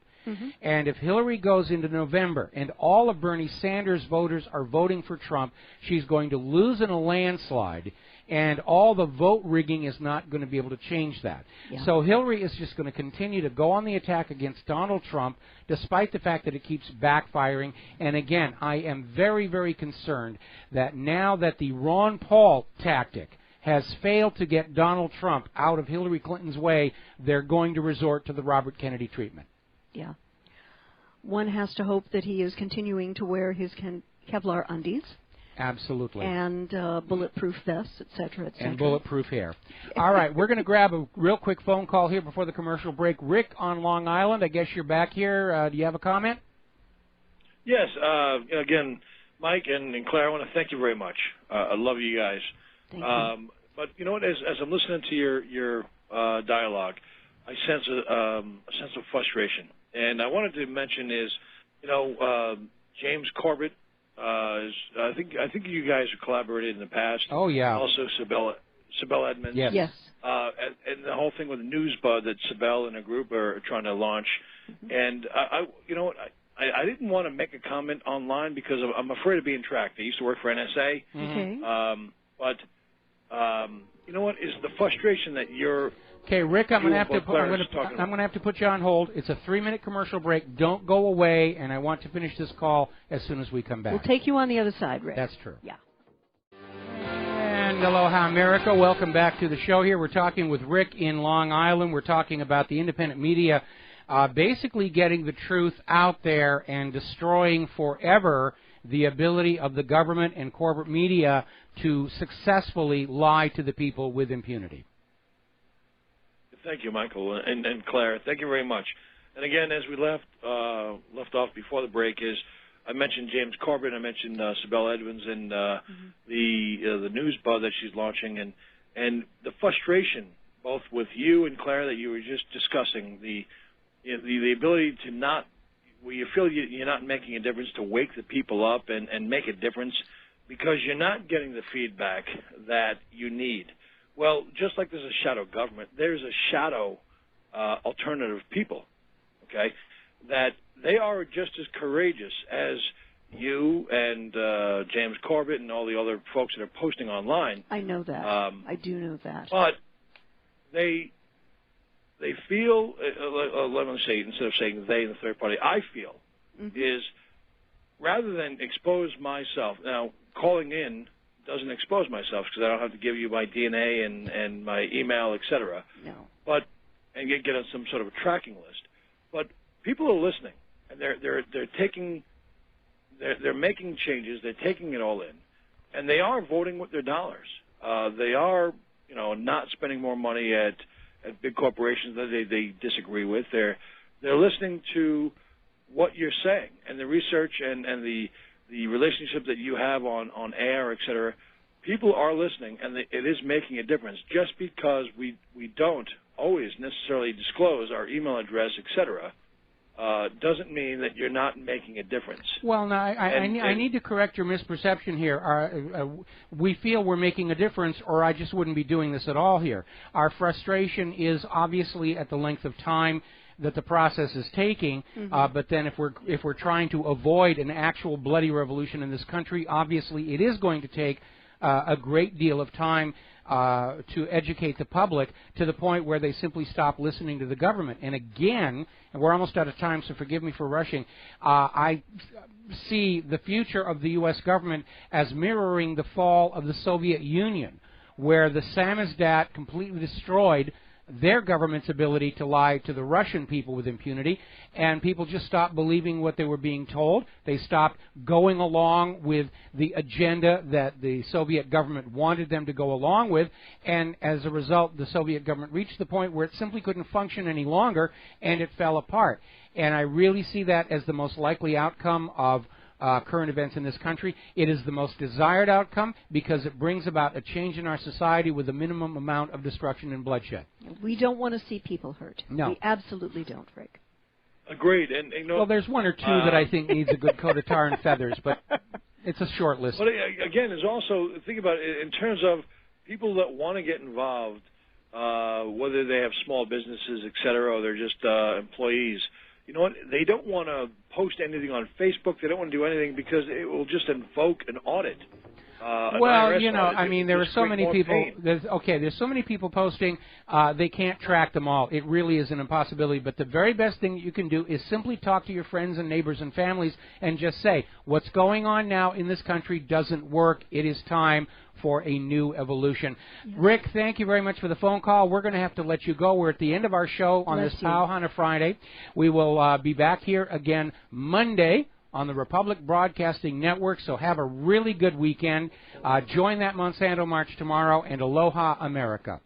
And if Hillary goes into November and all of Bernie Sanders voters are voting for Trump, she's going to lose in a landslide, and all the vote rigging is not going to be able to change that. So Hillary is just going to continue to go on the attack against Donald Trump, despite the fact that it keeps backfiring. And again, I am very, very concerned that now that the Ron Paul tactic has failed to get Donald Trump out of Hillary Clinton's way, they're going to resort to the Robert Kennedy treatment.
Yeah. One has to hope that he is continuing to wear his Kevlar undies.
Absolutely.
And bulletproof vests, et cetera, et cetera.
And bulletproof hair. All right, we're going to grab a real quick phone call here before the commercial break. Rick on Long Island, I guess you're back here. Do you have a comment?
Yes. Again, Mike and Claire, I want to thank you very much. I love you guys.
Thank you.
But you know what? As I'm listening to your dialogue, I sense a sense of frustration. And I wanted to mention is, James Corbett. I think you guys have collaborated in the past.
Oh yeah.
Also, Sibel Edmonds.
Yes.
And the whole thing with NewsBud that Sibel and a group are trying to launch. And I didn't want to make a comment online because I'm afraid of being tracked. I used to work for NSA.
Okay.
But you know what is the frustration that you're.
Okay, Rick, I'm going to have to put you on hold. It's a 3-minute commercial break. Don't go away, and I want to finish this call as soon as we come back.
We'll take you on the other side, Rick.
That's true.
Yeah.
WhatReallyHappened, Aloha America. Welcome back to the show here. We're talking with Rick in Long Island. We're talking about the independent media basically getting the truth out there and destroying forever the ability of the government and corporate media to successfully lie to the people with impunity.
Thank you, Michael, and Claire. Thank you very much. And again, as we left off before the break, is I mentioned James Corbett, I mentioned Sibel Edmonds, and the news buzz that she's launching, and the frustration both with you and Claire that you were just discussing, the ability to not, where you feel you're not making a difference, to wake the people up and make a difference because you're not getting the feedback that you need. Well, just like there's a shadow government, there's a shadow alternative people, okay, that they are just as courageous as you and James Corbett and all the other folks that are posting online.
I know that. I do know that.
But they feel, let me say, instead of saying they in the third party, I feel, is rather than expose myself, now calling in doesn't expose myself because I don't have to give you my DNA and my email, etc.
No.
But and get on some sort of a tracking list. But people are listening, and they're making changes. They're taking it all in, and they are voting with their dollars. They are, not spending more money at big corporations that they disagree with. They're listening to what you're saying and the research and the relationship that you have on air, et cetera. People are listening, and it is making a difference. Just because we don't always necessarily disclose our email address, et cetera, doesn't mean that you're not making a difference.
Well, now, I need to correct your misperception here. We feel we're making a difference, or I just wouldn't be doing this at all here. Our frustration is obviously at the length of time that the process is taking, but then if we're trying to avoid an actual bloody revolution in this country, obviously it is going to take a great deal of time to educate the public to the point where they simply stop listening to the government. And again, and we're almost out of time, so forgive me for rushing, I see the future of the U.S. government as mirroring the fall of the Soviet Union, where the samizdat completely destroyed their government's ability to lie to the Russian people with impunity, and people just stopped believing what they were being told. They stopped going along with the agenda that the Soviet government wanted them to go along with, and as a result, the Soviet government reached the point where it simply couldn't function any longer, and it fell apart. And I really see that as the most likely outcome of current events in this country. It is the most desired outcome because it brings about a change in our society with a minimum amount of destruction and bloodshed.
We don't want to see people hurt.
No.
We absolutely don't, Rick.
Agreed.
Well, there's one or two that I think needs a good coat of tar and feathers, but it's a short list.
But again, there's also, think about it in terms of people that want to get involved, whether they have small businesses, et cetera, or they're just employees. You know what? They don't want to post anything on Facebook. They don't want to do anything because it will just invoke an audit.
Well, I mean, there are so many people. There's so many people posting. They can't track them all. It really is an impossibility. But the very best thing that you can do is simply talk to your friends and neighbors and families and just say, what's going on now in this country doesn't work. It is time for a new evolution. Yes. Rick, thank you very much for the phone call. We're going to have to let you go. We're at the end of our show on this Kaahumanu Friday. We will be back here again Monday on the Republic Broadcasting Network, so have a really good weekend. Join that Monsanto March tomorrow, and Aloha America.